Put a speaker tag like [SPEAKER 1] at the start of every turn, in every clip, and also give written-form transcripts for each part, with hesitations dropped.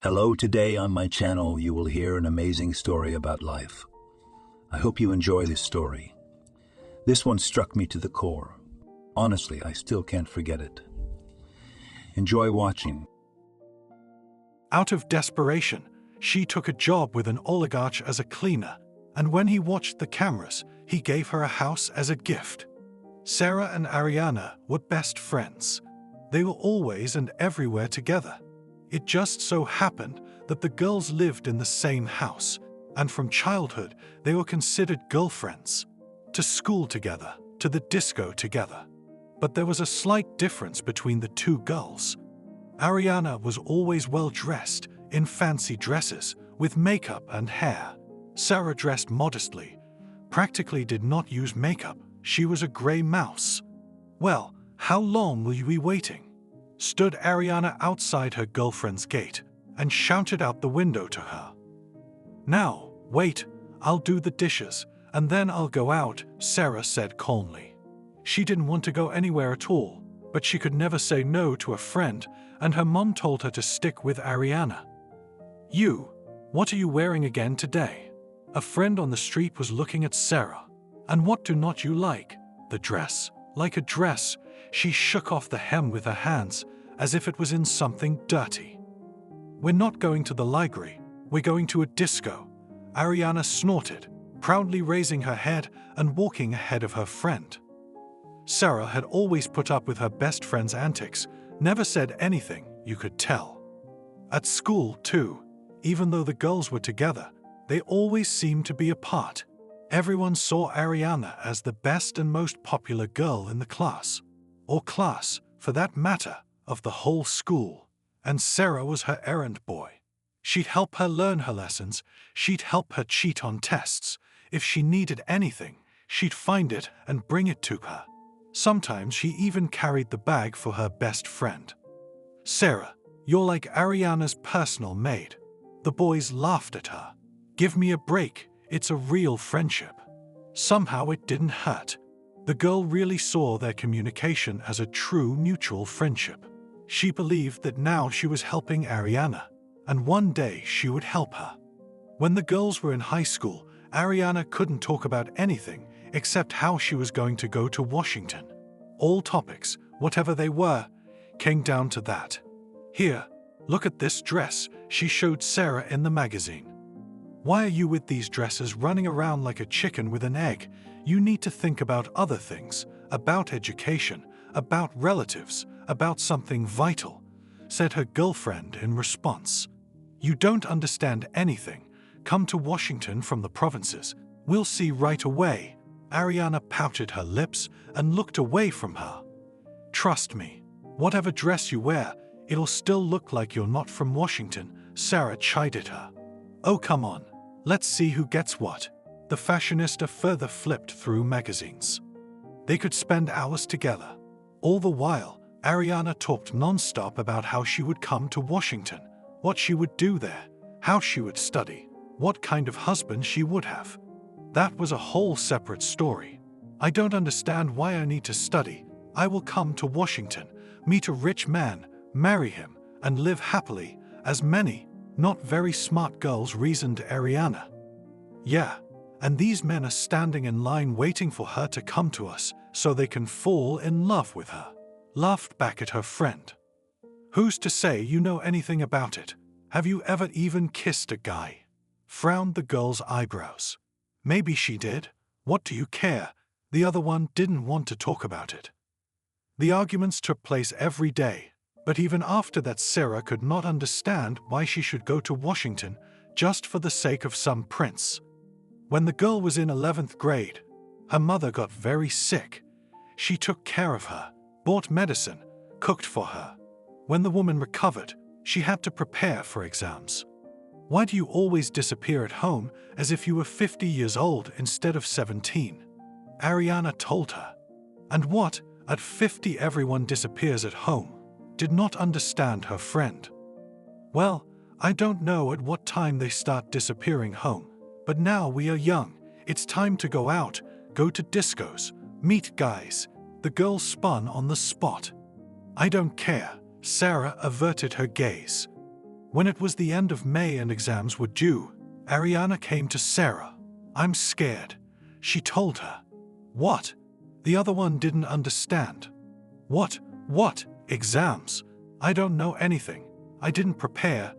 [SPEAKER 1] Hello, today on my channel you will hear an amazing story about life. I hope you enjoy this story. This one struck me to the core. Honestly, I still can't forget it. Enjoy watching.
[SPEAKER 2] Out of desperation, she took a job with an oligarch as a cleaner, and when he watched the cameras, he gave her a house as a gift. Sarah and Ariana were best friends. They were always and everywhere together. It just so happened that the girls lived in the same house, and from childhood they were considered girlfriends. To school together, to the disco together. But there was a slight difference between the two girls. Ariana was always well dressed, in fancy dresses, with makeup and hair. Sarah dressed modestly, practically did not use makeup. She was a grey mouse. Well, how long will you be waiting? Stood Ariana outside her girlfriend's gate and shouted out the window to her. "Now, wait, I'll do the dishes, and then I'll go out," Sarah said calmly. She didn't want to go anywhere at all, but she could never say no to a friend, and her mom told her to stick with Ariana. What are you wearing again today?" A friend on the street was looking at Sarah. "And what do not you like?" "The dress." Like a dress, she shook off the hem with her hands, as if it was in something dirty. "We're not going to the library, we're going to a disco," Ariana snorted, proudly raising her head and walking ahead of her friend. Sarah had always put up with her best friend's antics, never said anything, you could tell. At school, too, even though the girls were together, they always seemed to be apart. Everyone saw Ariana as the best and most popular girl in the class, or class, for that matter, of the whole school, and Sarah was her errand boy. She'd help her learn her lessons, she'd help her cheat on tests. If she needed anything, she'd find it and bring it to her. Sometimes she even carried the bag for her best friend. "Sarah, you're like Ariana's personal maid." The boys laughed at her. "Give me a break, it's a real friendship." Somehow it didn't hurt. The girl really saw their communication as a true mutual friendship. She believed that now she was helping Ariana, and one day she would help her. When the girls were in high school, Ariana couldn't talk about anything except how she was going to go to Washington. All topics, whatever they were, came down to that. "Here, look at this dress," she showed Sarah in the magazine. "Why are you with these dresses running around like a chicken with an egg? You need to think about other things, about education, about relatives, about something vital," said her girlfriend in response. "You don't understand anything. Come to Washington from the provinces. We'll see right away." Ariana pouted her lips and looked away from her. "Trust me, whatever dress you wear, it'll still look like you're not from Washington," Sarah chided her. "Oh, come on. Let's see who gets what." The fashionista further flipped through magazines. They could spend hours together. All the while, Ariana talked non-stop about how she would come to Washington, what she would do there, how she would study, what kind of husband she would have. That was a whole separate story. "I don't understand why I need to study. I will come to Washington, meet a rich man, marry him, and live happily," as many, not very smart girls reasoned Ariana. "Yeah, and these men are standing in line waiting for her to come to us so they can fall in love with her," laughed back at her friend. "Who's to say you know anything about it? Have you ever even kissed a guy?" Frowned the girl's eyebrows. "Maybe she did. What do you care?" The other one didn't want to talk about it. The arguments took place every day, but even after that Sarah could not understand why she should go to Washington just for the sake of some prince. When the girl was in 11th grade, her mother got very sick. She took care of her, bought medicine, cooked for her. When the woman recovered, she had to prepare for exams. "Why do you always disappear at home as if you were 50 years old instead of 17? Ariana told her. "And what, at 50 everyone disappears at home?" Did not understand her friend. "Well, I don't know at what time they start disappearing home, but now we are young. It's time to go out, go to discos, meet guys." The girl spun on the spot. "I don't care," Sarah averted her gaze. When it was the end of May and exams were due, Ariana came to Sarah. "I'm scared," she told her. "What?" The other one didn't understand. What? Exams? I don't know anything. I didn't prepare,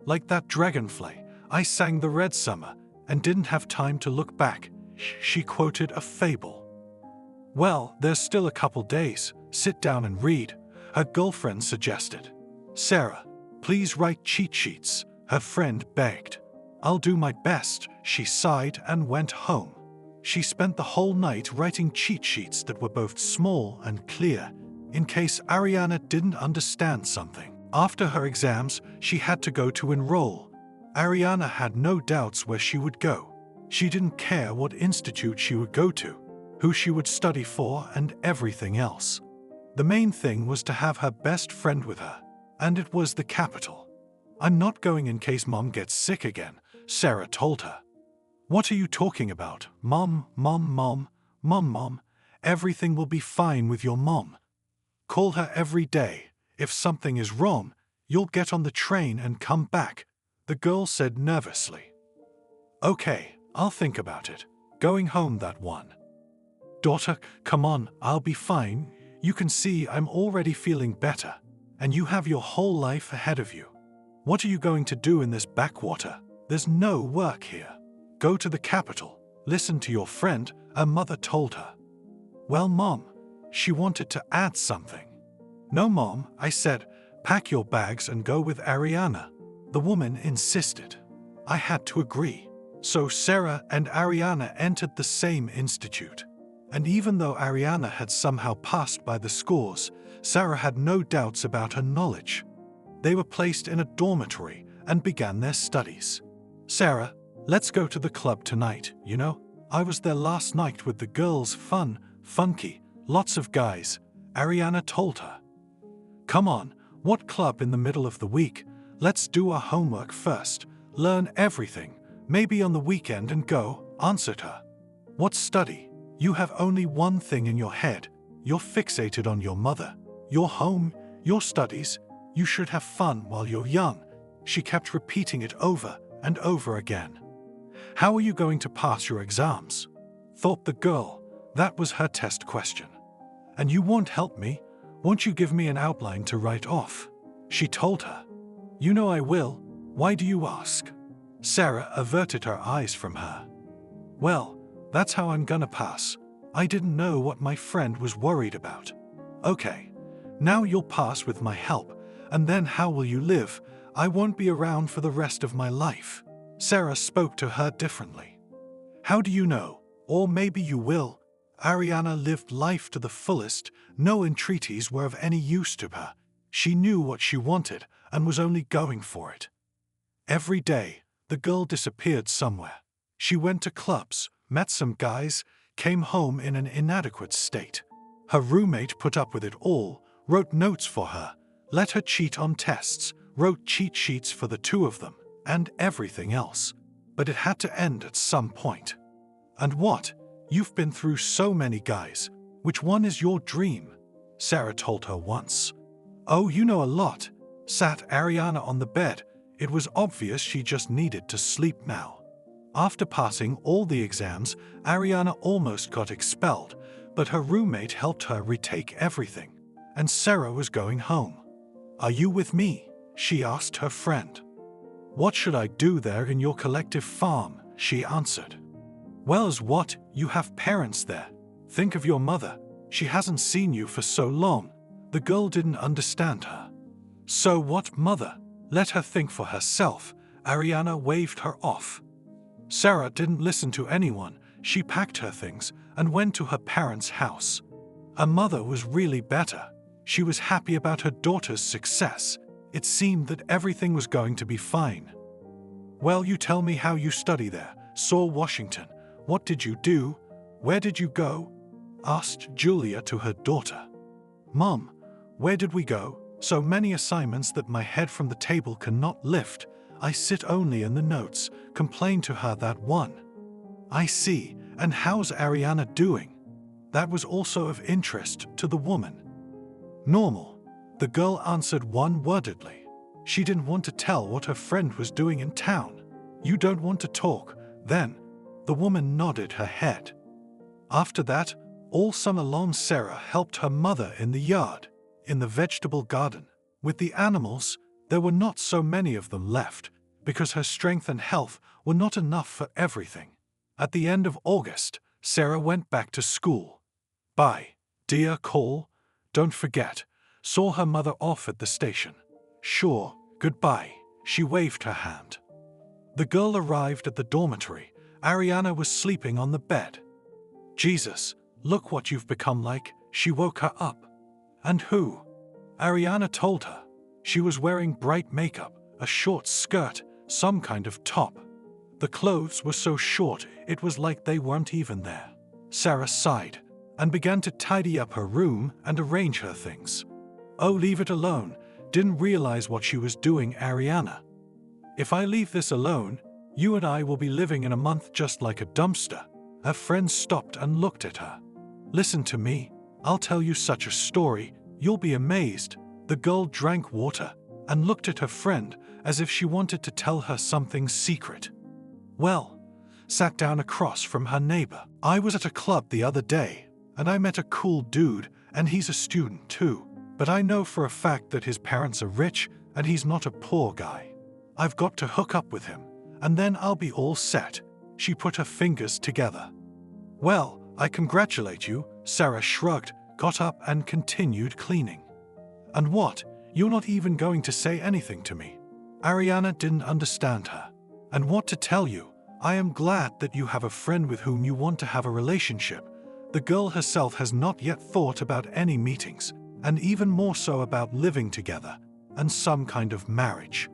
[SPEAKER 2] like that dragonfly. I sang the Red Summer and didn't have time to look back." She quoted a fable. "Well, there's still a couple days. Sit down and read," her girlfriend suggested. "Sarah, please write cheat sheets," her friend begged. "I'll do my best," she sighed and went home. She spent the whole night writing cheat sheets that were both small and clear, in case Ariana didn't understand something. After her exams, she had to go to enroll. Ariana had no doubts where she would go. She didn't care what institute she would go to, who she would study for, and everything else. The main thing was to have her best friend with her, and it was the capital. "I'm not going in case Mom gets sick again," Sarah told her. "What are you talking about? Mom. Everything will be fine with your mom. Call her every day. If something is wrong, you'll get on the train and come back," the girl said nervously. "Okay, I'll think about it. Going home that one." "Daughter, come on, I'll be fine. You can see I'm already feeling better, and you have your whole life ahead of you. What are you going to do in this backwater? There's no work here. Go to the capital, listen to your friend," her mother told her. "Well, Mom," she wanted to add something. "No, Mom," I said, "pack your bags and go with Ariana." The woman insisted. I had to agree. So Sarah and Ariana entered the same institute. And even though Ariana had somehow passed by the scores, Sarah had no doubts about her knowledge. They were placed in a dormitory and began their studies. "Sarah, let's go to the club tonight, I was there last night with the girls, funky, lots of guys," Ariana told her. "Come on, what club in the middle of the week? Let's do our homework first, learn everything, maybe on the weekend and go," answered her. "What study? You have only one thing in your head. You're fixated on your mother, your home, your studies. You should have fun while you're young." She kept repeating it over and over again. "How are you going to pass your exams?" thought the girl. That was her test question. "And you won't help me? Won't you give me an outline to write off?" she told her. "You know I will. Why do you ask?" Sarah averted her eyes from her. "Well, that's how I'm gonna pass. I didn't know what my friend was worried about." "Okay, now you'll pass with my help, and then how will you live? I won't be around for the rest of my life." Sarah spoke to her differently. "How do you know? Or maybe you will." Ariana lived life to the fullest. No entreaties were of any use to her. She knew what she wanted and was only going for it. Every day, the girl disappeared somewhere. She went to clubs, met some guys, came home in an inadequate state. Her roommate put up with it all, wrote notes for her, let her cheat on tests, wrote cheat sheets for the two of them, and everything else. But it had to end at some point. "And what? You've been through so many guys. Which one is your dream?" Sarah told her once. "Oh, you know a lot," sat Ariana on the bed. It was obvious she just needed to sleep now. After passing all the exams, Ariana almost got expelled, but her roommate helped her retake everything, and Sarah was going home. "Are you with me?" she asked her friend. "What should I do there in your collective farm?" she answered. "Well, as what? You have parents there. Think of your mother. She hasn't seen you for so long." The girl didn't understand her. "So what, mother? Let her think for herself." Ariana waved her off. Sarah didn't listen to anyone. She packed her things and went to her parents' house. Her mother was really better. She was happy about her daughter's success. It seemed that everything was going to be fine. "Well, you tell me how you study there. Saw Washington. What did you do? Where did you go?" asked Julia to her daughter. "Mom, where did we go? So many assignments that my head from the table cannot lift. I sit only in the notes," complained to her that one. "I see. And how's Ariana doing?" That was also of interest to the woman. "Normal," the girl answered one-wordedly. She didn't want to tell what her friend was doing in town. You don't want to talk, then? The woman nodded her head. After that, all summer long Sarah helped her mother in the yard, in the vegetable garden. With the animals, there were not so many of them left, because her strength and health were not enough for everything. At the end of August, Sarah went back to school. Bye, dear call. Don't forget. Saw her mother off at the station. Sure, goodbye. She waved her hand. The girl arrived at the dormitory. Ariana was sleeping on the bed. Jesus, look what you've become like. She woke her up. And who? Ariana told her. She was wearing bright makeup, a short skirt, some kind of top. The clothes were so short it was like they weren't even there. Sarah sighed and began to tidy up her room and arrange her things. Oh, leave it alone. Didn't realize what she was doing, Ariana. If I leave this alone, you and I will be living in a month just like a dumpster. Her friend stopped and looked at her. Listen to me. I'll tell you such a story. You'll be amazed. The girl drank water and looked at her friend as if she wanted to tell her something secret. Well, sat down across from her neighbor. I was at a club the other day, and I met a cool dude, and he's a student too. But I know for a fact that his parents are rich, and he's not a poor guy. I've got to hook up with him, and then I'll be all set. She put her fingers together. Well, I congratulate you, Sarah shrugged, got up and continued cleaning. And what? You're not even going to say anything to me? Ariana didn't understand her. And what to tell you, I am glad that you have a friend with whom you want to have a relationship. The girl herself has not yet thought about any meetings, and even more so about living together, and some kind of marriage.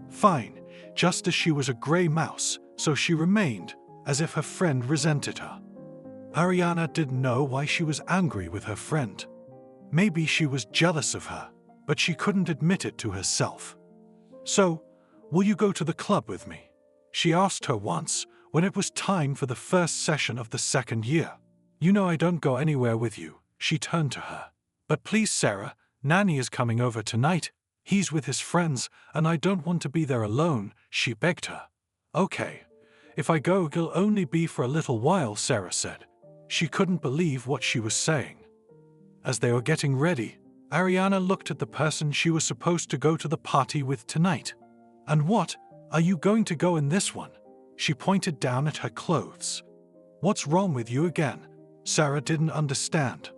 [SPEAKER 2] Fine, just as she was a grey mouse, so she remained, as if her friend resented her. Ariana didn't know why she was angry with her friend. Maybe she was jealous of her, but she couldn't admit it to herself. So, will you go to the club with me? She asked her once, when it was time for the first session of the second year. You know I don't go anywhere with you, she turned to her. But please, Sarah, Nanny is coming over tonight. He's with his friends, and I don't want to be there alone, she begged her. Okay. If I go, it'll only be for a little while, Sarah said. She couldn't believe what she was saying. As they were getting ready, Ariana looked at the person she was supposed to go to the party with tonight. And what? Are you going to go in this one? She pointed down at her clothes. What's wrong with you again? Sarah didn't understand.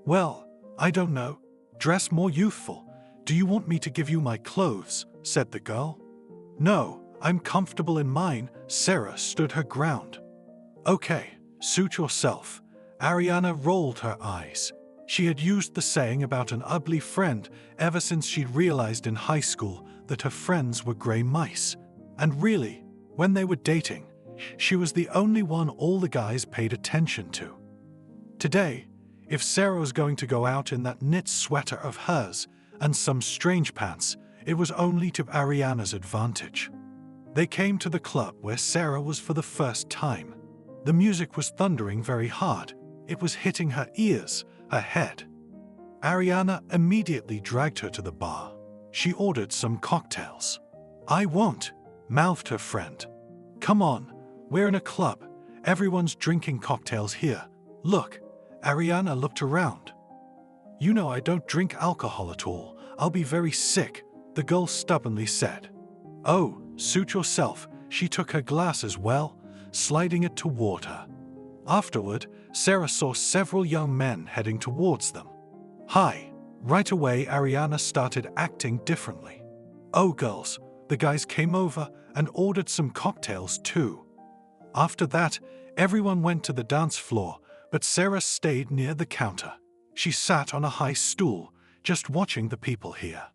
[SPEAKER 2] Well, I don't know. Dress more youthful. Do you want me to give you my clothes? Said the girl. No, I'm comfortable in mine. Sarah stood her ground. Okay, suit yourself. Ariana rolled her eyes. She had used the saying about an ugly friend ever since she'd realized in high school that her friends were grey mice. And really, when they were dating, she was the only one all the guys paid attention to. Today, if Sarah was going to go out in that knit sweater of hers and some strange pants, it was only to Ariana's advantage. They came to the club where Sarah was for the first time. The music was thundering very hard. It was hitting her ears, her head. Ariana immediately dragged her to the bar. She ordered some cocktails. I won't, mouthed her friend. Come on, we're in a club. Everyone's drinking cocktails here. Look, Ariana looked around. You know I don't drink alcohol at all. I'll be very sick, the girl stubbornly said. Oh, suit yourself. She took her glass as well, sliding it toward her. Afterward, Sarah saw several young men heading towards them. Hi. Right away, Ariana started acting differently. Oh, girls, the guys came over and ordered some cocktails too. After that, everyone went to the dance floor, but Sarah stayed near the counter. She sat on a high stool, just watching the people here.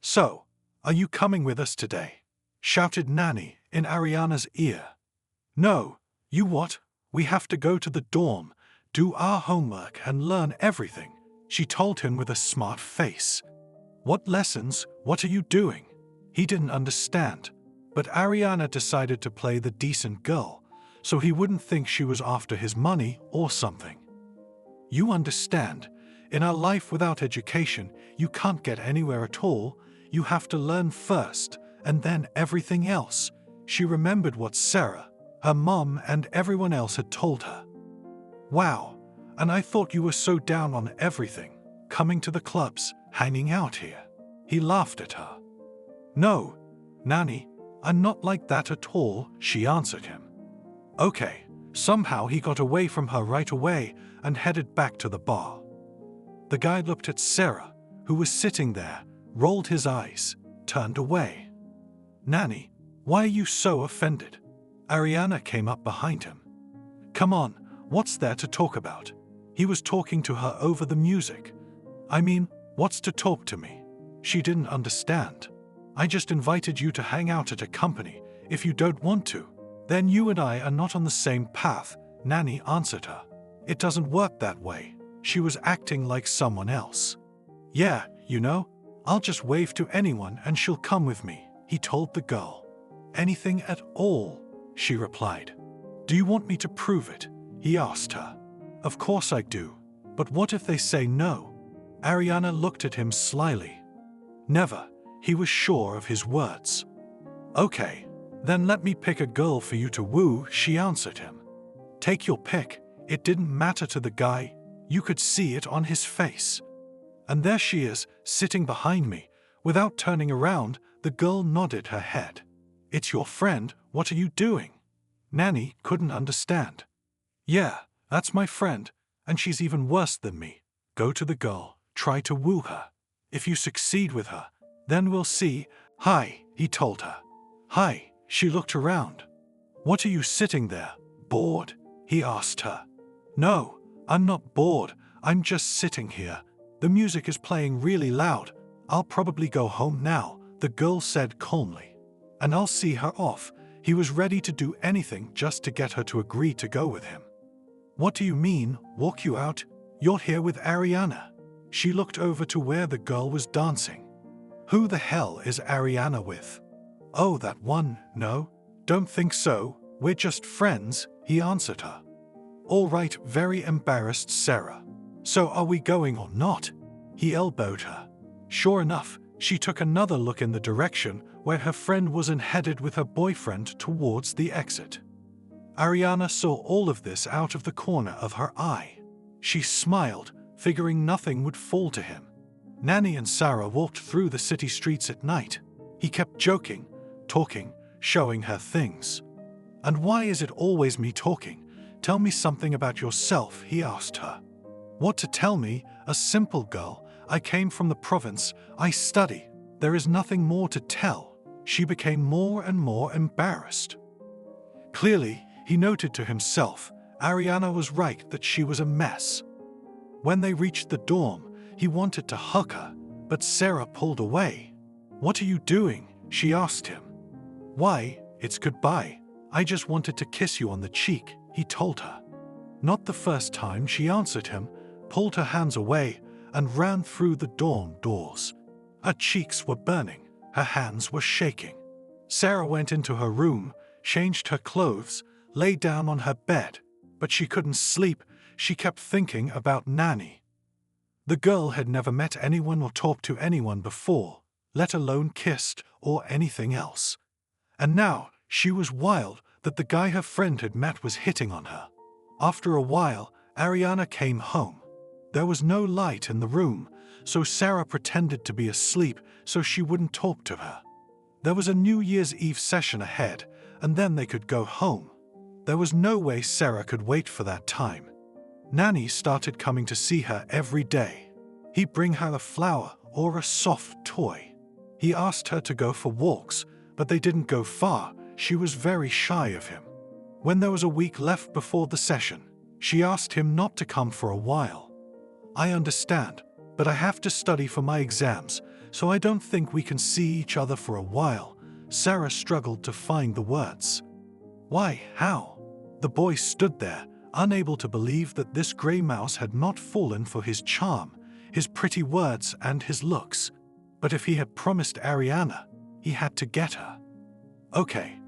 [SPEAKER 2] So, are you coming with us today? Shouted Nanny in Ariana's ear. No, you what? We have to go to the dorm, do our homework and learn everything, she told him with a smart face. What lessons? What are you doing? He didn't understand, but Ariana decided to play the decent girl, so he wouldn't think she was after his money or something. You understand, in our life without education, you can't get anywhere at all. You have to learn first, and then everything else. She remembered what Sarah, her mom, and everyone else had told her. Wow, and I thought you were so down on everything, coming to the clubs, hanging out here. He laughed at her. No, Nanny, I'm not like that at all, she answered him. Okay, somehow he got away from her right away and headed back to the bar. The guy looked at Sarah, who was sitting there, rolled his eyes, turned away. Nanny, why are you so offended? Ariana came up behind him. Come on, what's there to talk about? He was talking to her over the music. I mean, what's to talk to me? She didn't understand. I just invited you to hang out at a company. If you don't want to, then you and I are not on the same path, Nanny answered her. It doesn't work that way. She was acting like someone else. Yeah, you know, I'll just wave to anyone and she'll come with me, he told the girl. Anything at all, she replied. Do you want me to prove it? He asked her. Of course I do, but what if they say no? Ariana looked at him slyly. Never, he was sure of his words. Okay, then let me pick a girl for you to woo, she answered him. Take your pick, it didn't matter to the guy, you could see it on his face. And there she is, sitting behind me. Without turning around, the girl nodded her head. It's your friend, what are you doing? Nanny couldn't understand. Yeah, that's my friend, and she's even worse than me. Go to the girl, try to woo her. If you succeed with her, then we'll see. Hi, he told her. Hi, she looked around. What are you sitting there, bored? He asked her. No, I'm not bored, I'm just sitting here. The music is playing really loud. I'll probably go home now, the girl said calmly. And I'll see her off. He was ready to do anything just to get her to agree to go with him. What do you mean, walk you out? You're here with Ariana. She looked over to where the girl was dancing. Who the hell is Ariana with? Oh, that one, no, don't think so, we're just friends, he answered her. All right, very embarrassed Sarah. So are we going or not? He elbowed her. Sure enough, she took another look in the direction where her friend was and headed with her boyfriend towards the exit. Ariana saw all of this out of the corner of her eye. She smiled, figuring nothing would fall to him. Nanny and Sarah walked through the city streets at night. He kept joking, talking, showing her things. And why is it always me talking? Tell me something about yourself, he asked her. What to tell me? A simple girl. I came from the province. I study. There is nothing more to tell. She became more and more embarrassed. Clearly, he noted to himself, Ariana was right that she was a mess. When they reached the dorm, he wanted to hug her, but Sarah pulled away. What are you doing? She asked him. Why, it's goodbye. I just wanted to kiss you on the cheek, he told her. Not the first time, she answered him, pulled her hands away, and ran through the dorm doors. Her cheeks were burning, her hands were shaking. Sarah went into her room, changed her clothes, lay down on her bed, but she couldn't sleep. She kept thinking about Nanny. The girl had never met anyone or talked to anyone before, let alone kissed or anything else. And now she was wild that the guy her friend had met was hitting on her. After a while, Ariana came home. There was no light in the room, so Sarah pretended to be asleep so she wouldn't talk to her. There was a New Year's Eve session ahead, and then they could go home. There was no way Sarah could wait for that time. Nanny started coming to see her every day. He'd bring her a flower or a soft toy. He asked her to go for walks, but they didn't go far. She was very shy of him. When there was a week left before the session, she asked him not to come for a while. I understand, but I have to study for my exams, so I don't think we can see each other for a while. Sarah struggled to find the words. Why, how? The boy stood there, unable to believe that this grey mouse had not fallen for his charm, his pretty words and his looks. But if he had promised Ariana, he had to get her. Okay,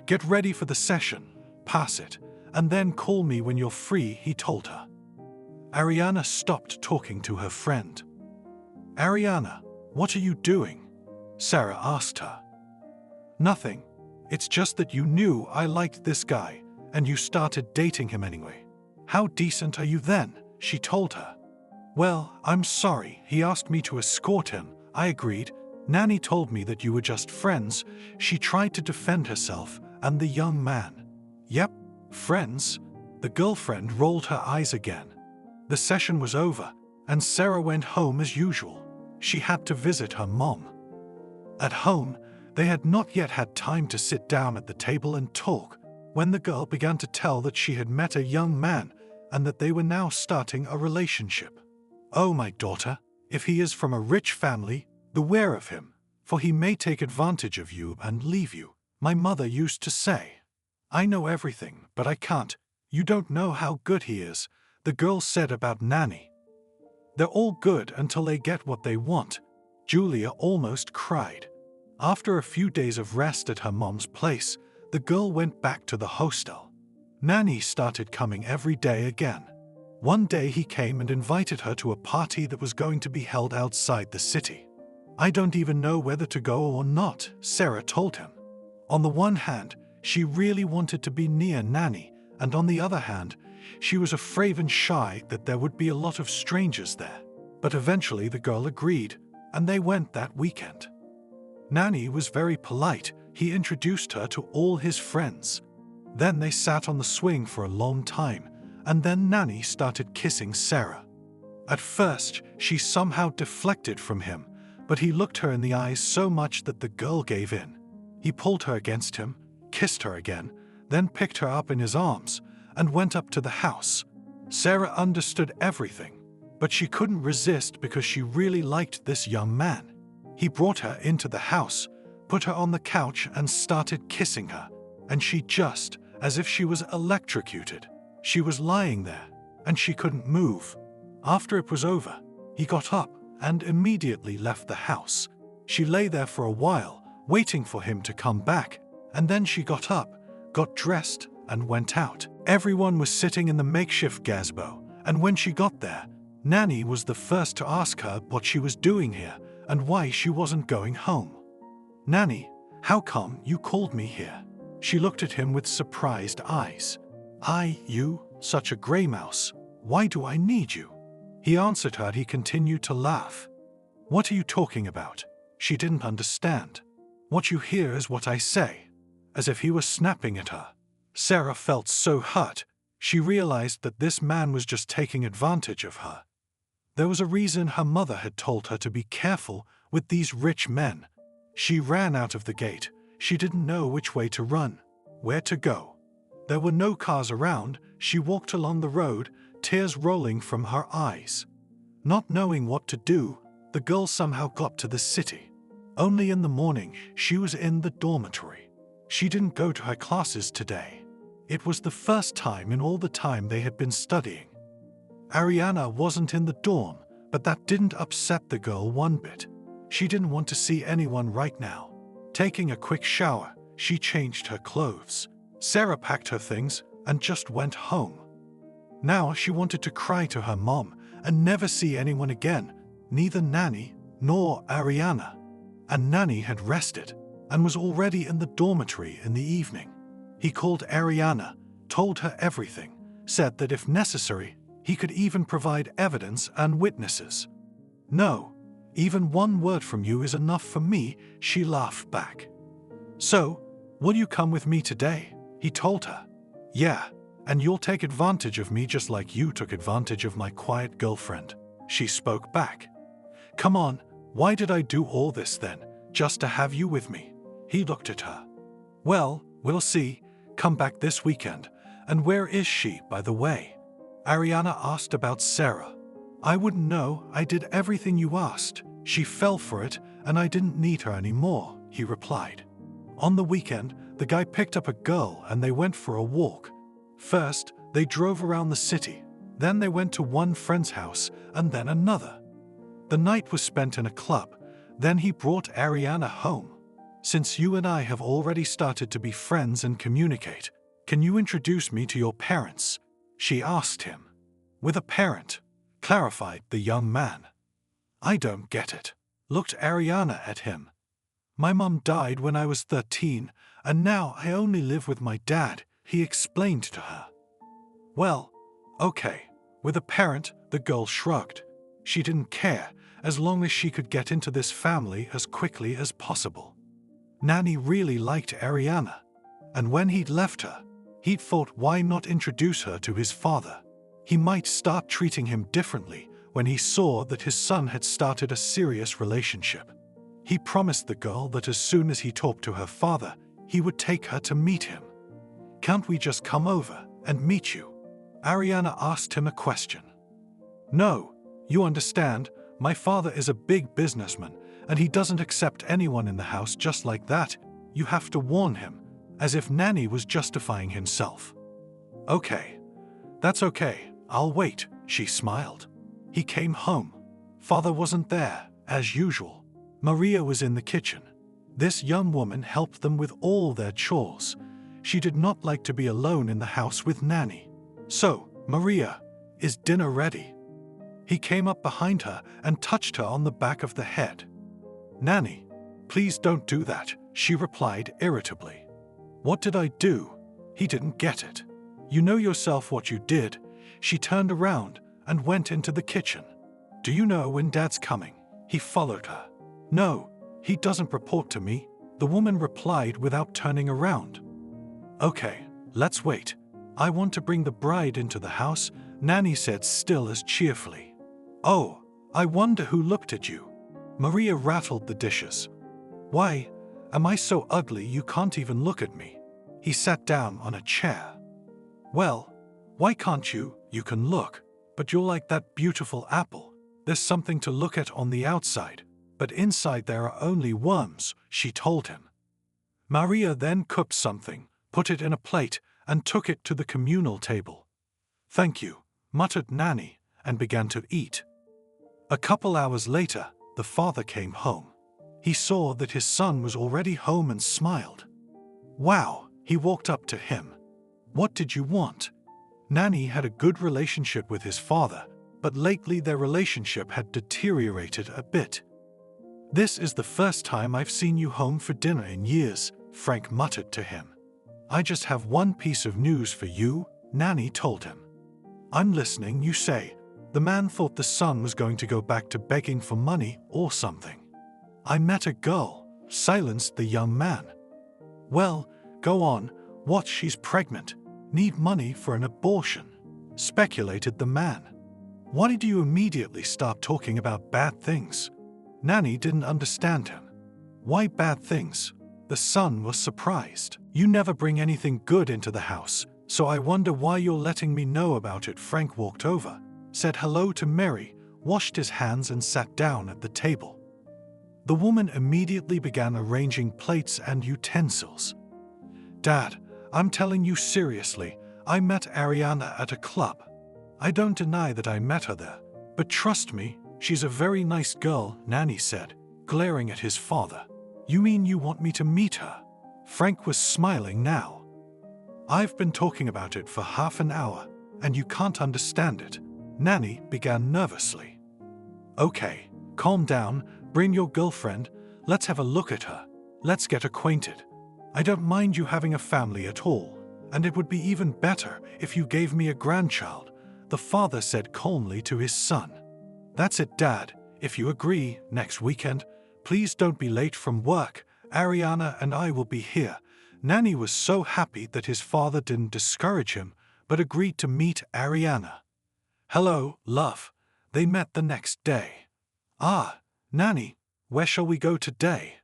[SPEAKER 2] get ready for the session, pass it, and then call me when you're free, he told her. Ariana stopped talking to her friend. Ariana, what are you doing? Sarah asked her. Nothing. It's just that you knew I liked this guy, and you started dating him anyway. How decent are you then? She told her. Well, I'm sorry. He asked me to escort him. I agreed. Nanny told me that you were just friends. She tried to defend herself, and the young man. Yep, friends. The girlfriend rolled her eyes again. The session was over, and Sarah went home as usual. She had to visit her mom. At home, they had not yet had time to sit down at the table and talk, when the girl began to tell that she had met a young man and that they were now starting a relationship. Oh, my daughter, if he is from a rich family, beware of him, for he may take advantage of you and leave you, my mother used to say. I know everything, but I can't. You don't know how good he is, the girl said about Nanny. They're all good until they get what they want. Julia almost cried. After a few days of rest at her mom's place, the girl went back to the hostel. Nanny started coming every day again. One day he came and invited her to a party that was going to be held outside the city. I don't even know whether to go or not, Sarah told him. On the one hand, she really wanted to be near Nanny, and on the other hand, she was afraid and shy that there would be a lot of strangers there. But eventually the girl agreed, and they went that weekend. Nanny was very polite. He introduced her to all his friends. Then they sat on the swing for a long time, and then Nanny started kissing Sarah. At first, she somehow deflected from him, but he looked her in the eyes so much that the girl gave in. He pulled her against him, kissed her again, then picked her up in his arms, and went up to the house. Sarah understood everything, but she couldn't resist because she really liked this young man. He brought her into the house, put her on the couch and started kissing her, and she just, as if she was electrocuted. She was lying there, and she couldn't move. After it was over, he got up and immediately left the house. She lay there for a while, waiting for him to come back, and then she got up, got dressed, and went out. Everyone was sitting in the makeshift gazebo, and when she got there, Nanny was the first to ask her what she was doing here and why she wasn't going home. Nanny, how come you called me here? She looked at him with surprised eyes. You, such a grey mouse, why do I need you? He answered her and he continued to laugh. What are you talking about? She didn't understand. What you hear is what I say, as if he was snapping at her. Sarah felt so hurt, she realized that this man was just taking advantage of her. There was a reason her mother had told her to be careful with these rich men. She ran out of the gate. She didn't know which way to run, where to go. There were no cars around. She walked along the road, tears rolling from her eyes. Not knowing what to do, the girl somehow got to the city. Only in the morning, she was in the dormitory. She didn't go to her classes today. It was the first time in all the time they had been studying. Ariana wasn't in the dorm, but that didn't upset the girl one bit. She didn't want to see anyone right now. Taking a quick shower, she changed her clothes. Sarah packed her things and just went home. Now she wanted to cry to her mom and never see anyone again, neither Nanny nor Ariana. And Nanny had rested and was already in the dormitory in the evening. He called Ariana, told her everything, said that if necessary, he could even provide evidence and witnesses. No, even one word from you is enough for me, she laughed back. So, will you come with me today? He told her. Yeah, and you'll take advantage of me just like you took advantage of my quiet girlfriend, she spoke back. Come on, why did I do all this then, just to have you with me? He looked at her. Well, we'll see. Come back this weekend. And where is she, by the way? Ariana asked about Sarah. I wouldn't know. I did everything you asked. She fell for it, and I didn't need her anymore, he replied. On the weekend, the guy picked up a girl and they went for a walk. First, they drove around the city. Then they went to one friend's house and then another. The night was spent in a club. Then he brought Ariana home. Since you and I have already started to be friends and communicate, can you introduce me to your parents? She asked him. With a parent, clarified the young man. I don't get it. Looked Ariana at him. My mom died when I was 13, and now I only live with my dad, he explained to her. Well, okay. With a parent, the girl shrugged. She didn't care, as long as she could get into this family as quickly as possible. Nanny really liked Ariana, and when he'd left her, he'd thought why not introduce her to his father. He might start treating him differently when he saw that his son had started a serious relationship. He promised the girl that as soon as he talked to her father, he would take her to meet him. Can't we just come over and meet you? Ariana asked him a question. No, you understand, my father is a big businessman, and he doesn't accept anyone in the house just like that. You have to warn him, as if Nanny was justifying himself. Okay, that's okay, I'll wait, she smiled. He came home. Father wasn't there, as usual. Maria was in the kitchen. This young woman helped them with all their chores. She did not like to be alone in the house with Nanny. So, Maria, is dinner ready? He came up behind her and touched her on the back of the head. Nanny, please don't do that, she replied irritably. What did I do? He didn't get it. You know yourself what you did. She turned around and went into the kitchen. Do you know when Dad's coming? He followed her. No, he doesn't report to me, the woman replied without turning around. Okay, let's wait. I want to bring the bride into the house, Nanny said still as cheerfully. Oh, I wonder who looked at you. Maria rattled the dishes. Why, am I so ugly you can't even look at me? He sat down on a chair. Well, why can't you? You can look, but you're like that beautiful apple. There's something to look at on the outside, but inside there are only worms, she told him. Maria then cooked something, put it in a plate, and took it to the communal table. Thank you, muttered Nanny, and began to eat. A couple hours later, the father came home. He saw that his son was already home and smiled. Wow, he walked up to him. What did you want? Nanny had a good relationship with his father, but lately their relationship had deteriorated a bit. This is the first time I've seen you home for dinner in years, Frank muttered to him. I just have one piece of news for you, Nanny told him. I'm listening, you say. The man thought the son was going to go back to begging for money or something. I met a girl, silenced the young man. Well, go on, what, she's pregnant, need money for an abortion, speculated the man. Why did you immediately start talking about bad things? Nanny didn't understand him. Why bad things? The son was surprised. You never bring anything good into the house, so I wonder why you're letting me know about it. Frank walked over, said hello to Mary, washed his hands and sat down at the table. The woman immediately began arranging plates and utensils. Dad, I'm telling you seriously, I met Ariana at a club. I don't deny that I met her there, but trust me, she's a very nice girl, Nanny said, glaring at his father. You mean you want me to meet her? Frank was smiling now. I've been talking about it for half an hour, and you can't understand it, Nanny began nervously. Okay, calm down, bring your girlfriend, let's have a look at her, let's get acquainted. I don't mind you having a family at all, and it would be even better if you gave me a grandchild, the father said calmly to his son. That's it, Dad, if you agree, next weekend, please don't be late from work, Ariana and I will be here. Nanny was so happy that his father didn't discourage him, but agreed to meet Ariana. Hello, love. They met the next day. Ah, Nanny, where shall we go today?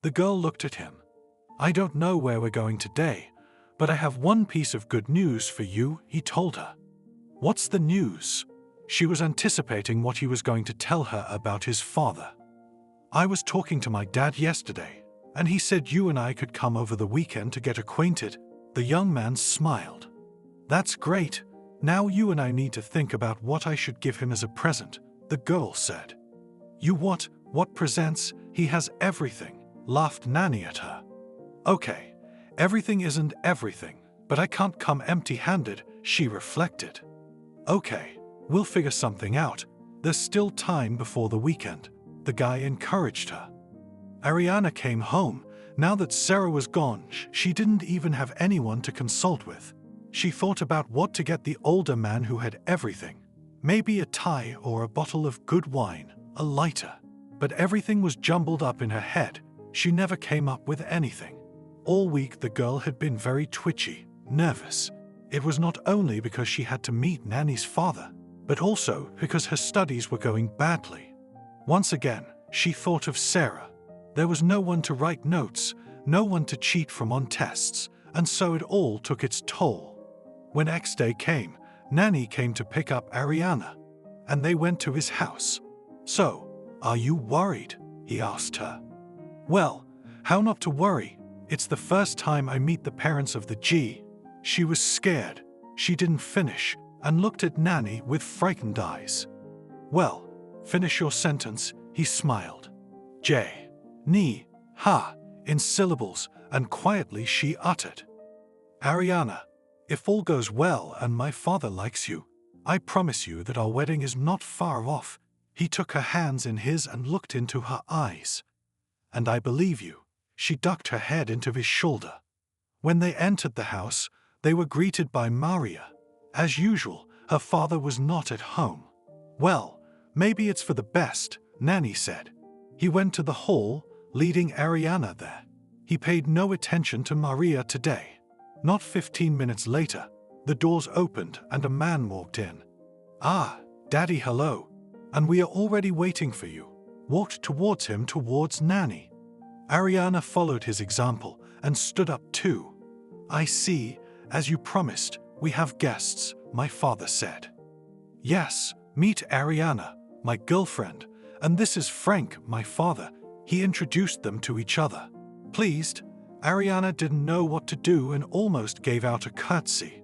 [SPEAKER 2] The girl looked at him. I don't know where we're going today, but I have one piece of good news for you, he told her. What's the news? She was anticipating what he was going to tell her about his father. I was talking to my dad yesterday, and he said you and I could come over the weekend to get acquainted. The young man smiled. That's great. Now you and I need to think about what I should give him as a present, the girl said. You what? What presents? He has everything, laughed Nanny at her. Okay, everything isn't everything, but I can't come empty-handed, she reflected. Okay, we'll figure something out. There's still time before the weekend, the guy encouraged her. Ariana came home. Now that Sarah was gone, she didn't even have anyone to consult with. She thought about what to get the older man who had everything. Maybe a tie or a bottle of good wine, a lighter. But everything was jumbled up in her head. She never came up with anything. All week the girl had been very twitchy, nervous. It was not only because she had to meet Nanny's father, but also because her studies were going badly. Once again, she thought of Sarah. There was no one to write notes, no one to cheat from on tests, and so it all took its toll. When X day came, Nanny came to pick up Ariana, and they went to his house. "So, are you worried?" he asked her. "Well, how not to worry? It's the first time I meet the parents of the G." She was scared. She didn't finish and looked at Nanny with frightened eyes. "Well, finish your sentence," he smiled. J, ni, ha, in syllables, and quietly she uttered. "Ariana, if all goes well and my father likes you, I promise you that our wedding is not far off." He took her hands in his and looked into her eyes. "And I believe you." She ducked her head into his shoulder. When they entered the house, they were greeted by Maria. As usual, her father was not at home. "Well, maybe it's for the best," Nanny said. He went to the hall, leading Ariana there. He paid no attention to Maria today. Not 15 minutes later, the doors opened and a man walked in. "Ah, Daddy, hello. And we are already waiting for you," walked towards him towards Nanny. Ariana followed his example and stood up too. "I see, as you promised, we have guests," my father said. "Yes, meet Ariana, my girlfriend, and this is Frank, my father." He introduced them to each other. Pleased, Ariana didn't know what to do and almost gave out a curtsy.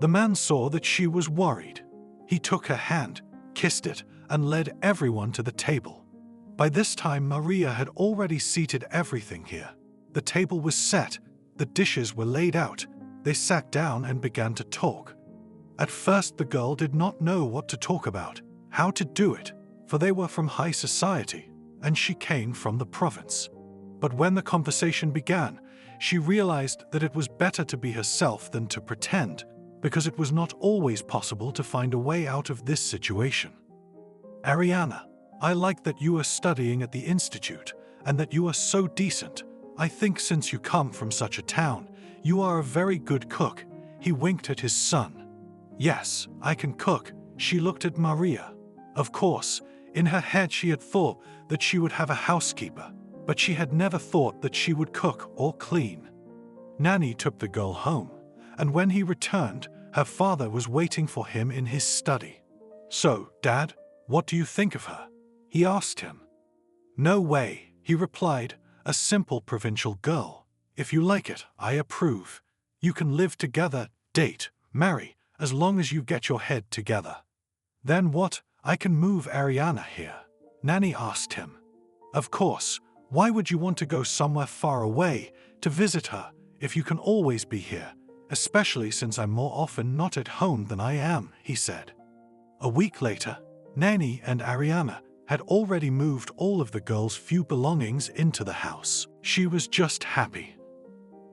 [SPEAKER 2] The man saw that she was worried. He took her hand, kissed it, and led everyone to the table. By this time, Maria had already seated everything here. The table was set, the dishes were laid out. They sat down and began to talk. At first, the girl did not know what to talk about, how to do it, for they were from high society, and she came from the province. But when the conversation began, she realized that it was better to be herself than to pretend, because it was not always possible to find a way out of this situation. "Ariana, I like that you are studying at the institute and that you are so decent. I think since you come from such a town, you are a very good cook." He winked at his son. "Yes, I can cook." She looked at Maria. Of course, in her head she had thought that she would have a housekeeper, but she had never thought that she would cook or clean. Nanny took the girl home, and when he returned, her father was waiting for him in his study. "So, Dad, what do you think of her?" he asked him. "No way," he replied, "a simple provincial girl. If you like it, I approve. You can live together, date, marry, as long as you get your head together." "Then what? I can move Ariana here?" Nanny asked him. "Of course. Why would you want to go somewhere far away to visit her if you can always be here, especially since I'm more often not at home than I am," he said. A week later, Nanny and Ariana had already moved all of the girl's few belongings into the house. She was just happy.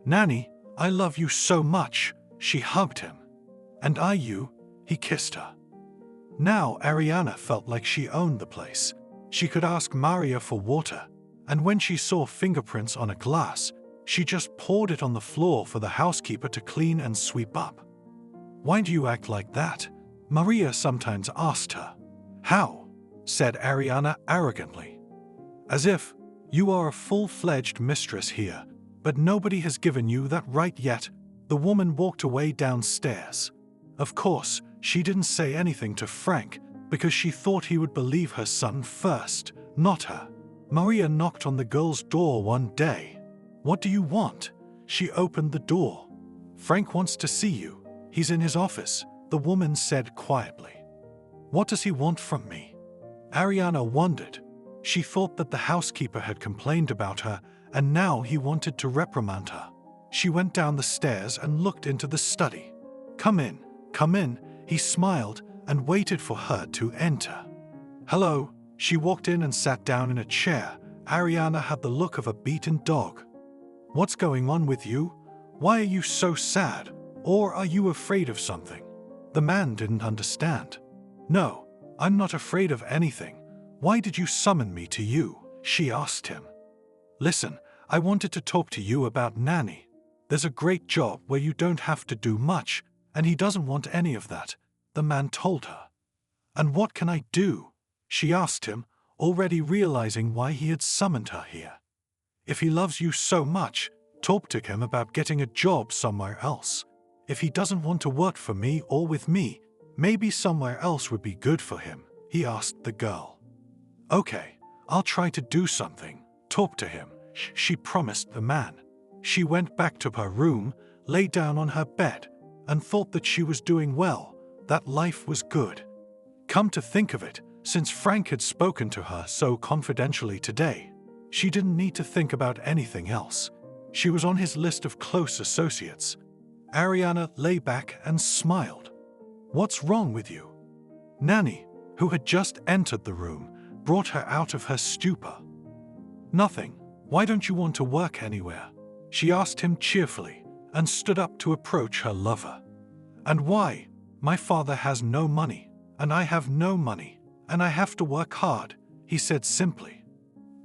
[SPEAKER 2] "Nanny, I love you so much," she hugged him. "And I you," he kissed her. Now Ariana felt like she owned the place. She could ask Maria for water, and when she saw fingerprints on a glass, she just poured it on the floor for the housekeeper to clean and sweep up. "Why do you act like that?" Maria sometimes asked her. "How?" said Ariana arrogantly. "As if you are a full-fledged mistress here, but nobody has given you that right yet." The woman walked away downstairs. Of course, she didn't say anything to Frank because she thought he would believe her son first, not her. Maria knocked on the girl's door one day. "What do you want?" She opened the door. "Frank wants to see you. He's in his office," the woman said quietly. "What does he want from me?" Ariana wondered. She thought that the housekeeper had complained about her, and now he wanted to reprimand her. She went down the stairs and looked into the study. Come in," he smiled and waited for her to enter. "Hello." She walked in and sat down in a chair, Ariana had the look of a beaten dog. "What's going on with you? Why are you so sad? Or are you afraid of something?" The man didn't understand. "No, I'm not afraid of anything. Why did you summon me to you?" she asked him. "Listen, I wanted to talk to you about Nanny. There's a great job where you don't have to do much, and he doesn't want any of that," the man told her. "And what can I do?" she asked him, already realizing why he had summoned her here. "If he loves you so much, talk to him about getting a job somewhere else. If he doesn't want to work for me or with me, maybe somewhere else would be good for him," he asked the girl. "Okay, I'll try to do something. Talk to him," she promised the man. She went back to her room, lay down on her bed, and thought that she was doing well, that life was good. Come to think of it, since Frank had spoken to her so confidentially today, she didn't need to think about anything else. She was on his list of close associates. Ariana lay back and smiled. "What's wrong with you?" Nanny, who had just entered the room, brought her out of her stupor. "Nothing. Why don't you want to work anywhere?" she asked him cheerfully, and stood up to approach her lover. "And why? My father has no money, and I have no money, and I have to work hard," he said simply.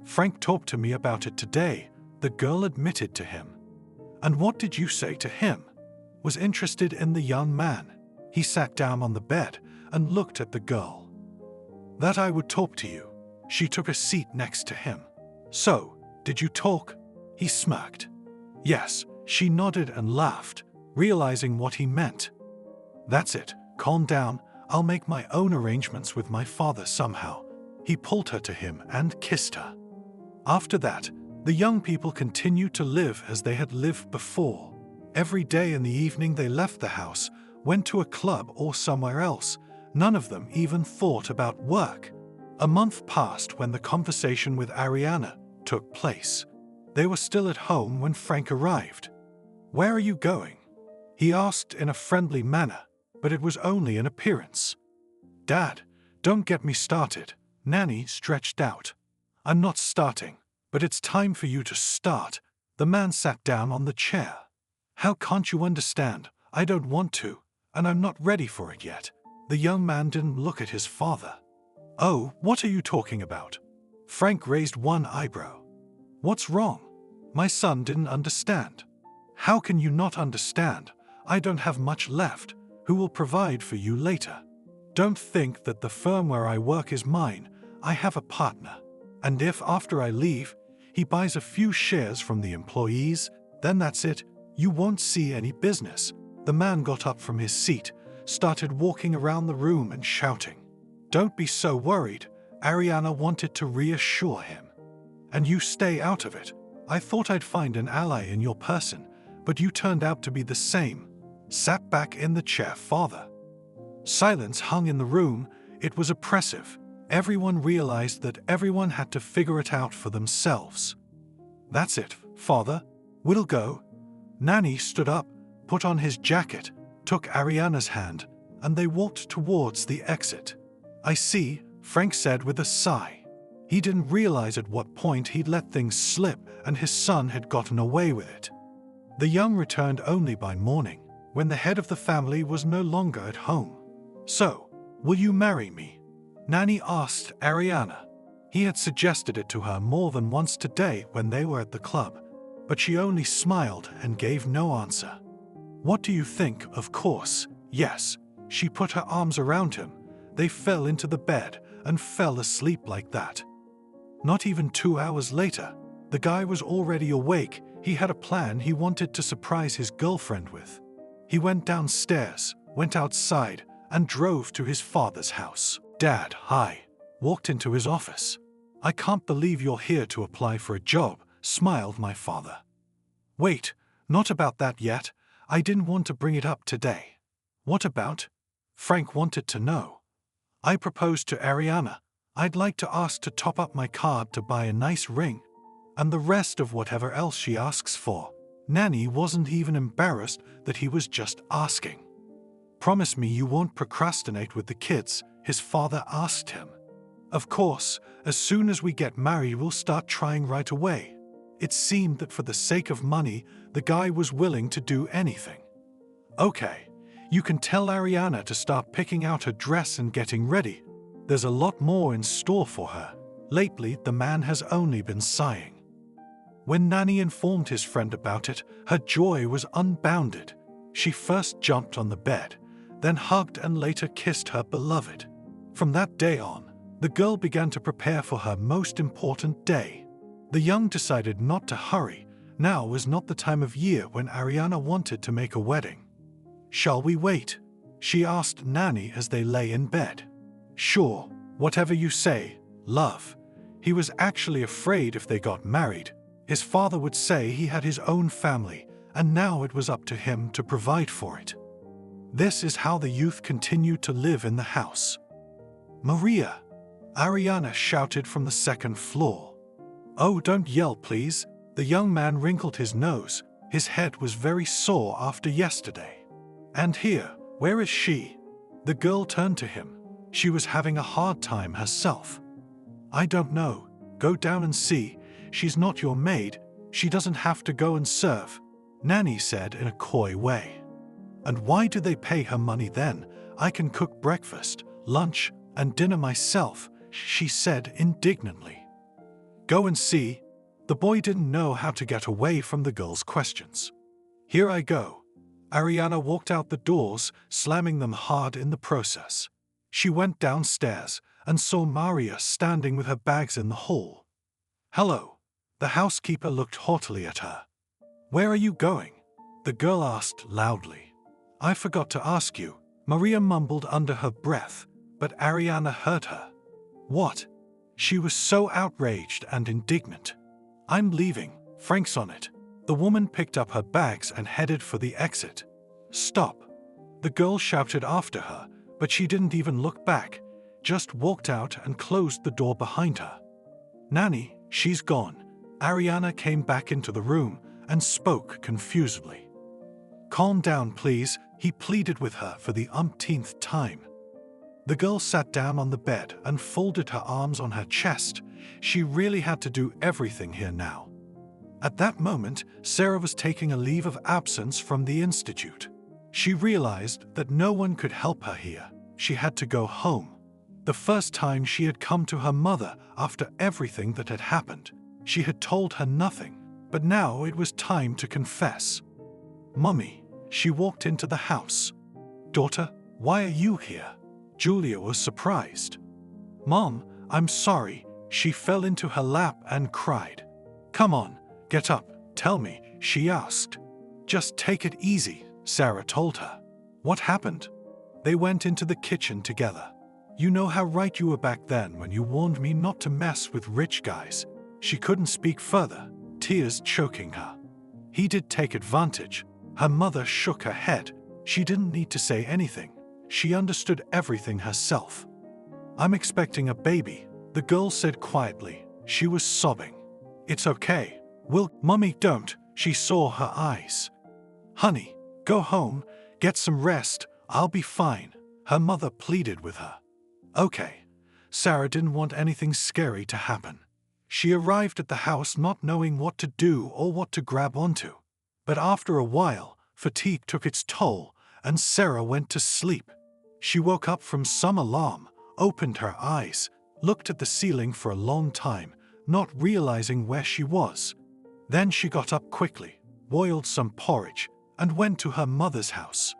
[SPEAKER 2] "Frank talked to me about it today," the girl admitted to him. "And what did you say to him?" Was interested in the young man. He sat down on the bed and looked at the girl. "That I would talk to you." She took a seat next to him. "So, did you talk?" He smirked. "Yes," she nodded and laughed, realizing what he meant. "That's it, calm down, I'll make my own arrangements with my father somehow." He pulled her to him and kissed her. After that, the young people continued to live as they had lived before. Every day in the evening they left the house, went to a club or somewhere else. None of them even thought about work. A month passed when the conversation with Ariana took place. They were still at home when Frank arrived. "Where are you going?" he asked in a friendly manner, but it was only an appearance. "Dad, don't get me started." Nanny stretched out. "I'm not starting, but it's time for you to start." The man sat down on the chair. "How can't you understand? I don't want to, and I'm not ready for it yet." The young man didn't look at his father. "Oh, what are you talking about?" Frank raised one eyebrow. "What's wrong?" My son didn't understand. "How can you not understand? I don't have much left. Who will provide for you later? Don't think that the firm where I work is mine. I have a partner. And if after I leave, he buys a few shares from the employees, then that's it. You won't see any business." The man got up from his seat, started walking around the room and shouting. "Don't be so worried," Ariana wanted to reassure him. "And you stay out of it. I thought I'd find an ally in your person, but you turned out to be the same." Sat back in the chair father. Silence hung in the room. It was oppressive. Everyone realized that everyone had to figure it out for themselves. "That's it, father. We'll go." Nanny stood up, put on his jacket, took Ariana's hand, and they walked towards the exit. "I see," Frank said with a sigh. He didn't realize at what point he'd let things slip and his son had gotten away with it. The young returned only by morning, when the head of the family was no longer at home. "So, will you marry me?" Nanny asked Ariana. He had suggested it to her more than once today when they were at the club, but she only smiled and gave no answer. "What do you think? Of course, yes." She put her arms around him. They fell into the bed and fell asleep like that. Not even 2 hours later, the guy was already awake. He had a plan he wanted to surprise his girlfriend with. He went downstairs, went outside, and drove to his father's house. "Dad, hi." Walked into his office. "I can't believe you're here to apply for a job," smiled my father. "Wait, not about that yet. I didn't want to bring it up today." "What about?" Frank wanted to know. "I proposed to Ariana. I'd like to ask to top up my card to buy a nice ring, and the rest of whatever else she asks for." Nanny wasn't even embarrassed that he was just asking. "Promise me you won't procrastinate with the kids," his father asked him. Of course, as soon as we get married, we'll start trying right away. It seemed that for the sake of money, the guy was willing to do anything. Okay, you can tell Ariana to start picking out her dress and getting ready. There's a lot more in store for her. Lately, the man has only been sighing. When Nanny informed his friend about it, her joy was unbounded. She first jumped on the bed, then hugged and later kissed her beloved. From that day on, the girl began to prepare for her most important day. The young decided not to hurry. Now was not the time of year when Ariana wanted to make a wedding. "Shall we wait?" she asked Nanny as they lay in bed. "Sure, whatever you say, love." He was actually afraid if they got married, his father would say he had his own family, and now it was up to him to provide for it. This is how the youth continued to live in the house. "Maria!" Ariana shouted from the second floor. "Oh, don't yell, please." The young man wrinkled his nose. His head was very sore after yesterday. "And here, where is she?" The girl turned to him. She was having a hard time herself. "I don't know. Go down and see. She's not your maid. She doesn't have to go and serve," Nanny said in a coy way. "And why do they pay her money then? I can cook breakfast, lunch, and dinner myself," she said indignantly. "Go and see." The boy didn't know how to get away from the girl's questions. "Here I go." Ariana walked out the doors, slamming them hard in the process. She went downstairs and saw Maria standing with her bags in the hall. "Hello." The housekeeper looked haughtily at her. "Where are you going?" the girl asked loudly. "I forgot to ask you," Maria mumbled under her breath, but Ariana heard her. "What?" She was so outraged and indignant. "I'm leaving, Frank's on it." The woman picked up her bags and headed for the exit. "Stop." The girl shouted after her, but she didn't even look back, just walked out and closed the door behind her. "Nanny, she's gone." Ariana came back into the room and spoke confusedly. "Calm down, please," he pleaded with her for the umpteenth time. The girl sat down on the bed and folded her arms on her chest. She really had to do everything here now. At that moment, Sarah was taking a leave of absence from the institute. She realized that no one could help her here. She had to go home. The first time she had come to her mother after everything that had happened, she had told her nothing, but now it was time to confess. "Mummy," she walked into the house. "Daughter, why are you here?" Julia was surprised. "Mom, I'm sorry." She fell into her lap and cried. "Come on, get up, tell me," she asked. "Just take it easy," Sarah told her. "What happened?" They went into the kitchen together. "You know how right you were back then when you warned me not to mess with rich guys." She couldn't speak further, tears choking her. "He did take advantage." Her mother shook her head. She didn't need to say anything. She understood everything herself. "I'm expecting a baby," the girl said quietly. She was sobbing. "It's okay. Mummy, don't." She saw her eyes. "Honey, go home, get some rest. I'll be fine," her mother pleaded with her. "Okay." Sarah didn't want anything scary to happen. She arrived at the house not knowing what to do or what to grab onto. But after a while, fatigue took its toll, and Sarah went to sleep. She woke up from some alarm, opened her eyes, looked at the ceiling for a long time, not realizing where she was. Then she got up quickly, boiled some porridge, and went to her mother's house.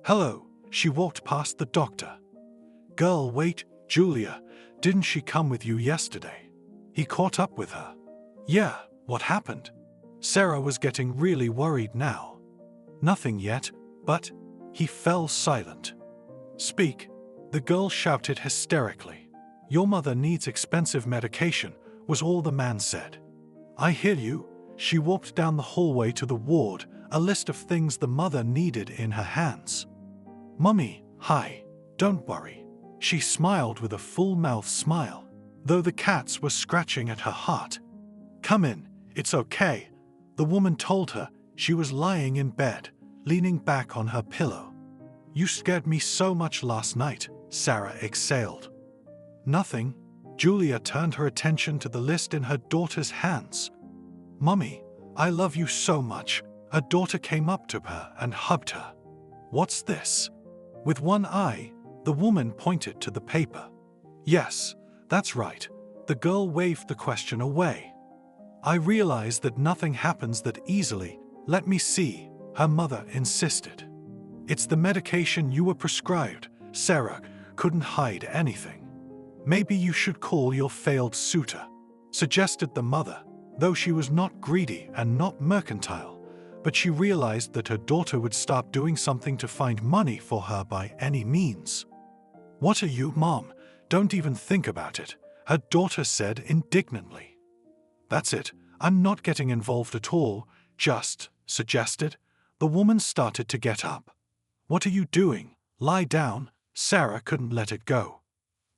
[SPEAKER 2] "Hello," she walked past the doctor. "Girl, wait, Julia, didn't she come with you yesterday?" He caught up with her. "Yeah, what happened?" Sarah was getting really worried now. "Nothing yet, but..." He fell silent. "Speak," the girl shouted hysterically. "Your mother needs expensive medication," was all the man said. "I hear you." She walked down the hallway to the ward, a list of things the mother needed in her hands. "Mummy, hi, don't worry." She smiled with a full-mouth smile, though the cats were scratching at her heart. "Come in, it's okay," the woman told her. She was lying in bed, leaning back on her pillow. "You scared me so much last night," Sarah exhaled. "Nothing," Julia turned her attention to the list in her daughter's hands. "Mummy, I love you so much." Her daughter came up to her and hugged her. "What's this?" With one eye, the woman pointed to the paper. "Yes, that's right." The girl waved the question away. "I realize that nothing happens that easily. Let me see," her mother insisted. "It's the medication you were prescribed." Sarah couldn't hide anything. "Maybe you should call your failed suitor," suggested the mother, though she was not greedy and not mercantile. But she realized that her daughter would start doing something to find money for her by any means. "What are you, Mom? Don't even think about it," her daughter said indignantly. "That's it, I'm not getting involved at all, just," suggested. The woman started to get up. "What are you doing? Lie down." Sarah couldn't let it go.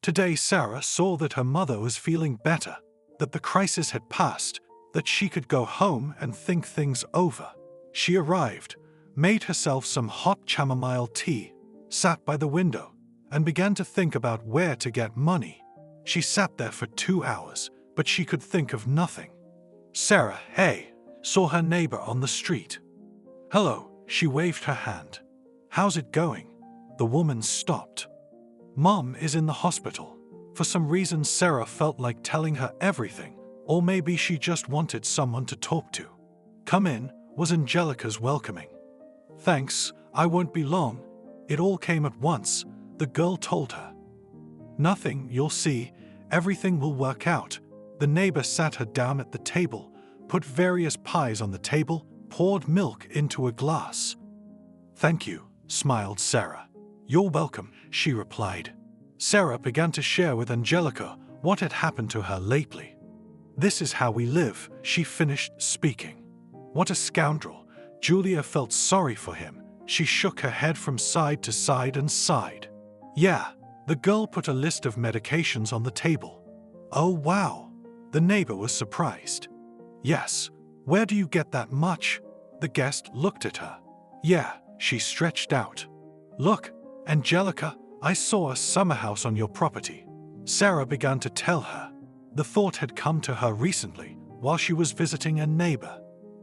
[SPEAKER 2] Today Sarah saw that her mother was feeling better, that the crisis had passed, that she could go home and think things over. She arrived, made herself some hot chamomile tea, sat by the window, and began to think about where to get money. She sat there for 2 hours, but she could think of nothing. Sarah, hey, saw her neighbor on the street. "Hello," she waved her hand. "How's it going?" The woman stopped. "Mom is in the hospital." For some reason Sarah felt like telling her everything, or maybe she just wanted someone to talk to. "Come in," was Angelica's welcoming. "Thanks, I won't be long." It all came at once, the girl told her. "Nothing, you'll see, everything will work out." The neighbor sat her down at the table, put various pies on the table, poured milk into a glass. "Thank you," smiled Sarah. "You're welcome," she replied. Sarah began to share with Angelica what had happened to her lately. "This is how we live," she finished speaking. "What a scoundrel." Julia felt sorry for him. She shook her head from side to side and sighed. "Yeah." The girl put a list of medications on the table. "Oh wow." The neighbor was surprised. "Yes. Where do you get that much?" The guest looked at her. "Yeah," she stretched out. "Look, Angelica, I saw a summer house on your property." Sarah began to tell her. The thought had come to her recently while she was visiting a neighbor.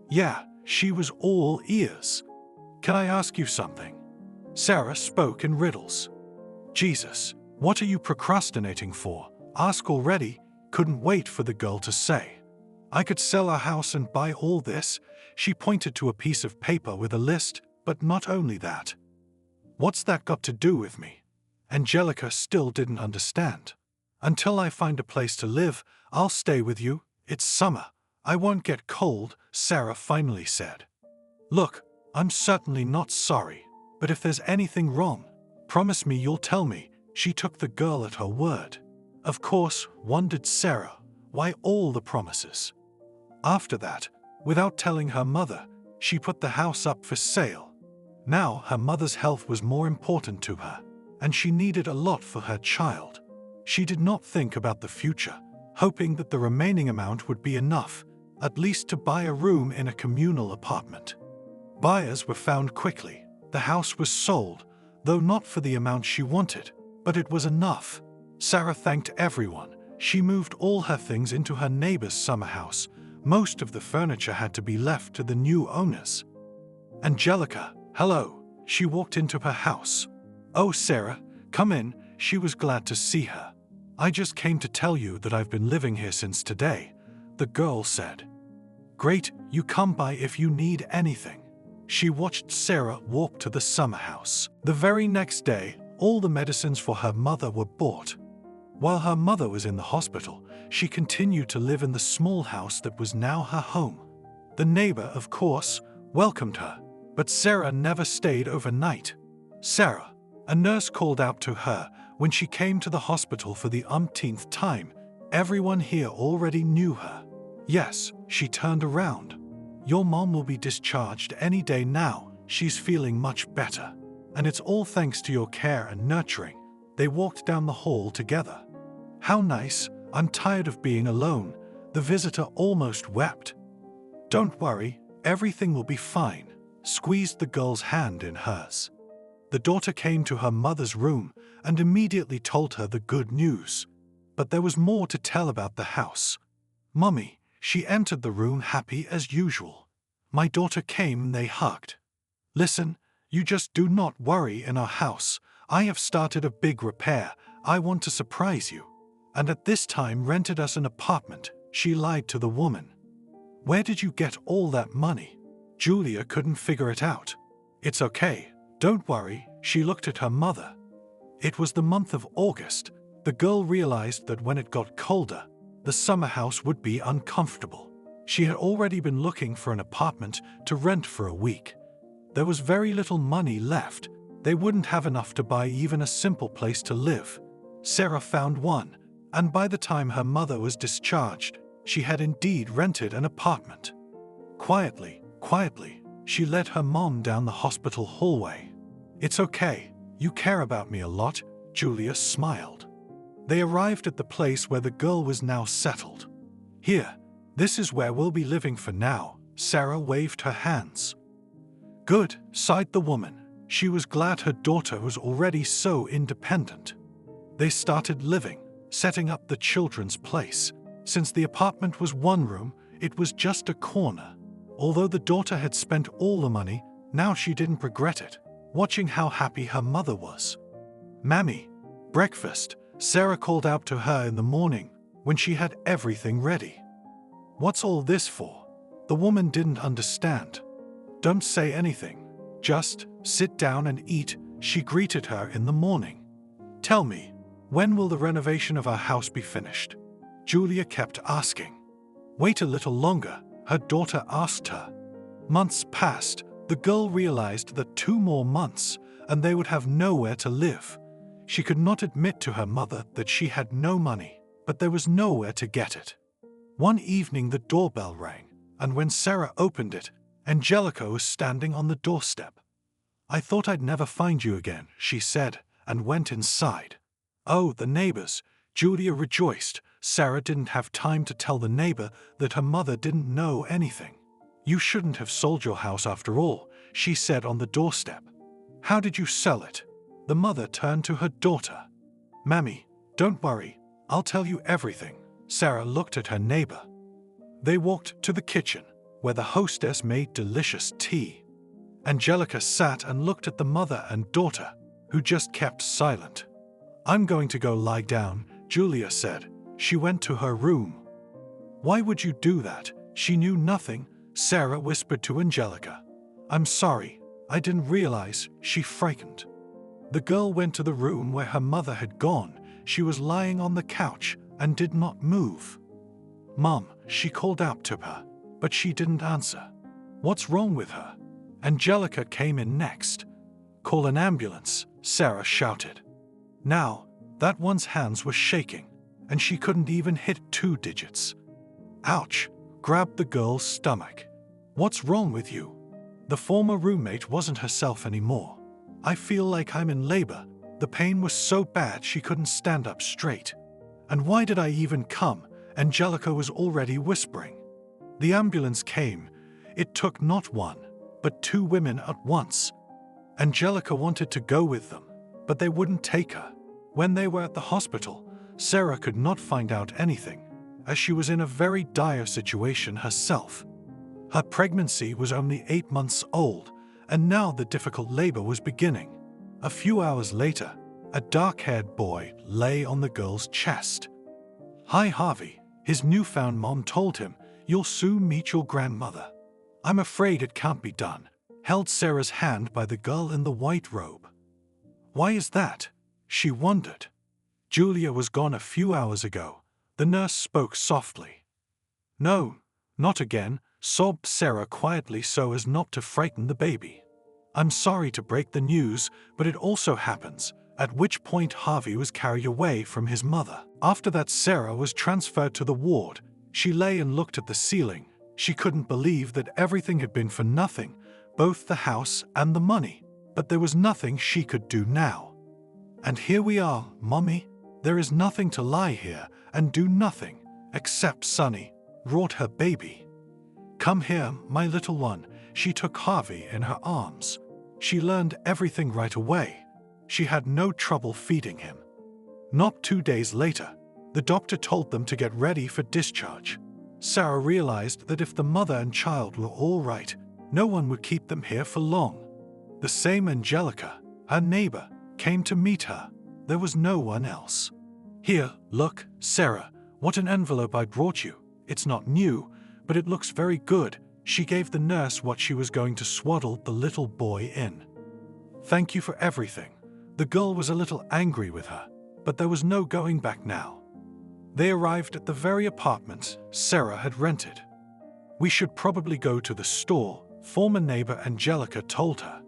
[SPEAKER 2] Yeah, she was all ears. "Can I ask you something?" Sarah spoke in riddles. "Jesus, what are you procrastinating for? Ask already." Couldn't wait for the girl to say. "I could sell our house and buy all this." She pointed to a piece of paper with a list, but not only that. "What's that got to do with me?" Angelica still didn't understand. "Until I find a place to live, I'll stay with you. It's summer. I won't get cold," Sarah finally said. "Look, I'm certainly not sorry, but if there's anything wrong, promise me you'll tell me." She took the girl at her word. Of course, wondered Sarah, why all the promises? After that, without telling her mother, she put the house up for sale. Now her mother's health was more important to her, and she needed a lot for her child. She did not think about the future, hoping that the remaining amount would be enough, at least to buy a room in a communal apartment. Buyers were found quickly. The house was sold, though not for the amount she wanted, but it was enough. Sarah thanked everyone. She moved all her things into her neighbor's summer house. Most of the furniture had to be left to the new owners. Angelica, hello. She walked into her house. "Oh, Sarah, come in." She was glad to see her. "I just came to tell you that I've been living here since today," the girl said. "Great, you come by if you need anything." She watched Sarah walk to the summer house. The very next day, all the medicines for her mother were bought. While her mother was in the hospital, she continued to live in the small house that was now her home. The neighbor, of course, welcomed her, but Sarah never stayed overnight. "Sarah," a nurse called out to her when she came to the hospital for the umpteenth time. Everyone here already knew her. "Yes," she turned around. "Your mom will be discharged any day now. She's feeling much better. And it's all thanks to your care and nurturing." They walked down the hall together. "How nice. I'm tired of being alone." The visitor almost wept. "Don't worry, everything will be fine," squeezed the girl's hand in hers. The daughter came to her mother's room and immediately told her the good news. But there was more to tell about the house. "Mummy," she entered the room happy as usual. "My daughter came and they hugged. Listen, you just do not worry in our house. I have started a big repair. I want to surprise you. And at this time rented us an apartment," she lied to the woman. "Where did you get all that money?" Julia couldn't figure it out. "It's okay, don't worry," she looked at her mother. It was the month of August. The girl realized that when it got colder, the summer house would be uncomfortable. She had already been looking for an apartment to rent for a week. There was very little money left. They wouldn't have enough to buy even a simple place to live. Sarah found one, and by the time her mother was discharged, she had indeed rented an apartment. Quietly, she led her mom down the hospital hallway. "It's okay, you care about me a lot," Julia smiled. They arrived at the place where the girl was now settled. "Here, this is where we'll be living for now," Sarah waved her hands. "Good," sighed the woman. She was glad her daughter was already so independent. They started living, setting up the children's place. Since the apartment was one room, it was just a corner. Although the daughter had spent all the money, now she didn't regret it, watching how happy her mother was. "Mammy, breakfast," Sarah called out to her in the morning when she had everything ready. "What's all this for?" The woman didn't understand. "Don't say anything. Just sit down and eat," she greeted her in the morning. "Tell me, when will the renovation of our house be finished?" Julia kept asking. "Wait a little longer," her daughter asked her. Months passed. The girl realized that 2 more months, and they would have nowhere to live. She could not admit to her mother that she had no money, but there was nowhere to get it. One evening the doorbell rang, and when Sarah opened it, Angelica was standing on the doorstep. "I thought I'd never find you again," she said, and went inside. "Oh, the neighbors," Julia rejoiced. Sarah didn't have time to tell the neighbor that her mother didn't know anything. "You shouldn't have sold your house after all," she said on the doorstep. "How did you sell it?" The mother turned to her daughter. "Mammy, don't worry, I'll tell you everything." Sarah looked at her neighbor. They walked to the kitchen, where the hostess made delicious tea. Angelica sat and looked at the mother and daughter, who just kept silent. "I'm going to go lie down," Julia said. She went to her room. "Why would you do that?" She knew nothing, Sarah whispered to Angelica. "I'm sorry, I didn't realize," she frightened. The girl went to the room where her mother had gone. She was lying on the couch and did not move. "Mom," she called out to her, but she didn't answer. "What's wrong with her?" Angelica came in next. "Call an ambulance," Sarah shouted. Now, that one's hands were shaking, and she couldn't even hit 2 digits. "Ouch," grabbed the girl's stomach. "What's wrong with you?" The former roommate wasn't herself anymore. "I feel like I'm in labor." The pain was so bad she couldn't stand up straight. "And why did I even come?" Angelica was already whispering. The ambulance came. It took not 1, but 2 women at once. Angelica wanted to go with them, but they wouldn't take her. When they were at the hospital, Sarah could not find out anything, as she was in a very dire situation herself. Her pregnancy was only 8 months old, and now the difficult labor was beginning. A few hours later, a dark-haired boy lay on the girl's chest. "Hi, Harvey," his newfound mom told him. "You'll soon meet your grandmother." "I'm afraid it can't be done," held Sarah's hand by the girl in the white robe. "Why is that?" she wondered. "Julia was gone a few hours ago," the nurse spoke softly. "No, not again," sobbed Sarah quietly so as not to frighten the baby. "I'm sorry to break the news, but it also happens," at which point Harvey was carried away from his mother. After that, Sarah was transferred to the ward. She lay and looked at the ceiling. She couldn't believe that everything had been for nothing, both the house and the money. But there was nothing she could do now. "And here we are, Mommy. There is nothing to lie here and do nothing, except Sonny," roared her baby. "Come here, my little one." She took Harvey in her arms. She learned everything right away. She had no trouble feeding him. Not 2 days later, the The doctor told them to get ready for discharge. Sarah realized that if the mother and child were all right, no one would keep them here for long. The same Angelica, her neighbor, came to meet her. There was no one else. "Here, look, Sarah, what an envelope I brought you. It's not new, but it looks very good." She gave the nurse what she was going to swaddle the little boy in. "Thank you for everything." The girl was a little angry with her, but there was no going back now. They arrived at the very apartment Sarah had rented. "We should probably go to the store," former neighbor Angelica told her.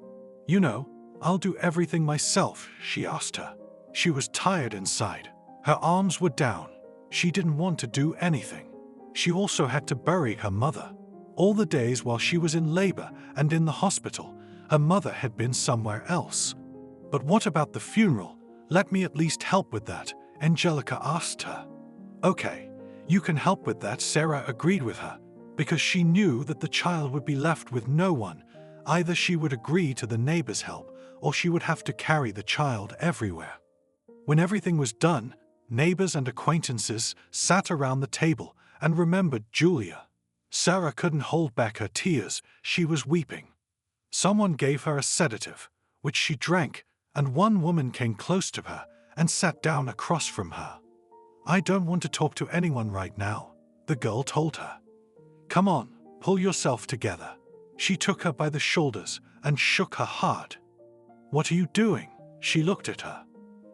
[SPEAKER 2] "You know, I'll do everything myself," she asked her. She was tired inside. Her arms were down. She didn't want to do anything. She also had to bury her mother. All the days while she was in labor and in the hospital, her mother had been somewhere else. "But what about the funeral? Let me at least help with that," Angelica asked her. "Okay, you can help with that," Sarah agreed with her, because she knew that the child would be left with no one. Either she would agree to the neighbor's help, or she would have to carry the child everywhere. When everything was done, neighbors and acquaintances sat around the table and remembered Julia. Sarah couldn't hold back her tears. She was weeping. Someone gave her a sedative, which she drank, and one woman came close to her and sat down across from her. "I don't want to talk to anyone right now," the girl told her. "Come on, pull yourself together." She took her by the shoulders and shook her hard. "What are you doing?" She looked at her.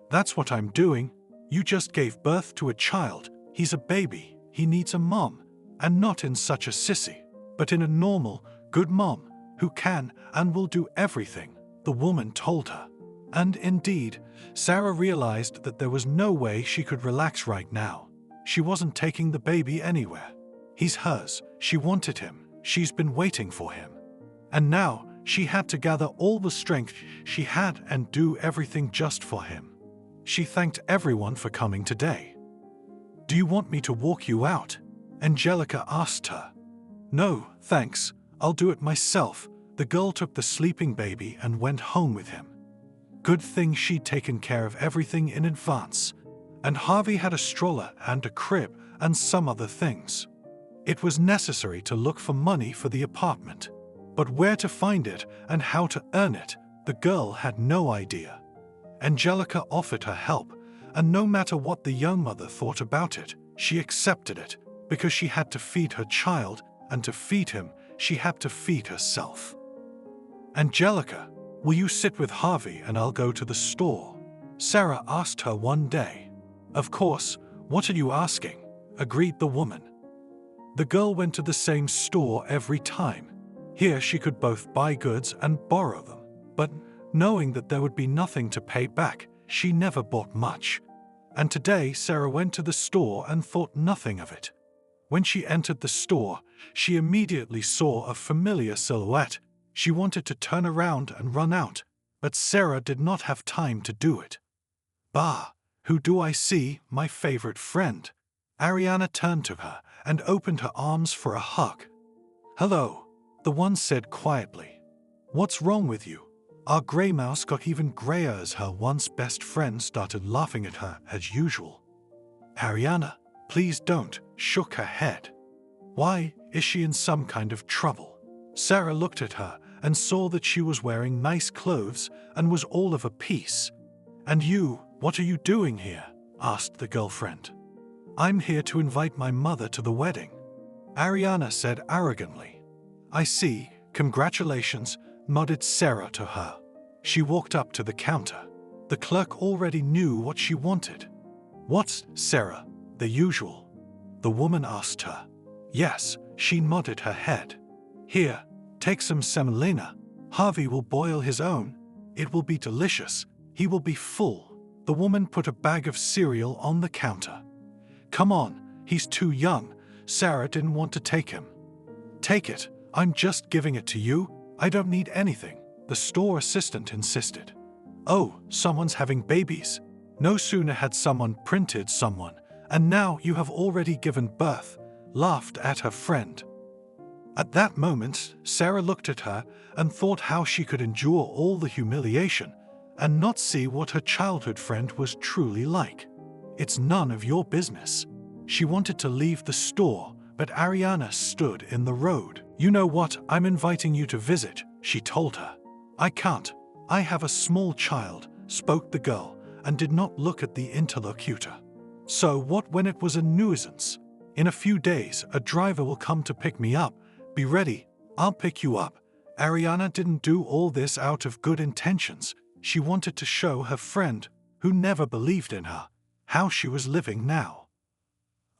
[SPEAKER 2] "That's what I'm doing. You just gave birth to a child. He's a baby. He needs a mom, and not in such a sissy, but in a normal, good mom who can and will do everything," the woman told her. And indeed, Sarah realized that there was no way she could relax right now. She wasn't taking the baby anywhere. He's hers. She wanted him. She's been waiting for him. And now she had to gather all the strength she had and do everything just for him. She thanked everyone for coming today. "Do you want me to walk you out?" Angelica asked her. "No, thanks. I'll do it myself." The girl took the sleeping baby and went home with him. Good thing she'd taken care of everything in advance. And Harvey had a stroller and a crib and some other things. It was necessary to look for money for the apartment. But where to find it and how to earn it, the girl had no idea. Angelica offered her help, and no matter what the young mother thought about it, she accepted it, because she had to feed her child, and to feed him, she had to feed herself. "Angelica, will you sit with Harvey and I'll go to the store?" Sarah asked her one day. "Of course, what are you asking?" agreed the woman. The girl went to the same store every time. Here she could both buy goods and borrow them, but knowing that there would be nothing to pay back, she never bought much. And today Sarah went to the store and thought nothing of it. When she entered the store, she immediately saw a familiar silhouette. She wanted to turn around and run out, but Sarah did not have time to do it. "Bah, who do I see? My favorite friend." Ariana turned to her and opened her arms for a hug. "Hello," the one said quietly. "What's wrong with you?" Our grey mouse got even greyer as her once best friend started laughing at her as usual. "Ariana, please don't," shook her head. "Why, is she in some kind of trouble?" Sarah looked at her and saw that she was wearing nice clothes and was all of a piece. "And you, what are you doing here?" asked the girlfriend. "I'm here to invite my mother to the wedding," Ariana said arrogantly. "I see, congratulations," nodded Sarah to her. She walked up to the counter. The clerk already knew what she wanted. "What's, Sarah, the usual?" the woman asked her. "Yes," she nodded her head. "Here, take some semolina. Harvey will boil his own. It will be delicious. He will be full." The woman put a bag of cereal on the counter. "Come on, he's too young." Sarah didn't want to take him. "Take it, I'm just giving it to you. I don't need anything," the store assistant insisted. "Oh, someone's having babies." No sooner had someone printed someone, and now you have already given birth, laughed at her friend. At that moment, Sarah looked at her and thought how she could endure all the humiliation and not see what her childhood friend was truly like. It's none of your business." She wanted to leave the store, but Ariana stood in the road. "You know what? I'm inviting you to visit," she told her. "I can't. I have a small child," spoke the girl, and did not look at the interlocutor. "So what when it was a nuisance? In a few days, a driver will come to pick me up. Be ready, I'll pick you up." Ariana didn't do all this out of good intentions. She wanted to show her friend, who never believed in her, how she was living now.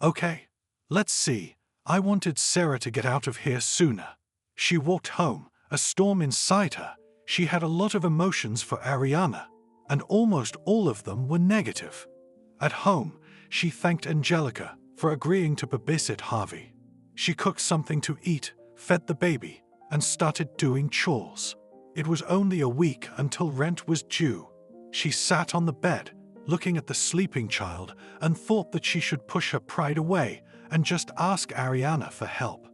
[SPEAKER 2] "Okay, let's see. I wanted Sarah to get out of here sooner." She walked home, a storm inside her. She had a lot of emotions for Ariana, and almost all of them were negative. At home, she thanked Angelica for agreeing to babysit Harvey. She cooked something to eat, fed the baby, and started doing chores. It was only a week until rent was due. She sat on the bed, looking at the sleeping child, and thought that she should push her pride away and just ask Ariana for help.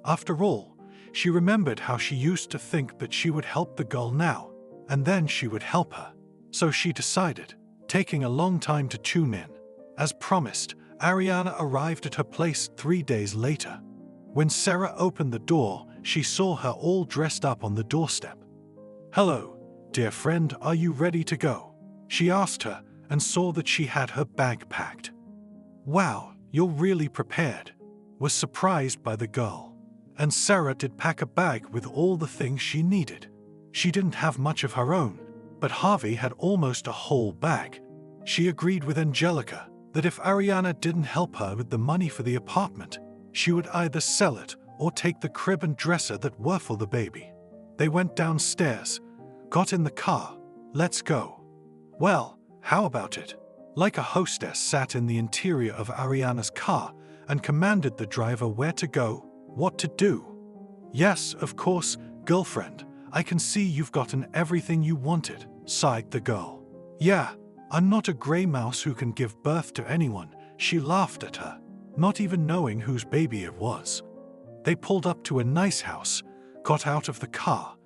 [SPEAKER 2] After all, she remembered how she used to think that she would help the girl now, and then she would help her. So she decided, taking a long time to tune in. As promised, Ariana arrived at her place 3 days later. When Sarah opened the door, she saw her all dressed up on the doorstep. "Hello, dear friend, are you ready to go?" she asked her, and saw that she had her bag packed. "Wow, you're really prepared," was surprised by the girl. And Sarah did pack a bag with all the things she needed. She didn't have much of her own, but Harvey had almost a whole bag. She agreed with Angelica that if Ariana didn't help her with the money for the apartment, she would either sell it or take the crib and dresser that were for the baby. They went downstairs, got in the car. "Let's go." "Well, how about it?" Like a hostess sat in the interior of Ariana's car and commanded the driver where to go, what to do. "Yes, of course, girlfriend. I can see you've gotten everything you wanted," sighed the girl. "Yeah, I'm not a gray mouse who can give birth to anyone," she laughed at her, not even knowing whose baby it was. They pulled up to a nice house, got out of the car.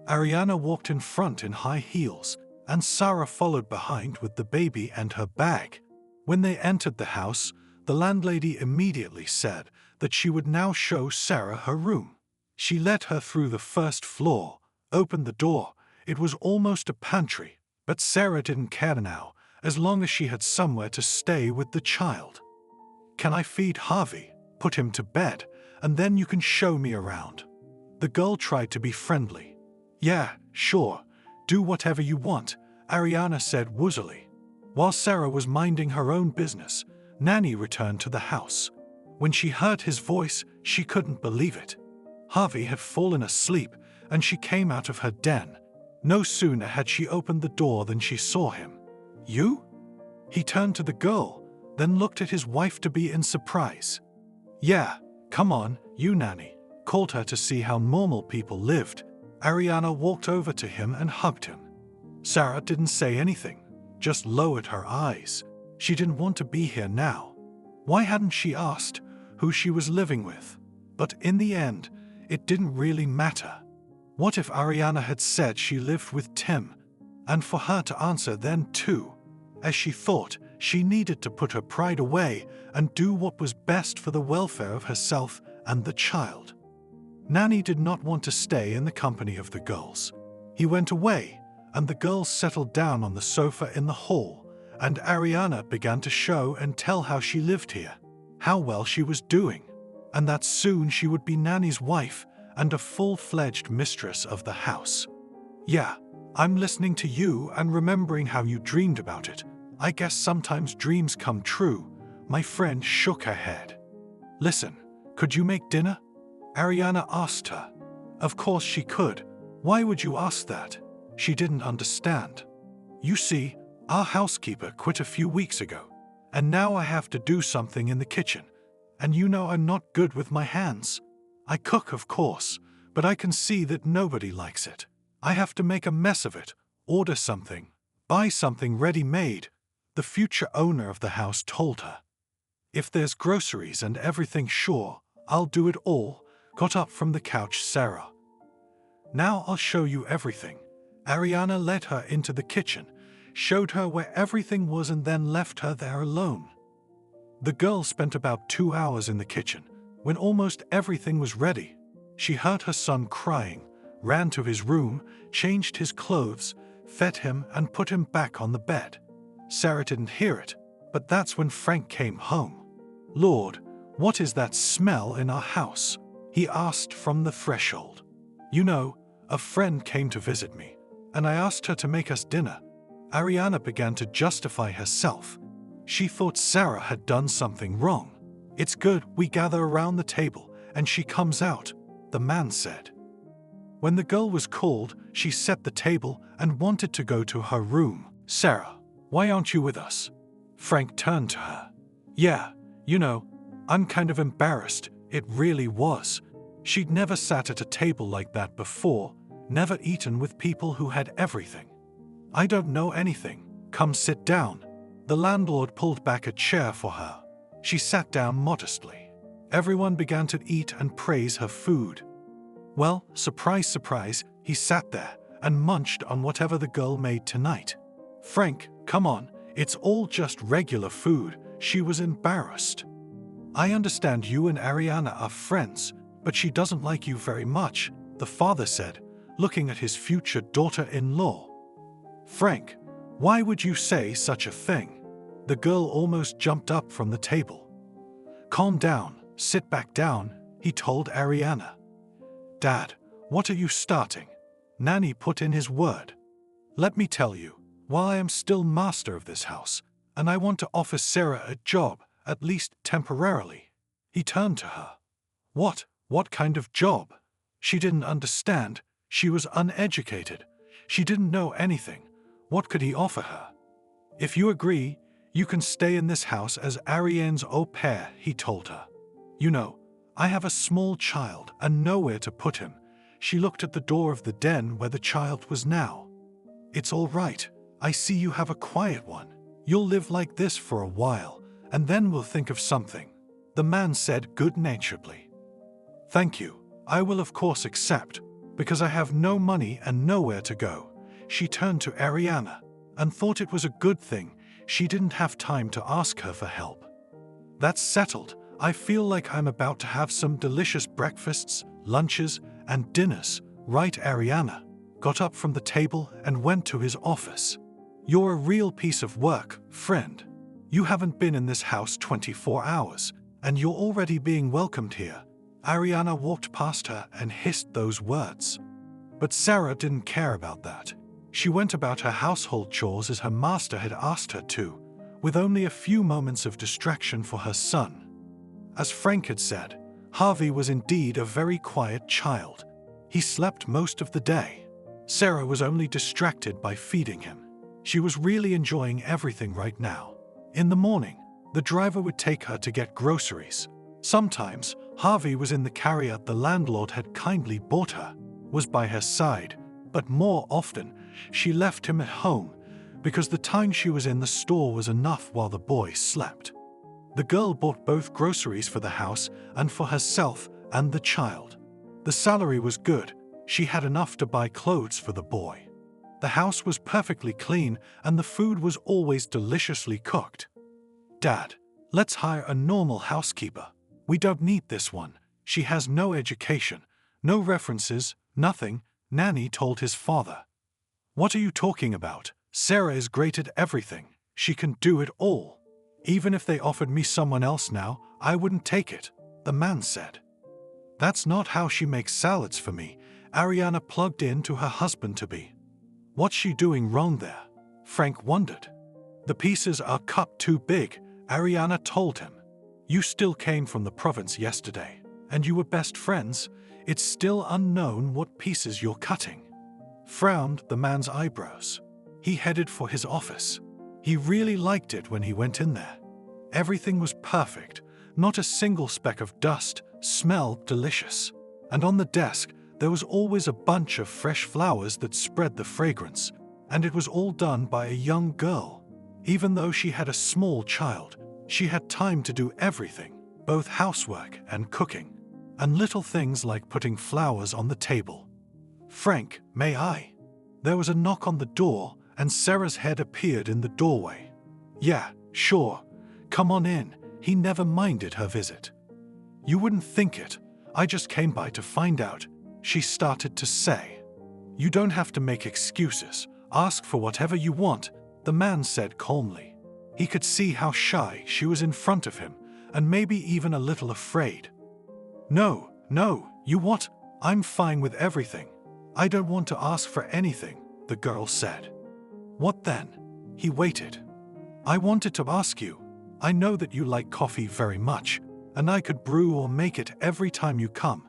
[SPEAKER 2] Ariana walked in front in high heels, and Sarah followed behind with the baby and her bag. When they entered the house, the landlady immediately said that she would now show Sarah her room. She led her through the first floor, opened the door. It was almost a pantry, but Sarah didn't care now, as long as she had somewhere to stay with the child. "Can I feed Harvey, put him to bed, and then you can show me around?" The girl tried to be friendly. "Yeah, sure. Do whatever you want," Ariana said woozily. While Sarah was minding her own business, Nanny returned to the house. When she heard his voice, she couldn't believe it. Harvey had fallen asleep, and she came out of her den. No sooner had she opened the door than she saw him. "You?" He turned to the girl, then looked at his wife-to-be in surprise. "Yeah, come on, you Nanny," called her to see how normal people lived. Ariana walked over to him and hugged him. Sarah didn't say anything, just lowered her eyes. She didn't want to be here now. Why hadn't she asked who she was living with? But in the end, it didn't really matter. What if Ariana had said she lived with Tim? And for her to answer then too, as she thought she needed to put her pride away and do what was best for the welfare of herself and the child. Nanny did not want to stay in the company of the girls. He went away, and the girls settled down on the sofa in the hall, and Ariana began to show and tell how she lived here, how well she was doing, and that soon she would be Nanny's wife and a full-fledged mistress of the house. "Yeah, I'm listening to you and remembering how you dreamed about it. I guess sometimes dreams come true." My friend shook her head. "Listen, could you make dinner?" Ariana asked her. Of course she could. Why would you ask that? She didn't understand. "You see, our housekeeper quit a few weeks ago, and now I have to do something in the kitchen. And you know I'm not good with my hands. I cook, of course, but I can see that nobody likes it. I have to make a mess of it, order something, buy something ready-made," the future owner of the house told her. "If there's groceries and everything, sure, I'll do it all," got up from the couch Sarah. "Now I'll show you everything." Ariana led her into the kitchen. showed her where everything was and then left her there alone. The girl spent about 2 hours in the kitchen. When almost everything was ready, she heard her son crying, ran to his room, changed his clothes, fed him and put him back on the bed. Sarah didn't hear it, but that's when Frank came home. "Lord, what is that smell in our house?" he asked from the threshold. "You know, a friend came to visit me, and I asked her to make us dinner." Ariana began to justify herself. She thought Sarah had done something wrong. "It's good we gather around the table, and she comes out," the man said. When the girl was called, she set the table and wanted to go to her room. "Sarah, why aren't you with us?" Frank turned to her. "Yeah, you know, I'm kind of embarrassed." It really was. She'd never sat at a table like that before, never eaten with people who had everything. "I don't know anything. Come sit down." The landlord pulled back a chair for her. She sat down modestly. Everyone began to eat and praise her food. Well, surprise, surprise, he sat there and munched on whatever the girl made tonight. "Frank, come on, it's all just regular food." She was embarrassed. "I understand you and Ariana are friends, but she doesn't like you very much," the father said, looking at his future daughter-in-law. "Frank, why would you say such a thing?" The girl almost jumped up from the table. "Calm down, sit back down," he told Ariana. "Dad, what are you starting?" Nanny put in his word. "Let me tell you, while I am still master of this house, and I want to offer Sarah a job, at least temporarily." He turned to her. What kind of job?" She didn't understand. She was uneducated. She didn't know anything. What could he offer her? "If you agree, you can stay in this house as Ariane's au pair," he told her. "You know, I have a small child and nowhere to put him." She looked at the door of the den where the child was now. "It's all right. I see you have a quiet one. You'll live like this for a while, and then we'll think of something," the man said good-naturedly. "Thank you. I will of course accept, because I have no money and nowhere to go." She turned to Ariana and thought it was a good thing she didn't have time to ask her for help. "That's settled. I feel like I'm about to have some delicious breakfasts, lunches, and dinners." Right, Ariana got up from the table and went to his office. "You're a real piece of work, friend. You haven't been in this house 24 hours, and you're already being welcomed here." Ariana walked past her and hissed those words. But Sarah didn't care about that. She went about her household chores as her master had asked her to, with only a few moments of distraction for her son. As Frank had said, Harvey was indeed a very quiet child. He slept most of the day. Sarah was only distracted by feeding him. She was really enjoying everything right now. In the morning, the driver would take her to get groceries. Sometimes, Harvey was in the carrier the landlord had kindly bought her, was by her side, but more often, she left him at home because the time she was in the store was enough while the boy slept. The girl bought both groceries for the house and for herself and the child. The salary was good. She had enough to buy clothes for the boy. The house was perfectly clean and the food was always deliciously cooked. "Dad, let's hire a normal housekeeper. We don't need this one. She has no education, no references, nothing," Nanny told his father. "What are you talking about? Sarah is great at everything. She can do it all. Even if they offered me someone else now, I wouldn't take it," the man said. "That's not how she makes salads for me," Ariana plugged in to her husband-to-be. "What's she doing wrong there?" Frank wondered. "The pieces are cut too big," Ariana told him. "You still came from the province yesterday, and you were best friends. It's still unknown what pieces you're cutting." Frowned the man's eyebrows. He headed for his office. He really liked it when he went in there. Everything was perfect, not a single speck of dust, smelled delicious. And on the desk, there was always a bunch of fresh flowers that spread the fragrance, and it was all done by a young girl. Even though she had a small child, she had time to do everything, both housework and cooking, and little things like putting flowers on the table. "Frank, may I?" There was a knock on the door, and Sarah's head appeared in the doorway. "Yeah, sure. Come on in." He never minded her visit. "You wouldn't think it. I just came by to find out," she started to say. "You don't have to make excuses. Ask for whatever you want," the man said calmly. He could see how shy she was in front of him, and maybe even a little afraid. No, you what? I'm fine with everything. I don't want to ask for anything," the girl said. "What then?" He waited. "I wanted to ask you. I know that you like coffee very much, and I could brew or make it every time you come,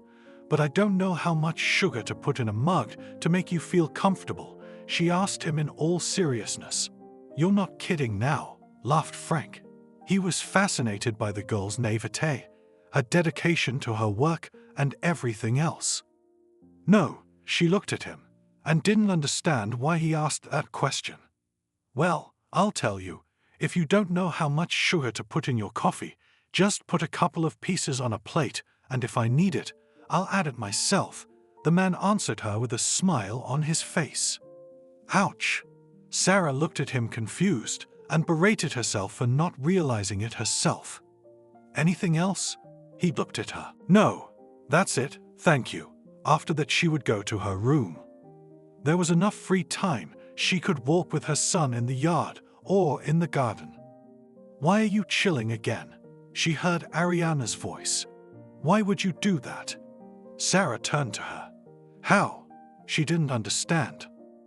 [SPEAKER 2] but I don't know how much sugar to put in a mug to make you feel comfortable," she asked him in all seriousness. "You're not kidding now," laughed Frank. He was fascinated by the girl's naivete, her dedication to her work, and everything else. "No," she looked at him, and didn't understand why he asked that question. "Well, I'll tell you. If you don't know how much sugar to put in your coffee, just put a couple of pieces on a plate, and if I need it, I'll add it myself," the man answered her with a smile on his face. Ouch! Sarah looked at him confused and berated herself for not realizing it herself. "Anything else?" He looked at her. "No, that's it, thank you." After that, she would go to her room. There was enough free time. She could walk with her son in the yard or in the garden. "Why are you chilling again?" She heard Ariana's voice. "Why would you do that?" Sarah turned to her. "How?" She didn't understand.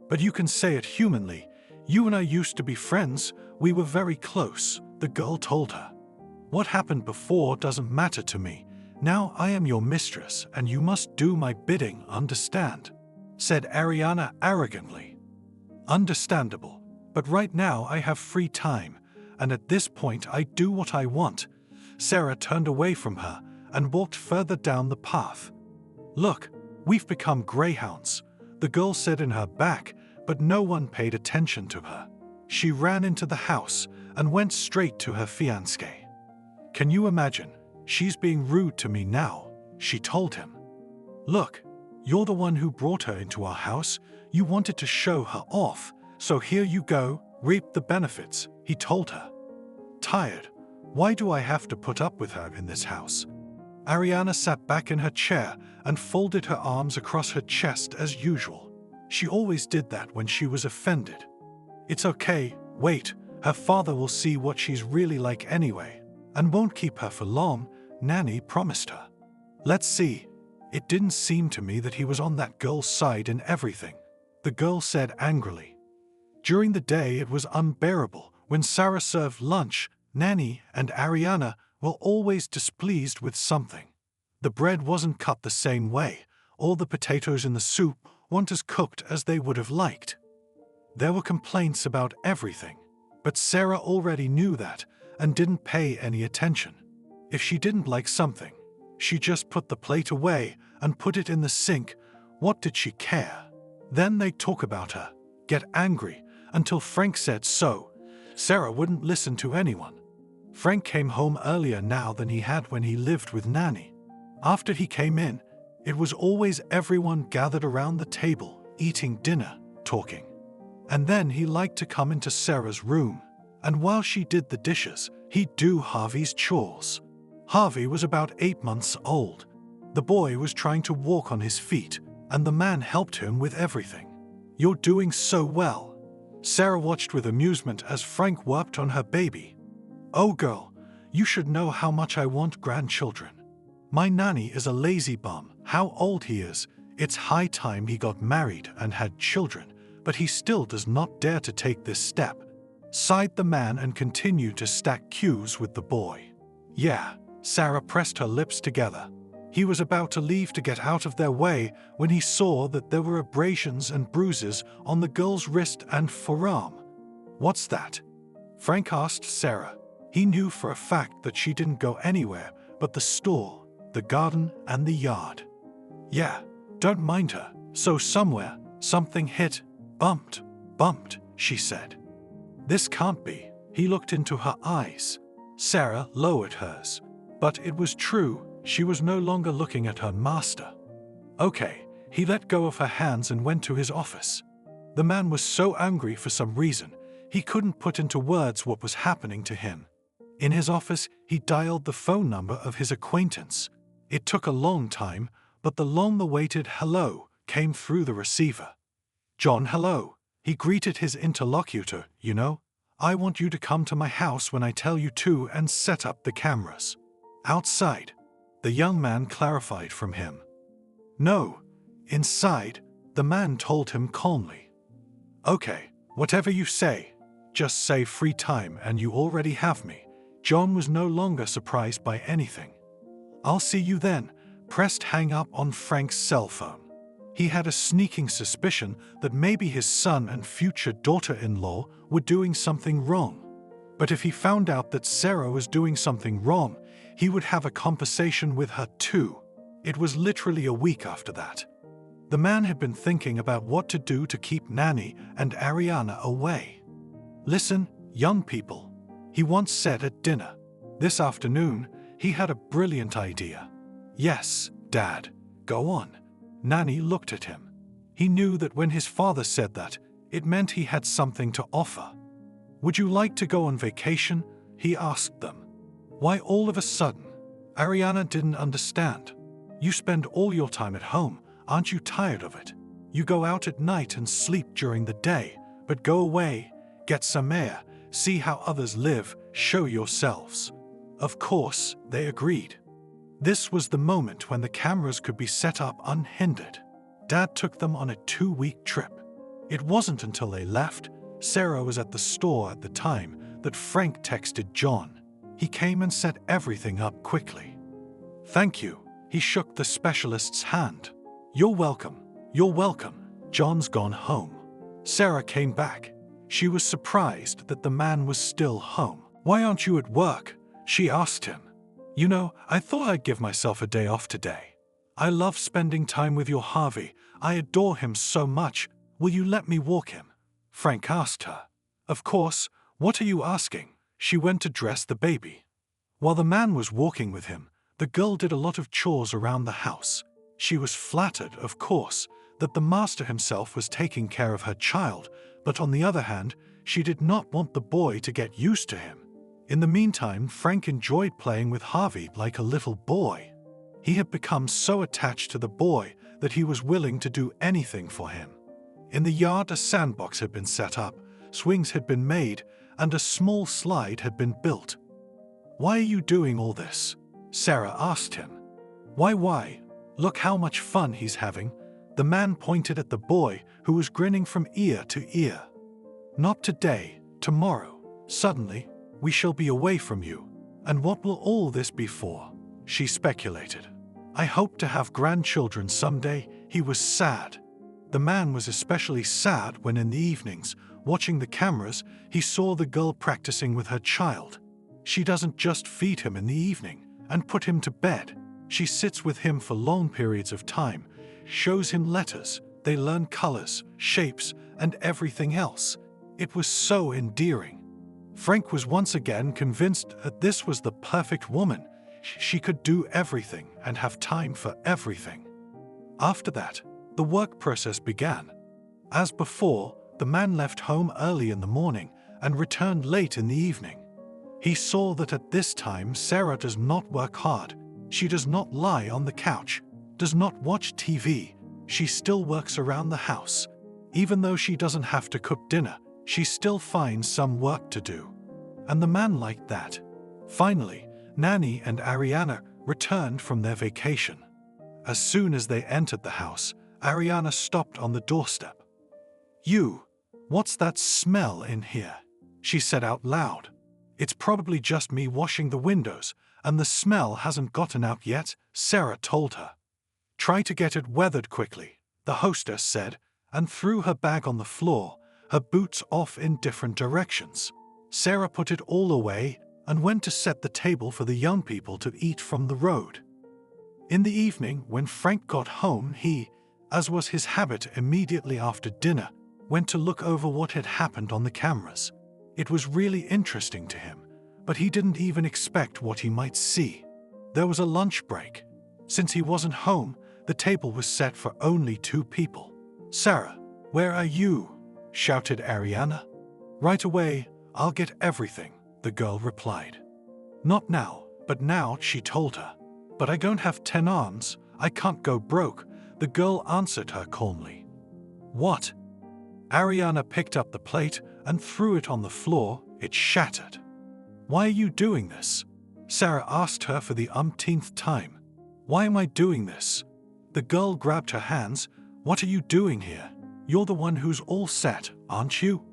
[SPEAKER 2] "But you can say it humanly. You and I used to be friends. We were very close," the girl told her. "What happened before doesn't matter to me. Now I am your mistress and you must do my bidding, understand?" said Ariana arrogantly. "Understandable, but right now I have free time, and at this point I do what I want." Sarah turned away from her and walked further down the path. "Look, we've become greyhounds," the girl said in her back, but no one paid attention to her. She ran into the house and went straight to her fiancé. "Can you imagine? She's being rude to me now," she told him. "Look, you're the one who brought her into our house. You wanted to show her off, so here you go, reap the benefits," he told her. "Tired? Why do I have to put up with her in this house?" Ariana sat back in her chair and folded her arms across her chest as usual. She always did that when she was offended. "It's okay, wait, her father will see what she's really like anyway, and won't keep her for long," Nanny promised her. "Let's see." "It didn't seem to me that he was on that girl's side in everything," the girl said angrily. During the day it was unbearable. When Sarah served lunch, Nanny and Ariana were always displeased with something. The bread wasn't cut the same way, or the potatoes in the soup weren't as cooked as they would have liked. There were complaints about everything, but Sarah already knew that and didn't pay any attention. If she didn't like something, she just put the plate away and put it in the sink. What did she care? Then they'd talk about her, get angry, until Frank said so. Sarah wouldn't listen to anyone. Frank came home earlier now than he had when he lived with Nanny. After he came in, it was always everyone gathered around the table, eating dinner, talking. And then he liked to come into Sarah's room, and while she did the dishes, he'd do Harvey's chores. Harvey was about 8 months old. The boy was trying to walk on his feet, and the man helped him with everything. "You're doing so well." Sarah watched with amusement as Frank worked on her baby. "Oh girl, you should know how much I want grandchildren. My nanny is a lazy bum. How old he is. It's high time he got married and had children, but he still does not dare to take this step," sighed the man and continued to stack cues with the boy. "Yeah," Sarah pressed her lips together. He was about to leave to get out of their way when he saw that there were abrasions and bruises on the girl's wrist and forearm. "What's that?" Frank asked Sarah. He knew for a fact that she didn't go anywhere but the store, the garden, and the yard. "Yeah, don't mind her. So somewhere, something hit, bumped, she said. "This can't be." He looked into her eyes. Sarah lowered hers. But it was true. She was no longer looking at her master. "Okay," he let go of her hands and went to his office. The man was so angry for some reason, he couldn't put into words what was happening to him. In his office, he dialed the phone number of his acquaintance. It took a long time, but the long-awaited hello came through the receiver. "John, hello," he greeted his interlocutor. "You know, I want you to come to my house when I tell you to and set up the cameras." "Outside," the young man clarified from him. "No, inside," the man told him calmly. "Okay, whatever you say. Just say free time and you already have me." John was no longer surprised by anything. "I'll see you then," pressed hang up on Frank's cell phone. He had a sneaking suspicion that maybe his son and future daughter-in-law were doing something wrong. But if he found out that Sarah was doing something wrong, he would have a conversation with her too. It was literally a week after that. The man had been thinking about what to do to keep Nanny and Ariana away. "Listen, young people," he once said at dinner. This afternoon, he had a brilliant idea. "Yes, Dad, go on." Nanny looked at him. He knew that when his father said that, it meant he had something to offer. "Would you like to go on vacation?" he asked them. "Why all of a sudden?" Ariana didn't understand. "You spend all your time at home. Aren't you tired of it? You go out at night and sleep during the day, but go away, get some air, see how others live, show yourselves." Of course, they agreed. This was the moment when the cameras could be set up unhindered. Dad took them on a 2-week trip. It wasn't until they left, Sarah was at the store at the time, that Frank texted John. He came and set everything up quickly. "Thank you," he shook the specialist's hand. "You're welcome, you're welcome." John's gone home. Sarah came back. She was surprised that the man was still home. "Why aren't you at work?" she asked him. "You know, I thought I'd give myself a day off today. I love spending time with your Harvey. I adore him so much. Will you let me walk him?" Frank asked her. "Of course, what are you asking?" She went to dress the baby. While the man was walking with him, the girl did a lot of chores around the house. She was flattered, of course, that the master himself was taking care of her child, but on the other hand, she did not want the boy to get used to him. In the meantime, Frank enjoyed playing with Harvey like a little boy. He had become so attached to the boy that he was willing to do anything for him. In the yard, a sandbox had been set up, swings had been made, and a small slide had been built. "Why are you doing all this?" Sarah asked him. Why? Look how much fun he's having." The man pointed at the boy, who was grinning from ear to ear. "Not today, tomorrow. Suddenly, we shall be away from you. And what will all this be for?" she speculated. "I hope to have grandchildren someday." He was sad. The man was especially sad when in the evenings, watching the cameras, he saw the girl practicing with her child. She doesn't just feed him in the evening and put him to bed. She sits with him for long periods of time, shows him letters, they learn colors, shapes, and everything else. It was so endearing. Frank was once again convinced that this was the perfect woman. She could do everything and have time for everything. After that, the work process began. As before, the man left home early in the morning and returned late in the evening. He saw that at this time Sarah does not work hard. She does not lie on the couch, does not watch TV. She still works around the house. Even though she doesn't have to cook dinner, she still finds some work to do. And the man liked that. Finally, Nanny and Ariana returned from their vacation. As soon as they entered the house, Ariana stopped on the doorstep. What's that smell in here?" she said out loud. "It's probably just me washing the windows, and the smell hasn't gotten out yet," Sarah told her. "Try to get it weathered quickly," the hostess said, and threw her bag on the floor, her boots off in different directions. Sarah put it all away and went to set the table for the young people to eat from the road. In the evening, when Frank got home, he, as was his habit immediately after dinner, went to look over what had happened on the cameras. It was really interesting to him, but he didn't even expect what he might see. There was a lunch break. Since he wasn't home, the table was set for only 2 people. "Sarah, where are you?" shouted Ariana. "Right away, I'll get everything," the girl replied. "Not now, but now," she told her. "But I don't have 10 arms, I can't go broke," the girl answered her calmly. "What?" Ariana picked up the plate and threw it on the floor. It shattered. "Why are you doing this?" Sarah asked her for the umpteenth time. "Why am I doing this?" The girl grabbed her hands. "What are you doing here? You're the one who's all set, aren't you?"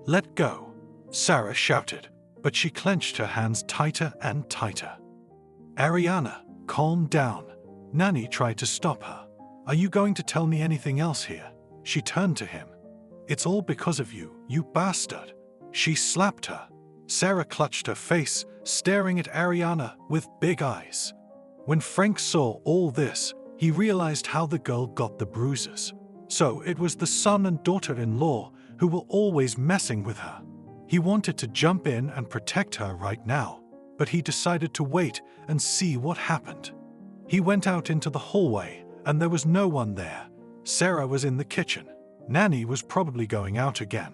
[SPEAKER 2] "Let go," Sarah shouted, but she clenched her hands tighter and tighter. "Ariana, calm down." Nanny tried to stop her. "Are you going to tell me anything else here?" She turned to him. "It's all because of you, you bastard." She slapped her. Sarah clutched her face, staring at Ariana with big eyes. When Frank saw all this, he realized how the girl got the bruises. So it was the son and daughter-in-law who were always messing with her. He wanted to jump in and protect her right now, but he decided to wait and see what happened. He went out into the hallway, and there was no one there. Sarah was in the kitchen. Nanny was probably going out again.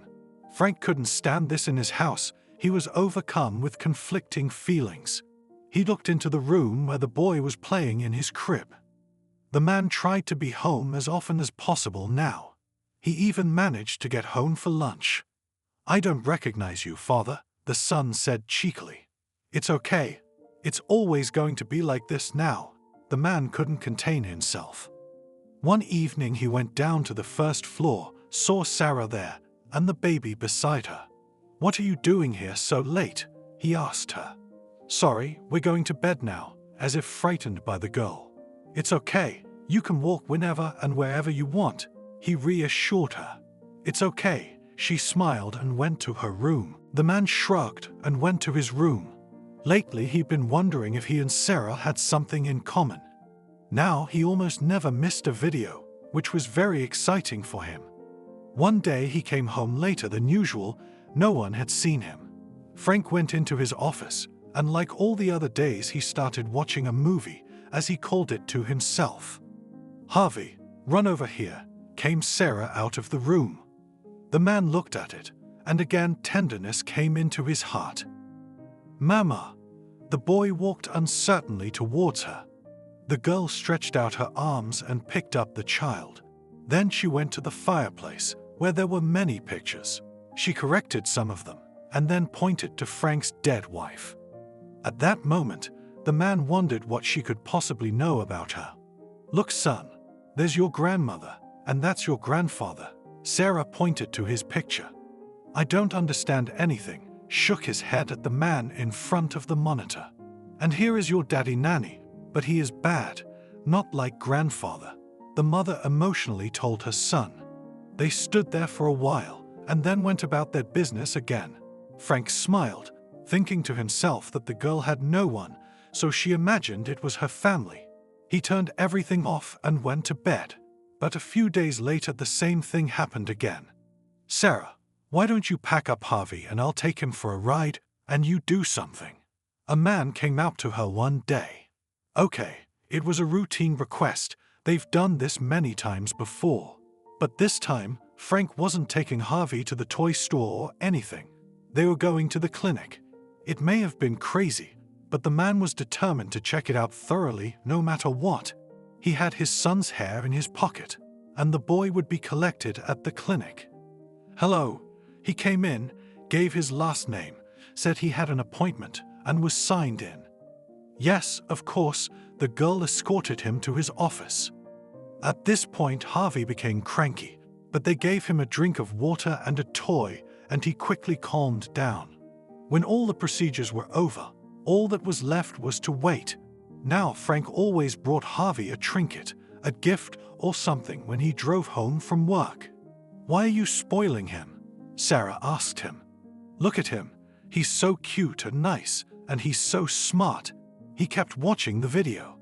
[SPEAKER 2] Frank couldn't stand this in his house. He was overcome with conflicting feelings. He looked into the room where the boy was playing in his crib. The man tried to be home as often as possible now. He even managed to get home for lunch. "I don't recognize you, father," the son said cheekily. "It's okay. It's always going to be like this now." The man couldn't contain himself. One evening he went down to the first floor, saw Sarah there, and the baby beside her. "What are you doing here so late?" he asked her. "Sorry, we're going to bed now," as if frightened by the girl. "It's okay, you can walk whenever and wherever you want," he reassured her. "It's okay," she smiled and went to her room. The man shrugged and went to his room. Lately he'd been wondering if he and Sarah had something in common. Now he almost never missed a video, which was very exciting for him. One day he came home later than usual. No one had seen him. Frank went into his office, and like all the other days he started watching a movie, as he called it to himself. "Harvey, run over here," came Sarah out of the room. The man looked at it, and again tenderness came into his heart. "Mama." The boy walked uncertainly towards her. The girl stretched out her arms and picked up the child. Then she went to the fireplace, where there were many pictures. She corrected some of them, and then pointed to Frank's dead wife. At that moment, the man wondered what she could possibly know about her. "Look, son, there's your grandmother, and that's your grandfather." Sarah pointed to his picture. "I don't understand anything," shook his head at the man in front of the monitor. "And here is your daddy Nanny, but he is bad, not like grandfather," the mother emotionally told her son. They stood there for a while, and then went about their business again. Frank smiled, thinking to himself that the girl had no one, so she imagined it was her family. He turned everything off and went to bed. But a few days later the same thing happened again. "Sarah, why don't you pack up Harvey and I'll take him for a ride, and you do something?" A man came out to her one day. Okay, it was a routine request. They've done this many times before. But this time, Frank wasn't taking Harvey to the toy store or anything. They were going to the clinic. It may have been crazy, but the man was determined to check it out thoroughly no matter what. He had his son's hair in his pocket, and the boy would be collected at the clinic. "Hello." He came in, gave his last name, said he had an appointment, and was signed in. Yes, of course, the girl escorted him to his office. At this point, Harvey became cranky, but they gave him a drink of water and a toy, and he quickly calmed down. When all the procedures were over, all that was left was to wait. Now Frank always brought Harvey a trinket, a gift or something when he drove home from work. "Why are you spoiling him?" Sarah asked him. "Look at him. He's so cute and nice, and he's so smart." He kept watching the video.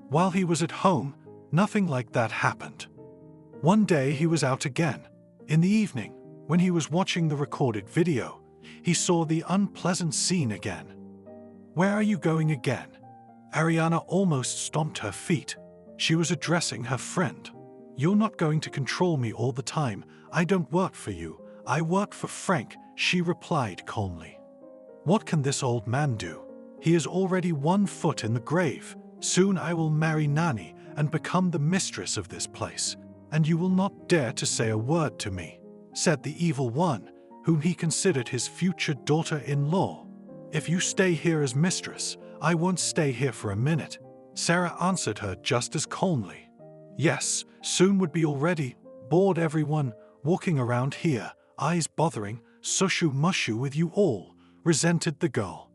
[SPEAKER 2] While he was at home, nothing like that happened. One day he was out again. In the evening, when he was watching the recorded video, he saw the unpleasant scene again. "Where are you going again?" Ariana almost stomped her feet. She was addressing her friend. "You're not going to control me all the time. I don't work for you. I work for Frank, she replied calmly. What can this old man do? He is already 1 foot in the grave. Soon I will marry Nanny and become the mistress of this place, and you will not dare to say a word to me, said the evil one, whom he considered his future daughter-in-law. If you stay here as mistress, I won't stay here for a minute, Sarah answered her just as calmly. Yes, soon would be already. Bored everyone, walking around here, eyes bothering, sushu-mushu with you all, resented the girl.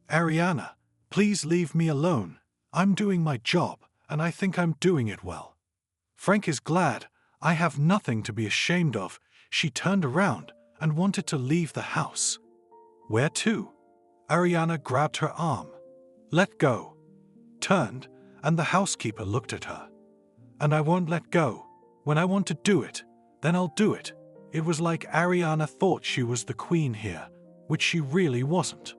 [SPEAKER 2] Ariana, please leave me alone. I'm doing my job, and I think I'm doing it well. Frank is glad. I have nothing to be ashamed of. She turned around and wanted to leave the house. Where to? Ariana grabbed her arm. Let go. Turned, and the housekeeper looked at her. And I won't let go. When I want to do it, then I'll do it. It was like Ariana thought she was the queen here, which she really wasn't.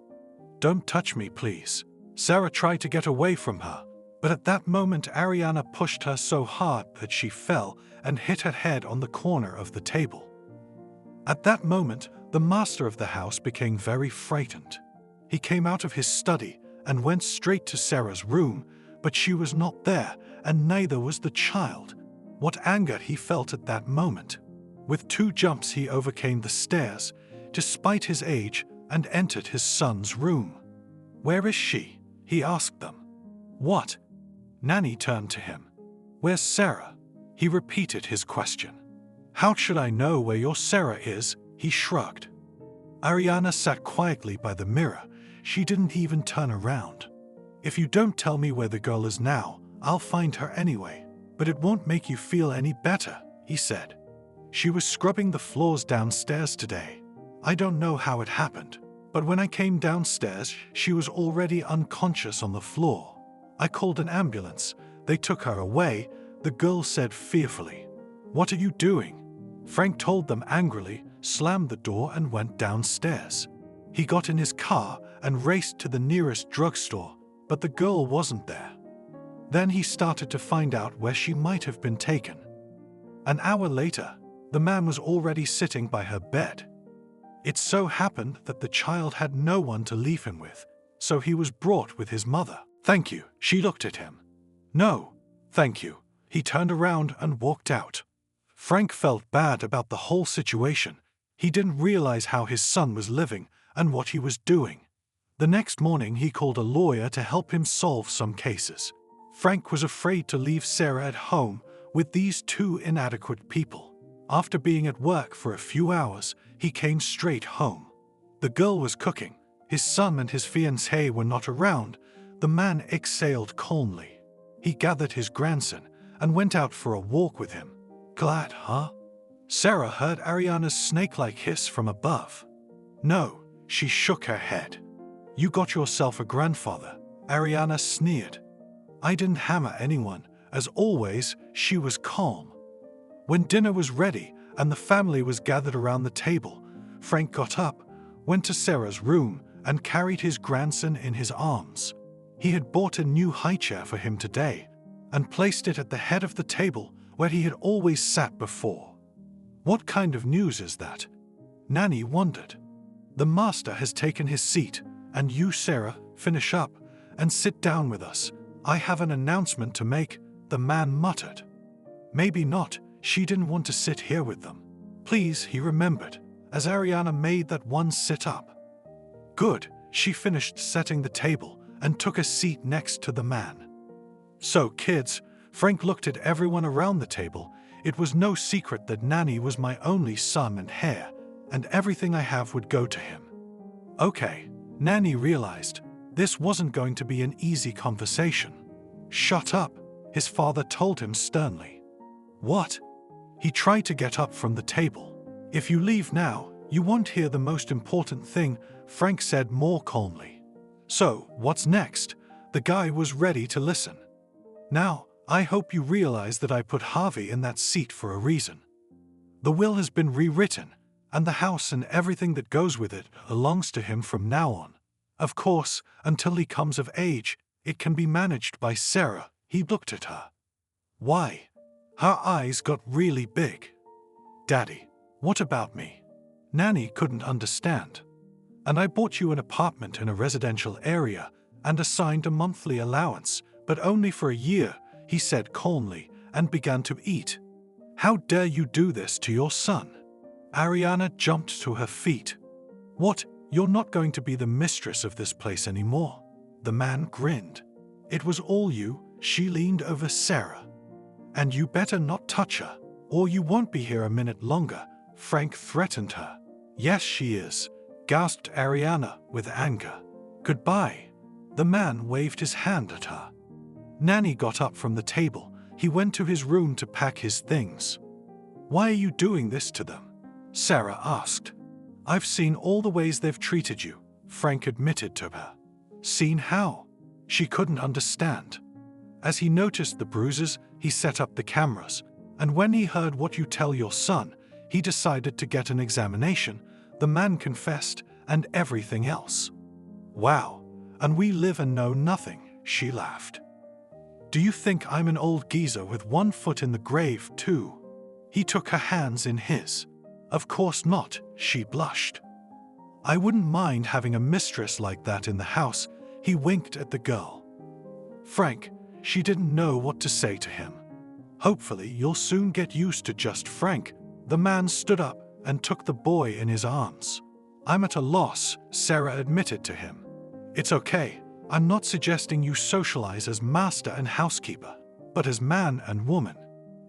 [SPEAKER 2] Don't touch me, please. Sarah tried to get away from her, but at that moment Ariana pushed her so hard that she fell and hit her head on the corner of the table. At that moment, the master of the house became very frightened. He came out of his study and went straight to Sarah's room, but she was not there, and neither was the child. What anger he felt at that moment. With 2 jumps he overcame the stairs, despite his age, and entered his son's room. Where is she? He asked them. What? Nanny turned to him. Where's Sarah? He repeated his question. How should I know where your Sarah is? He shrugged. Ariana sat quietly by the mirror. She didn't even turn around. If you don't tell me where the girl is now, I'll find her anyway. But it won't make you feel any better, he said. She was scrubbing the floors downstairs today. I don't know how it happened, but when I came downstairs, she was already unconscious on the floor. I called an ambulance. They took her away, the girl said fearfully. What are you doing? Frank told them angrily, slammed the door and went downstairs. He got in his car and raced to the nearest drugstore, but the girl wasn't there. Then he started to find out where she might have been taken. An hour later, the man was already sitting by her bed. It so happened that the child had no one to leave him with, so he was brought with his mother. Thank you, she looked at him. No, thank you. He turned around and walked out. Frank felt bad about the whole situation. He didn't realize how his son was living and what he was doing. The next morning he called a lawyer to help him solve some cases. Frank was afraid to leave Sarah at home with these 2 inadequate people. After being at work for a few hours, he came straight home. The girl was cooking. His son and his fiancée were not around. The man exhaled calmly. He gathered his grandson and went out for a walk with him. Glad, huh? Sarah heard Ariana's snake-like hiss from above. No, she shook her head. You got yourself a grandfather, Ariana sneered. I didn't hammer anyone. As always, she was calm. When dinner was ready and the family was gathered around the table, Frank got up, went to Sarah's room, and carried his grandson in his arms. He had bought a new high chair for him today and placed it at the head of the table where he had always sat before. What kind of news is that? Nanny wondered. The master has taken his seat, and you, Sarah, finish up and sit down with us. I have an announcement to make, the man muttered. Maybe not, she didn't want to sit here with them. Please, he remembered, as Ariana made that one sit up. Good, she finished setting the table and took a seat next to the man. So, kids, Frank looked at everyone around the table. It was no secret that Nanny was my only son and heir, and everything I have would go to him. Okay, Nanny realized this wasn't going to be an easy conversation. Shut up, his father told him sternly. What? He tried to get up from the table. If you leave now, you won't hear the most important thing, Frank said more calmly. So, what's next? The guy was ready to listen. Now, I hope you realize that I put Harvey in that seat for a reason. The will has been rewritten, and the house and everything that goes with it belongs to him from now on. Of course, until he comes of age, it can be managed by Sarah. He looked at her. Why? Her eyes got really big. Daddy, what about me? Nanny couldn't understand. And I bought you an apartment in a residential area and assigned a monthly allowance, but only for a year, he said calmly, and began to eat. How dare you do this to your son? Ariana jumped to her feet. What? You're not going to be the mistress of this place anymore. The man grinned. It was all you. She leaned over Sarah. And you better not touch her, or you won't be here a minute longer, Frank threatened her. Yes, she is, gasped Ariana with anger. Goodbye. The man waved his hand at her. Nanny got up from the table. He went to his room to pack his things. Why are you doing this to them? Sarah asked. I've seen all the ways they've treated you, Frank admitted to her. Seen how? She couldn't understand. As he noticed the bruises, he set up the cameras, and when he heard what you tell your son, he decided to get an examination. The man confessed, and everything else. Wow, and we live and know nothing, she laughed. Do you think I'm an old geezer with one foot in the grave, too? He took her hands in his. Of course not, she blushed. I wouldn't mind having a mistress like that in the house, he winked at the girl. Frank, she didn't know what to say to him. Hopefully you'll soon get used to just Frank. The man stood up and took the boy in his arms. I'm at a loss, Sarah admitted to him. It's okay, I'm not suggesting you socialize as master and housekeeper, but as man and woman.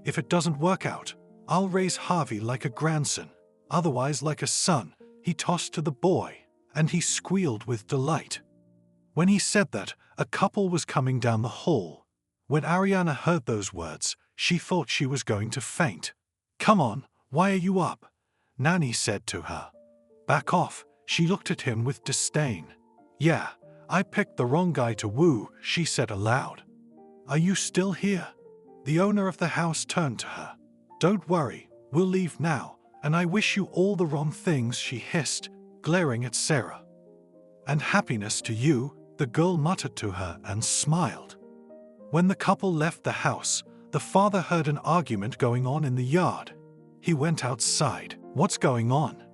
[SPEAKER 2] If it doesn't work out, I'll raise Harvey like a grandson, otherwise like a son, he tossed to the boy, and he squealed with delight. When he said that, a couple was coming down the hall. When Ariana heard those words, she thought she was going to faint. Come on, why are you up? Nanny said to her. Back off, she looked at him with disdain. Yeah, I picked the wrong guy to woo, she said aloud. Are you still here? The owner of the house turned to her. Don't worry, we'll leave now, and I wish you all the wrong things, she hissed, glaring at Sarah. And happiness to you, the girl muttered to her and smiled. When the couple left the house, the father heard an argument going on in the yard. He went outside. What's going on?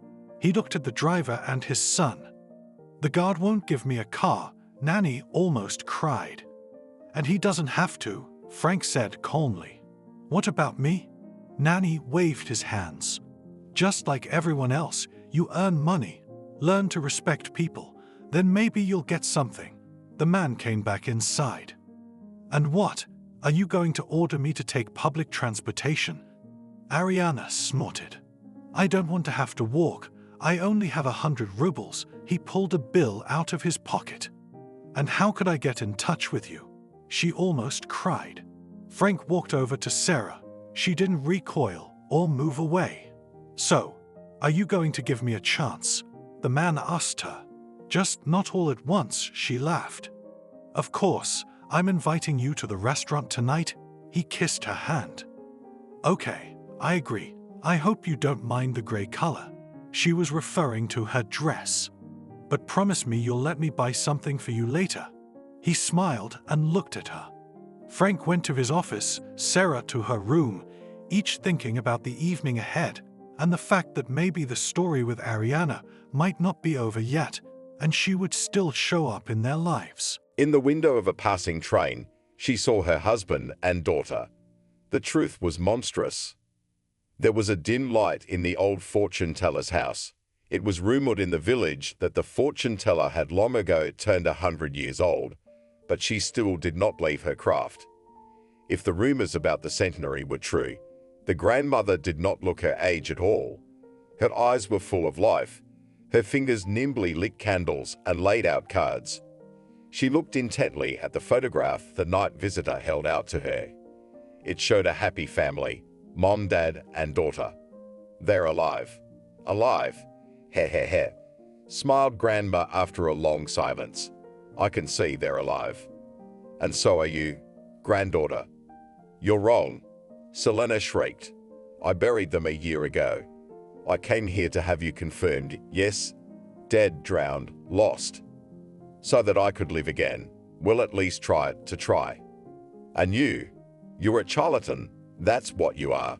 [SPEAKER 2] He looked at the driver and his son. The guard won't give me a car, Nanny almost cried. And he doesn't have to, Frank said calmly. What about me? Nanny waved his hands. Just like everyone else, you earn money. Learn to respect people. Then maybe you'll get something. The man came back inside. And what? Are you going to order me to take public transportation? Ariana snorted. I don't want to have to walk. I only have 100 rubles. He pulled a bill out of his pocket. And how could I get in touch with you? She almost cried. Frank walked over to Sarah. She didn't recoil or move away. So, are you going to give me a chance? The man asked her. Just not all at once, she laughed. Of course, I'm inviting you to the restaurant tonight. He kissed her hand. Okay, I agree. I hope you don't mind the gray color. She was referring to her dress. But promise me you'll let me buy something for you later. He smiled and looked at her. Frank went to his office, Sarah to her room, each thinking about the evening ahead and the fact that maybe the story with Ariana might not be over yet, and she would still show up in their lives.
[SPEAKER 3] In the window of a passing train, she saw her husband and daughter. The truth was monstrous. There was a dim light in the old fortune-teller's house. It was rumored in the village that the fortune-teller had long ago turned 100 years old, but she still did not leave her craft. If the rumors about the centenary were true, the grandmother did not look her age at all. Her eyes were full of life. Her fingers nimbly lit candles and laid out cards. She looked intently at the photograph the night visitor held out to her. It showed a happy family, mom, dad, and daughter. They're alive. Alive. Heh heh heh, smiled Grandma after a long silence. I can see they're alive. And so are you, granddaughter. You're wrong, Selena shrieked. I buried them a year ago. I came here to have you confirmed, yes, dead, drowned, lost, so that I could live again. We'll at least try to try. And you're a charlatan, that's what you are.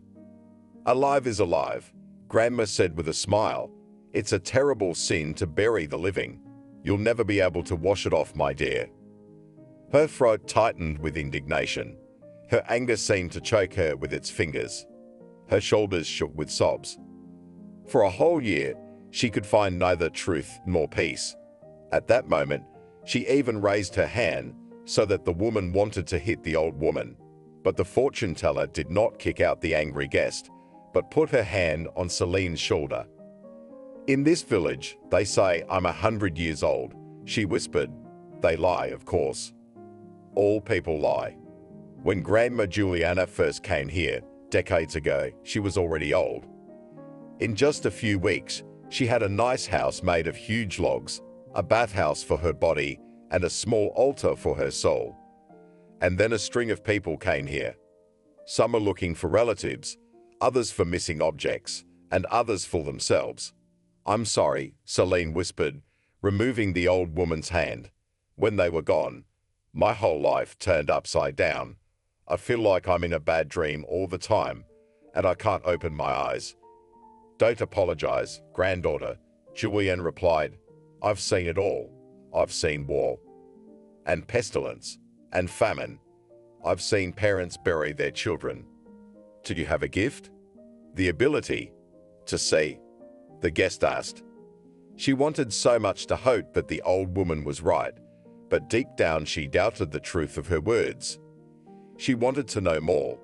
[SPEAKER 3] Alive is alive, Grandma said with a smile. It's a terrible sin to bury the living. You'll never be able to wash it off, my dear." Her throat tightened with indignation. Her anger seemed to choke her with its fingers. Her shoulders shook with sobs. For a whole year, she could find neither truth nor peace. At that moment, she even raised her hand so that the woman wanted to hit the old woman. But the fortune teller did not kick out the angry guest, but put her hand on Celine's shoulder. "In this village, they say I'm 100 years old," she whispered. "They lie, of course. All people lie. When Grandma Juliana first came here, decades ago, she was already old. In just a few weeks, she had a nice house made of huge logs, a bathhouse for her body, and a small altar for her soul. And then a string of people came here. Some are looking for relatives, others for missing objects, and others for themselves." "I'm sorry," Celine whispered, removing the old woman's hand. "When they were gone, my whole life turned upside down. I feel like I'm in a bad dream all the time, and I can't open my eyes." "Don't apologize, granddaughter," Julienne replied. "I've seen it all. I've seen war, and pestilence, and famine. I've seen parents bury their children. Do you have a gift? The ability to see?" the guest asked. She wanted so much to hope that the old woman was right, but deep down she doubted the truth of her words. She wanted to know more.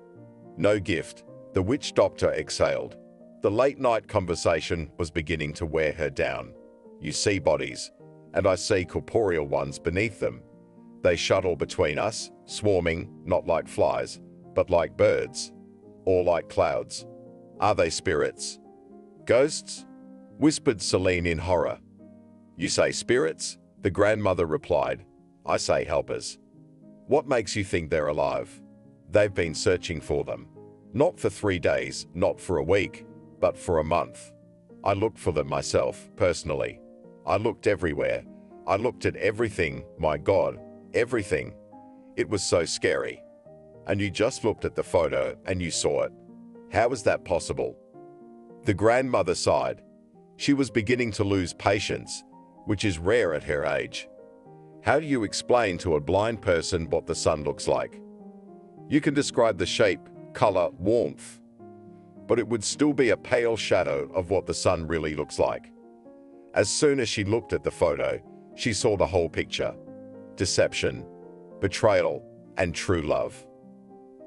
[SPEAKER 3] "No gift," the witch doctor exhaled. The late-night conversation was beginning to wear her down. "You see bodies, and I see corporeal ones beneath them. They shuttle between us, swarming, not like flies, but like birds, or like clouds. Are they spirits? Ghosts?" whispered Celine in horror. "You say spirits?" the grandmother replied. "I say helpers. What makes you think they're alive? They've been searching for them. Not for 3 days, not for a week, but for a month. I looked for them myself, personally. I looked everywhere. I looked at everything, my God, everything. It was so scary. And you just looked at the photo and you saw it. How is that possible?" The grandmother sighed. She was beginning to lose patience, which is rare at her age. "How do you explain to a blind person what the sun looks like? You can describe the shape, color, warmth, but it would still be a pale shadow of what the sun really looks like." As soon as she looked at the photo, she saw the whole picture. Deception, betrayal, and true love.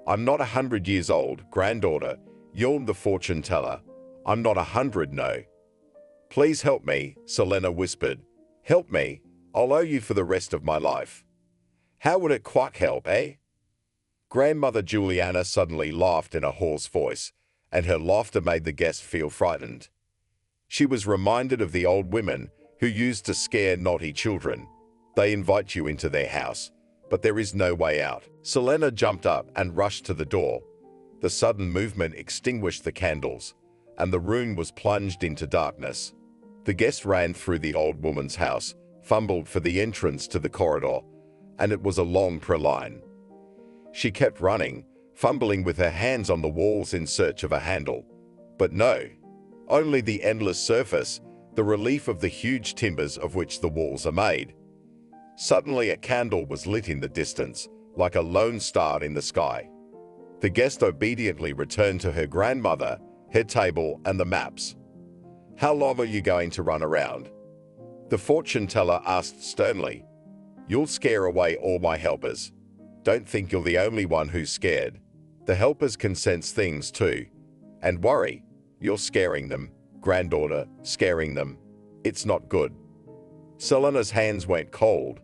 [SPEAKER 3] "I'm not 100 years old, granddaughter," yawned the fortune teller. "I'm not 100, no." "Please help me," Selena whispered. "Help me. I'll owe you for the rest of my life." "How would it quite help, eh?" Grandmother Juliana suddenly laughed in a hoarse voice, and her laughter made the guest feel frightened. She was reminded of the old women who used to scare naughty children. They invite you into their house, but there is no way out. Selena jumped up and rushed to the door. The sudden movement extinguished the candles, and the room was plunged into darkness. The guest ran through the old woman's house, fumbled for the entrance to the corridor, and it was a long praline. She kept running, fumbling with her hands on the walls in search of a handle. But no, only the endless surface, the relief of the huge timbers of which the walls are made. Suddenly a candle was lit in the distance, like a lone star in the sky. The guest obediently returned to her grandmother, her table, and the maps. "How long are you going to run around?" the fortune teller asked sternly. "You'll scare away all my helpers. Don't think you're the only one who's scared. The helpers can sense things too. And worry, you're scaring them, granddaughter, scaring them. It's not good." Selena's hands went cold.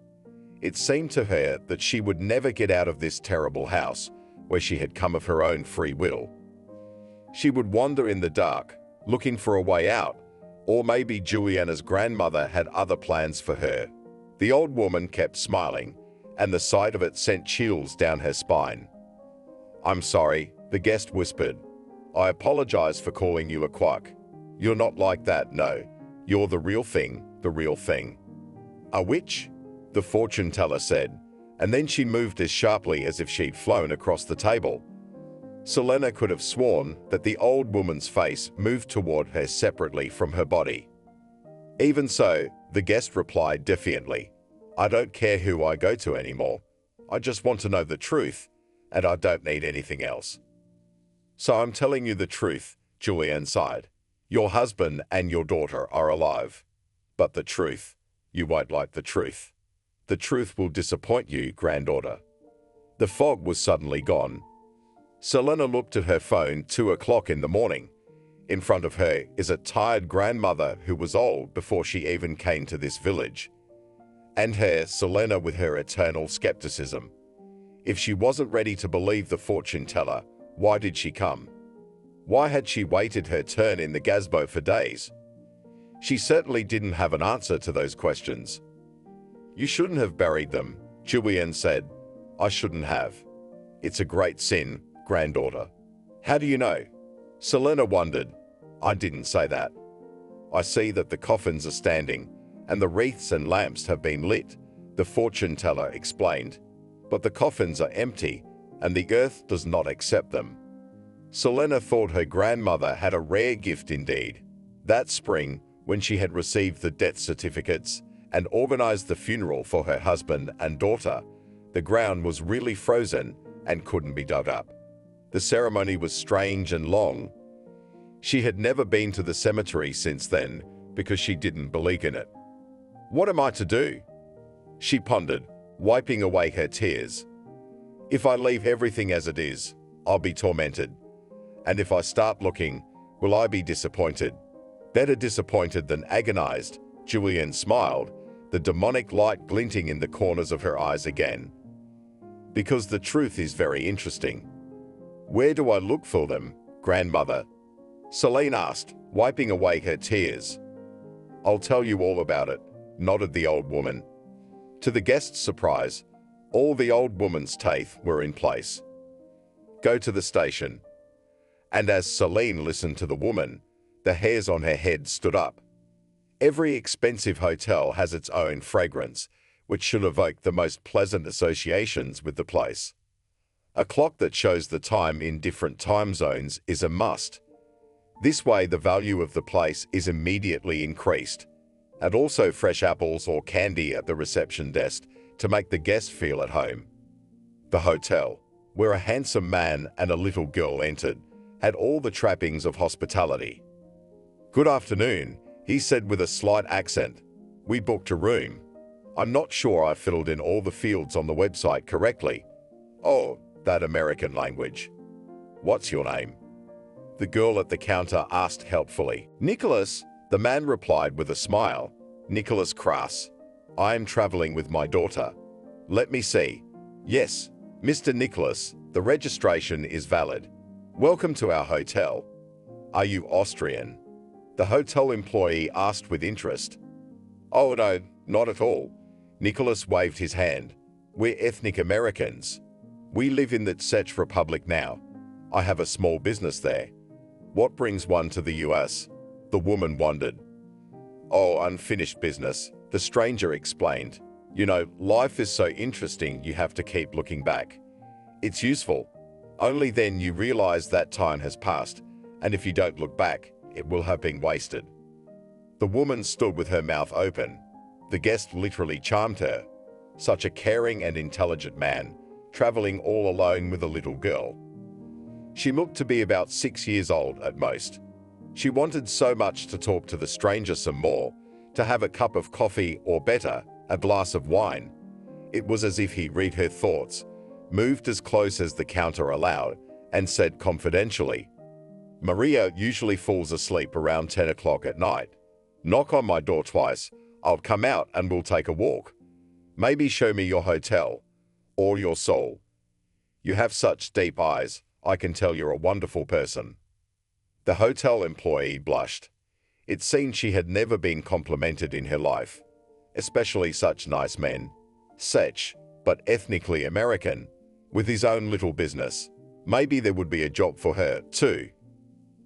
[SPEAKER 3] It seemed to her that she would never get out of this terrible house, where she had come of her own free will. She would wander in the dark, looking for a way out, or maybe Juliana's grandmother had other plans for her. The old woman kept smiling, and the sight of it sent chills down her spine. "I'm sorry," the guest whispered. "I apologize for calling you a quack. You're not like that, no. You're the real thing, the real thing." "A witch?" the fortune teller said, and then she moved as sharply as if she'd flown across the table. Selena could have sworn that the old woman's face moved toward her separately from her body. Even so, the guest replied defiantly, "I don't care who I go to anymore. I just want to know the truth, and I don't need anything else." "So I'm telling you the truth," Julianne sighed. "Your husband and your daughter are alive. But the truth, you won't like the truth. The truth will disappoint you, granddaughter." The fog was suddenly gone. Selena looked at her phone, 2 o'clock in the morning. In front of her is a tired grandmother who was old before she even came to this village. And her, Selena, with her eternal skepticism. If she wasn't ready to believe the fortune teller, why did she come? Why had she waited her turn in the gazebo for days? She certainly didn't have an answer to those questions. "You shouldn't have buried them," Julianne said. "I shouldn't have. It's a great sin, granddaughter." "How do you know?" Selena wondered. "I didn't say that. I see that the coffins are standing, and the wreaths and lamps have been lit," the fortune teller explained. "But the coffins are empty, and the earth does not accept them." Selena thought her grandmother had a rare gift indeed. That spring, when she had received the death certificates and organized the funeral for her husband and daughter, the ground was really frozen and couldn't be dug up. The ceremony was strange and long. She had never been to the cemetery since then because she didn't believe in it. "What am I to do?" she pondered, wiping away her tears. "If I leave everything as it is, I'll be tormented. And if I start looking, will I be disappointed?" "Better disappointed than agonized," Julianne smiled, the demonic light glinting in the corners of her eyes again. "Because the truth is very interesting." "Where do I look for them, grandmother?" Selene asked, wiping away her tears. "I'll tell you all about it," nodded the old woman. To the guest's surprise, all the old woman's teeth were in place. "Go to the station." And as Selene listened to the woman, the hairs on her head stood up. Every expensive hotel has its own fragrance, which should evoke the most pleasant associations with the place. A clock that shows the time in different time zones is a must. This way, the value of the place is immediately increased, and also fresh apples or candy at the reception desk to make the guest feel at home. The hotel, where a handsome man and a little girl entered, had all the trappings of hospitality. "Good afternoon," he said with a slight accent. "We booked a room. I'm not sure I filled in all the fields on the website correctly." "Oh, that American language. What's your name?" the girl at the counter asked helpfully. "Nicholas," the man replied with a smile. "Nicholas Crass. I am traveling with my daughter." "Let me see. Yes, Mr. Nicholas, the registration is valid. Welcome to our hotel. Are you Austrian?" the hotel employee asked with interest. "Oh no, not at all." Nicholas waved his hand. "We're ethnic Americans. We live in the Czech Republic now. I have a small business there." "What brings one to the US?" the woman wondered. "Oh, unfinished business," the stranger explained. "You know, life is so interesting you have to keep looking back. It's useful. Only then you realize that time has passed, and if you don't look back, it will have been wasted." The woman stood with her mouth open. The guest literally charmed her. Such a caring and intelligent man, traveling all alone with a little girl. She looked to be about 6 years old at most. She wanted so much to talk to the stranger some more, to have a cup of coffee or better, a glass of wine. It was as if he read her thoughts, moved as close as the counter allowed, and said confidentially, "Maria usually falls asleep around 10 o'clock at night. Knock on my door twice, I'll come out and we'll take a walk. Maybe show me your hotel, or your soul. You have such deep eyes, I can tell you're a wonderful person." The hotel employee blushed. It seemed she had never been complimented in her life, especially such nice men. Such, but ethnically American, with his own little business. Maybe there would be a job for her, too.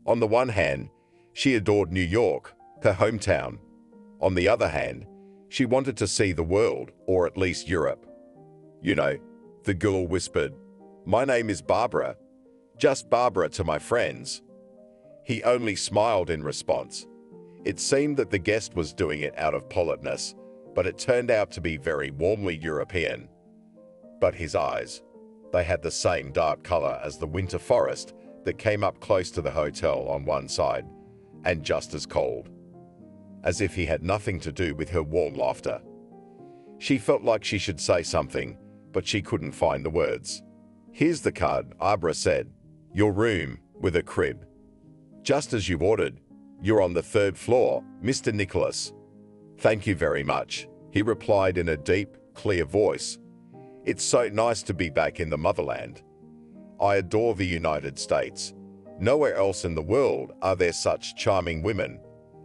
[SPEAKER 3] On the one hand, she adored New York, her hometown. On the other hand, she wanted to see the world, or at least Europe. "You know," the girl whispered, "my name is Barbara. Just Barbara to my friends." He only smiled in response. It seemed that the guest was doing it out of politeness, but it turned out to be very warmly European. But his eyes, they had the same dark color as the winter forest that came up close to the hotel on one side, and just as cold. As if he had nothing to do with her warm laughter. She felt like she should say something, but she couldn't find the words. "Here's the card," Abra said. "Your room, with a crib. Just as you ordered. You're on the 3rd floor, Mr. Nicholas." "Thank you very much," he replied in a deep, clear voice. "It's so nice to be back in the motherland. I adore the United States. Nowhere else in the world are there such charming women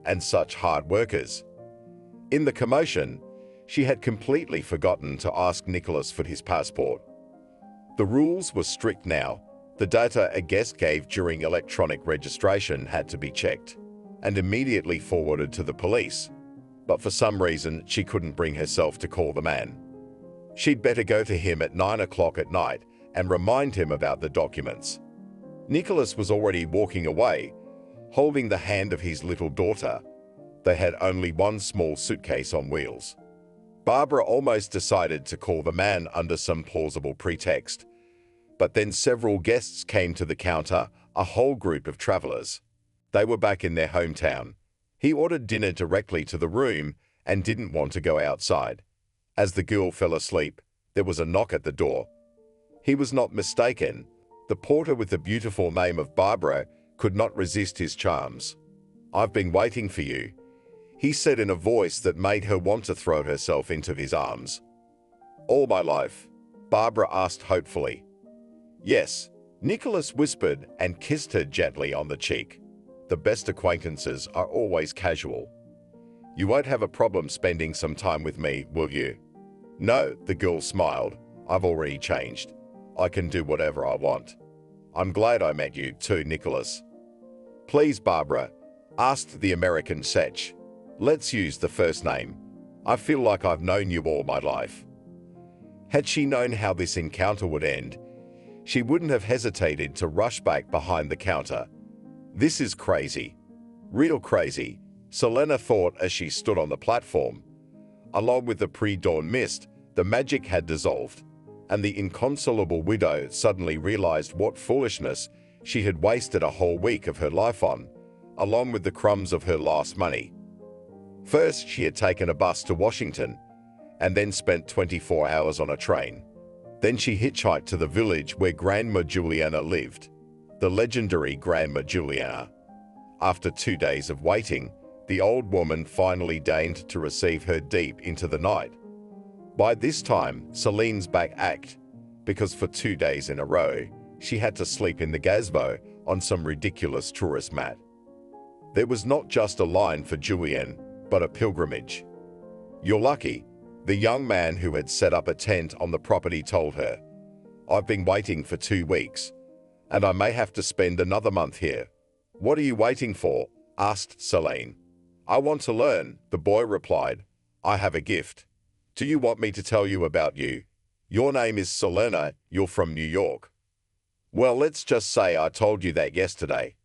[SPEAKER 3] and such hard workers." In the commotion, she had completely forgotten to ask Nicholas for his passport. The rules were strict now. The data a guest gave during electronic registration had to be checked and immediately forwarded to the police. But for some reason, she couldn't bring herself to call the man. She'd better go to him at 9 o'clock at night and remind him about the documents. Nicholas was already walking away, holding the hand of his little daughter. They had only one small suitcase on wheels. Barbara almost decided to call the man under some plausible pretext. But then several guests came to the counter, a whole group of travelers. They were back in their hometown. He ordered dinner directly to the room and didn't want to go outside. As the girl fell asleep, there was a knock at the door. He was not mistaken. The porter with the beautiful name of Barbara could not resist his charms. "I've been waiting for you," he said in a voice that made her want to throw herself into his arms. "All my life?" Barbara asked hopefully. "Yes," Nicholas whispered and kissed her gently on the cheek. "The best acquaintances are always casual. You won't have a problem spending some time with me, will you?" "No," the girl smiled. "I've already changed. I can do whatever I want." "I'm glad I met you too, Nicholas." "Please, Barbara," asked the American Setch. "Let's use the first name. I feel like I've known you all my life." Had she known how this encounter would end, she wouldn't have hesitated to rush back behind the counter. "This is crazy. Real crazy," Selena thought as she stood on the platform. Along with the pre-dawn mist, the magic had dissolved, and the inconsolable widow suddenly realized what foolishness she had wasted a whole week of her life on, along with the crumbs of her last money. First, she had taken a bus to Washington, and then spent 24 hours on a train. Then she hitchhiked to the village where Grandma Juliana lived, the legendary Grandma Juliana. After 2 days of waiting, the old woman finally deigned to receive her deep into the night. By this time, Celine's back ached, because for 2 days in a row, she had to sleep in the gazebo on some ridiculous tourist mat. There was not just a line for Julian, but a pilgrimage. "You're lucky," the young man who had set up a tent on the property told her. "I've been waiting for 2 weeks, and I may have to spend another month here." "What are you waiting for?" asked Celine. "I want to learn," the boy replied. "I have a gift." "Do you want me to tell you about you? Your name is Selena, you're from New York." "Well, let's just say I told you that yesterday."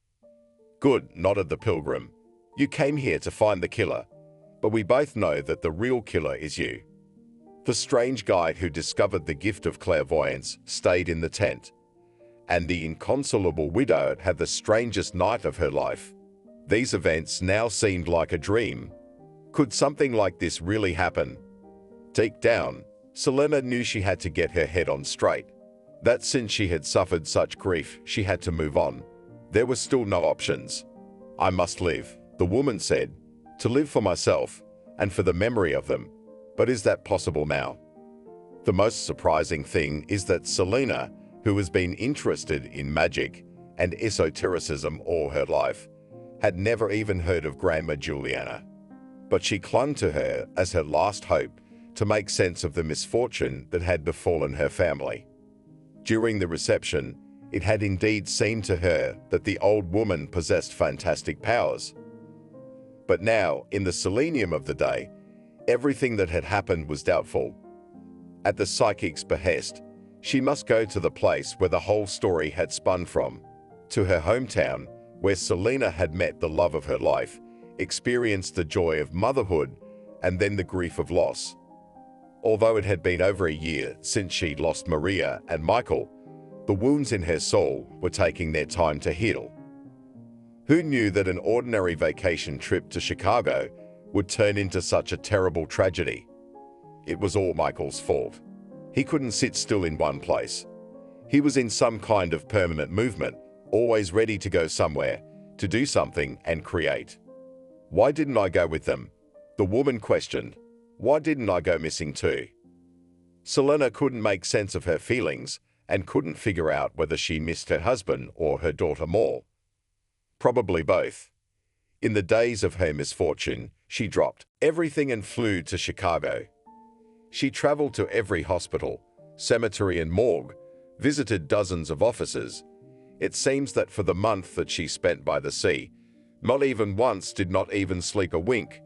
[SPEAKER 3] "Good," nodded the pilgrim. "You came here to find the killer, but we both know that the real killer is you." The strange guy who discovered the gift of clairvoyance stayed in the tent, and the inconsolable widow had the strangest night of her life. These events now seemed like a dream. Could something like this really happen? Deep down, Selena knew she had to get her head on straight. That since she had suffered such grief, she had to move on. There were still no options. "I must live," the woman said, "to live for myself and for the memory of them. But is that possible now?" The most surprising thing is that Selena, who has been interested in magic and esotericism all her life, had never even heard of Grandma Juliana. But she clung to her as her last hope to make sense of the misfortune that had befallen her family. During the reception, it had indeed seemed to her that the old woman possessed fantastic powers. But now, in the selenium of the day, everything that had happened was doubtful. At the psychic's behest, she must go to the place where the whole story had spun from, to her hometown, where Selena had met the love of her life, experienced the joy of motherhood and then the grief of loss. Although it had been over a year since she'd lost Maria and Michael, the wounds in her soul were taking their time to heal. Who knew that an ordinary vacation trip to Chicago would turn into such a terrible tragedy? It was all Michael's fault. He couldn't sit still in one place. He was in some kind of permanent movement, always ready to go somewhere, to do something and create. Why didn't I go with them? The woman questioned. Why didn't I go missing too? Selena couldn't make sense of her feelings and couldn't figure out whether she missed her husband or her daughter more. Probably both. In the days of her misfortune, she dropped everything and flew to Chicago. She traveled to every hospital, cemetery and morgue, visited dozens of offices. It seems that for the month that she spent by the sea, not even once did not even sleep a wink.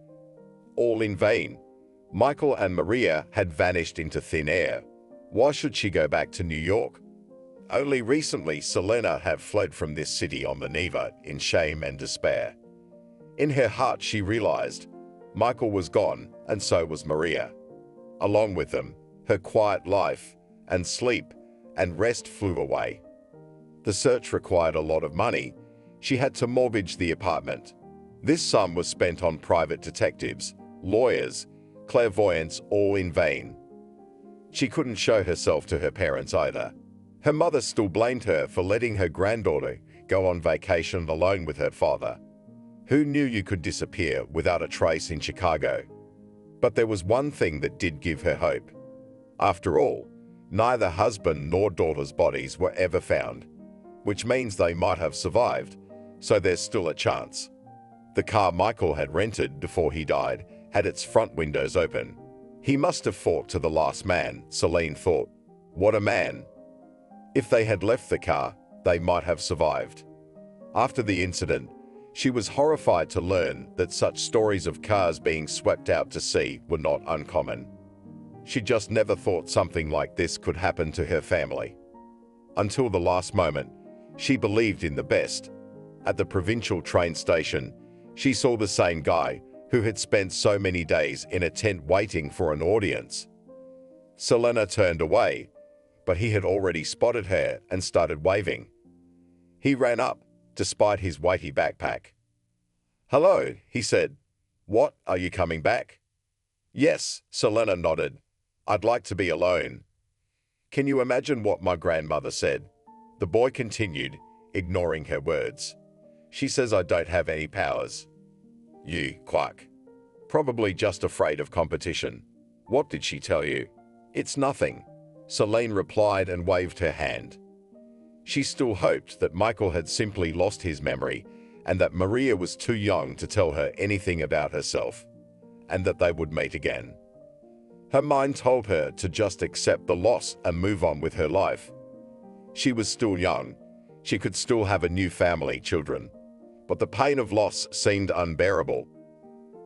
[SPEAKER 3] All in vain. Michael and Maria had vanished into thin air. Why should she go back to New York? Only recently Selena had fled from this city on the Neva in shame and despair. In her heart she realized Michael was gone and so was Maria. Along with them, her quiet life and sleep and rest flew away. The search required a lot of money. She had to mortgage the apartment. This sum was spent on private detectives, lawyers, clairvoyants, all in vain. She couldn't show herself to her parents either. Her mother still blamed her for letting her granddaughter go on vacation alone with her father. Who knew you could disappear without a trace in Chicago? But there was one thing that did give her hope. After all, neither husband nor daughter's bodies were ever found, which means they might have survived, so there's still a chance. The car Michael had rented before he died had its front windows open. He must have fought to the last man, Selene thought. What a man! If they had left the car, they might have survived. After the incident, she was horrified to learn that such stories of cars being swept out to sea were not uncommon. She just never thought something like this could happen to her family. Until the last moment, she believed in the best. At the provincial train station, she saw the same guy who had spent so many days in a tent waiting for an audience. Selena turned away, but he had already spotted her and started waving. He ran up, despite his weighty backpack. "Hello," he said. "What, are you coming back?" "Yes," Selena nodded. "I'd like to be alone." "Can you imagine what my grandmother said?" The boy continued, ignoring her words. "She says I don't have any powers." "You quack. Probably just afraid of competition." "What did she tell you?" "It's nothing," Selene replied and waved her hand. She still hoped that Michael had simply lost his memory and that Maria was too young to tell her anything about herself, and that they would meet again. Her mind told her to just accept the loss and move on with her life. She was still young. She could still have a new family, children. But the pain of loss seemed unbearable.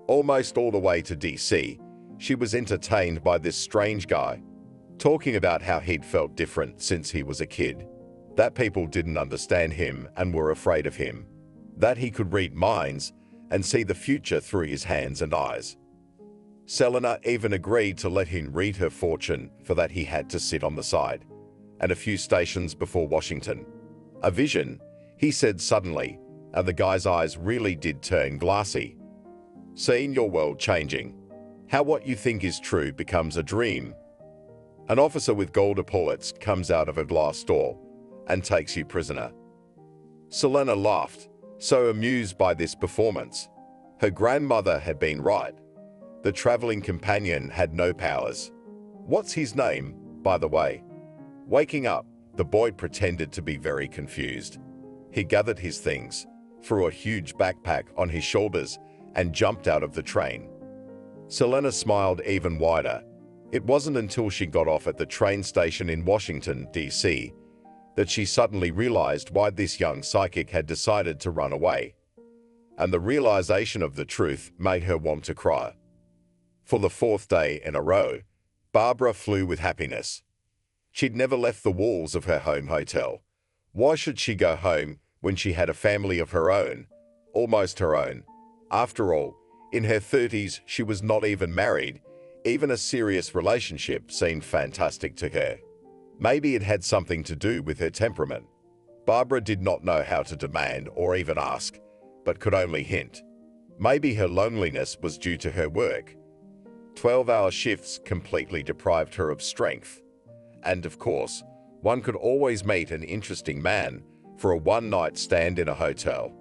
[SPEAKER 3] Almost all the way to DC, she was entertained by this strange guy, talking about how he'd felt different since he was a kid, that people didn't understand him and were afraid of him, that he could read minds and see the future through his hands and eyes. Selena even agreed to let him read her fortune for that he had to sit on the side, and a few stations before Washington. A vision, he said suddenly, and the guy's eyes really did turn glassy. Seeing your world changing. How what you think is true becomes a dream. An officer with gold epaulets comes out of a glass door and takes you prisoner. Selena laughed, so amused by this performance. Her grandmother had been right. The traveling companion had no powers. What's his name, by the way? Waking up, the boy pretended to be very confused. He gathered his things, threw a huge backpack on his shoulders, and jumped out of the train. Selena smiled even wider. It wasn't until she got off at the train station in Washington, D.C., that she suddenly realized why this young psychic had decided to run away. And the realization of the truth made her want to cry. For the fourth day in a row, Barbara flew with happiness. She'd never left the walls of her home hotel. Why should she go home when she had a family of her own, almost her own? After all, in her 30s, she was not even married. Even a serious relationship seemed fantastic to her. Maybe it had something to do with her temperament. Barbara did not know how to demand or even ask, but could only hint. Maybe her loneliness was due to her work. 12-hour shifts completely deprived her of strength. And of course, one could always meet an interesting man for a one-night stand in a hotel.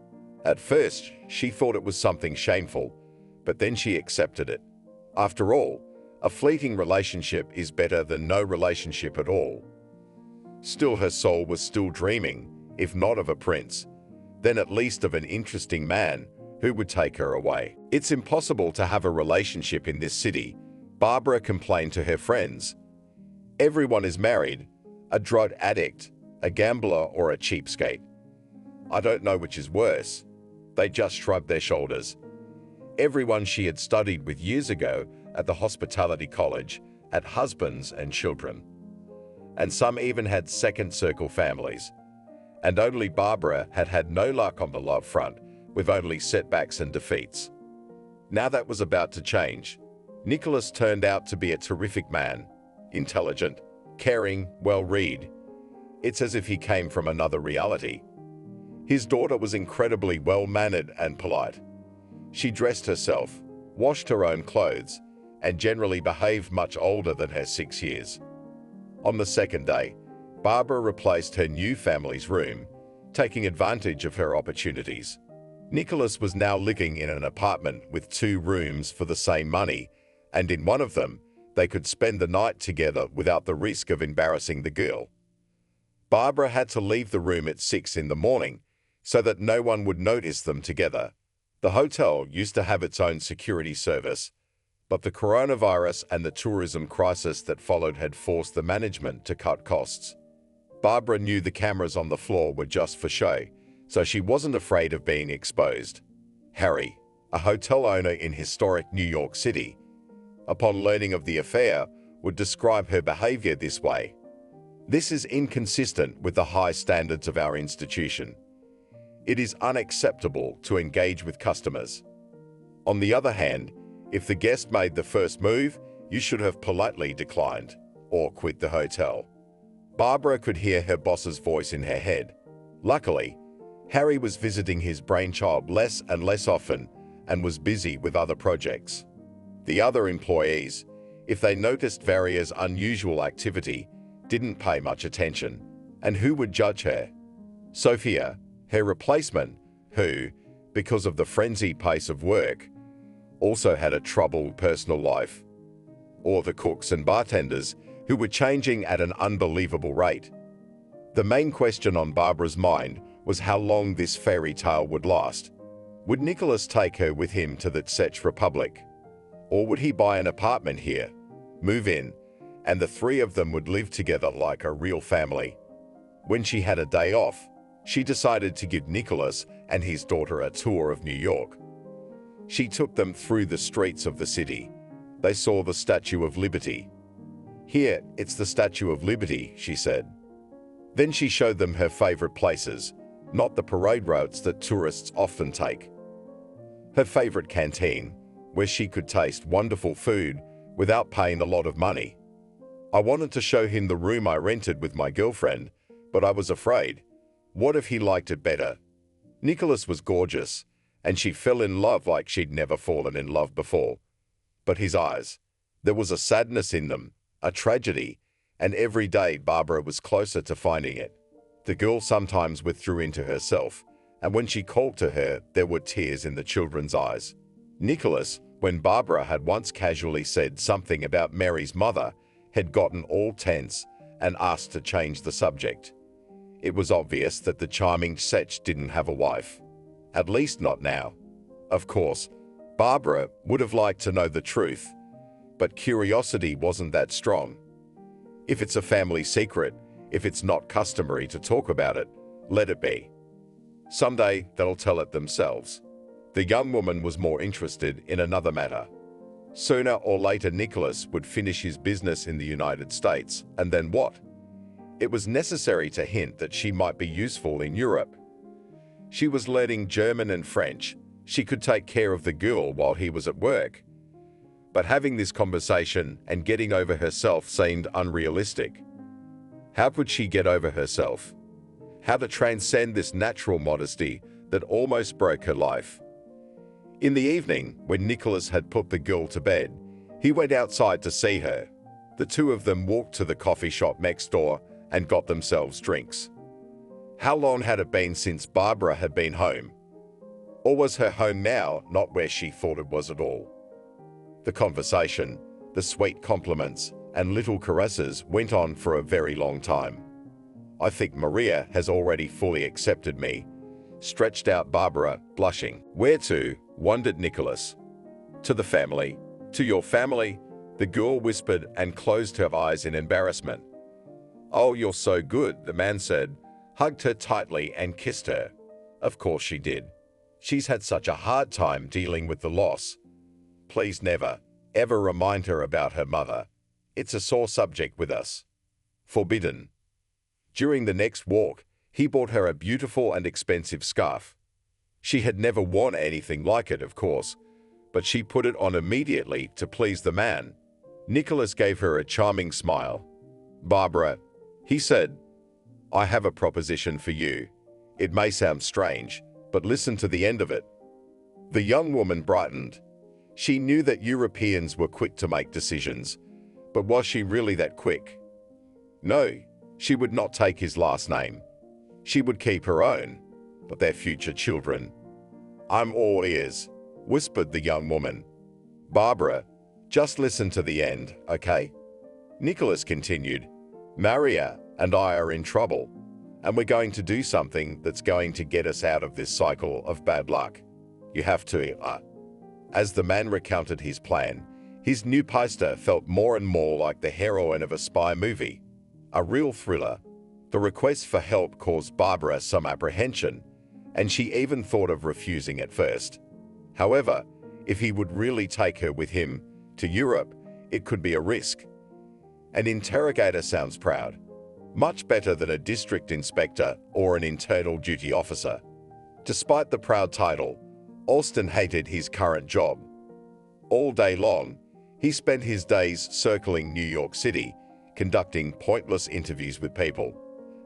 [SPEAKER 3] At first, she thought it was something shameful, but then she accepted it. After all, a fleeting relationship is better than no relationship at all. Still, her soul was still dreaming, if not of a prince, then at least of an interesting man who would take her away. It's impossible to have a relationship in this city, Barbara complained to her friends. Everyone is married, a drug addict, a gambler, or a cheapskate. I don't know which is worse. They just shrugged their shoulders. Everyone she had studied with years ago at the hospitality college had husbands and children. And some even had second-circle families. And only Barbara had had no luck on the love front, with only setbacks and defeats. Now that was about to change. Nicholas turned out to be a terrific man, intelligent, caring, well-read. It's as if he came from another reality. His daughter was incredibly well-mannered and polite. She dressed herself, washed her own clothes, and generally behaved much older than her 6 years. On the second day, Barbara replaced her new family's room, taking advantage of her opportunities. Nicholas was now living in an apartment with 2 rooms for the same money, and in one of them, they could spend the night together without the risk of embarrassing the girl. Barbara had to leave the room at 6 in the morning so that no one would notice them together. The hotel used to have its own security service, but the coronavirus and the tourism crisis that followed had forced the management to cut costs. Barbara knew the cameras on the floor were just for show, so she wasn't afraid of being exposed. Harry, a hotel owner in historic New York City, upon learning of the affair, would describe her behavior this way. This is inconsistent with the high standards of our institution. It is unacceptable to engage with customers. On the other hand, if the guest made the first move, you should have politely declined or quit the hotel. Barbara could hear her boss's voice in her head. Luckily, Harry was visiting his brainchild less and less often and was busy with other projects. The other employees, if they noticed Varia's unusual activity, didn't pay much attention. And who would judge her? Sophia, her replacement, who, because of the frenzied pace of work, also had a troubled personal life. Or the cooks and bartenders, who were changing at an unbelievable rate. The main question on Barbara's mind was how long this fairy tale would last. Would Nicholas take her with him to the Czech Republic? Or would he buy an apartment here, move in, and the 3 of them would live together like a real family? When she had a day off, she decided to give Nicholas and his daughter a tour of New York. She took them through the streets of the city. They saw the Statue of Liberty. "Here, it's the Statue of Liberty," she said. Then she showed them her favorite places, not the parade routes that tourists often take. Her favorite canteen, where she could taste wonderful food without paying a lot of money. I wanted to show him the room I rented with my girlfriend, but I was afraid. What if he liked it better? Nicholas was gorgeous, and she fell in love like she'd never fallen in love before. But his eyes, there was a sadness in them, a tragedy, and every day Barbara was closer to finding it. The girl sometimes withdrew into herself, and when she called to her, there were tears in the children's eyes. Nicholas, when Barbara had once casually said something about Mary's mother, had gotten all tense and asked to change the subject. It was obvious that the charming Czech didn't have a wife. At least not now. Of course, Barbara would have liked to know the truth, but curiosity wasn't that strong. If it's a family secret, if it's not customary to talk about it, let it be. Someday they'll tell it themselves. The young woman was more interested in another matter. Sooner or later Nicholas would finish his business in the United States, and then what? It was necessary to hint that she might be useful in Europe. She was learning German and French, She could take care of the girl while he was at work. But having this conversation and getting over herself seemed unrealistic. How could she get over herself? How to transcend this natural modesty that almost broke her life? In the evening, when Nicholas had put the girl to bed, he went outside to see her. The two of them walked to the coffee shop next door and got themselves drinks. How long had it been since Barbara had been home? Or was her home now not where she thought it was at all? The conversation, the sweet compliments, and little caresses went on for a very long time. I think Maria has already fully accepted me, stretched out Barbara, blushing. Where to? Wondered Nicholas. To the family. To your family? The girl whispered and closed her eyes in embarrassment. Oh, you're so good, the man said, hugged her tightly and kissed her. Of course she did. She's had such a hard time dealing with the loss. Please never, ever remind her about her mother. It's a sore subject with us. Forbidden. During the next walk, he bought her a beautiful and expensive scarf. She had never worn anything like it, of course, but she put it on immediately to please the man. Nicholas gave her a charming smile. Barbara, he said, I have a proposition for you. It may sound strange, but listen to the end of it. The young woman brightened. She knew that Europeans were quick to make decisions, but was she really that quick? No, she would not take his last name. She would keep her own, but their future children. I'm all ears, whispered the young woman. Barbara, just listen to the end, okay? Nicholas continued. Maria and I are in trouble, and we're going to do something that's going to get us out of this cycle of bad luck. You have to, As the man recounted his plan, his new poster felt more and more like the heroine of a spy movie, a real thriller. The request for help caused Barbara some apprehension, and she even thought of refusing at first. However, if he would really take her with him to Europe, it could be a risk. An interrogator sounds proud, much better than a district inspector or an internal duty officer. Despite the proud title, Alston hated his current job. All day long, he spent his days circling New York City, conducting pointless interviews with people,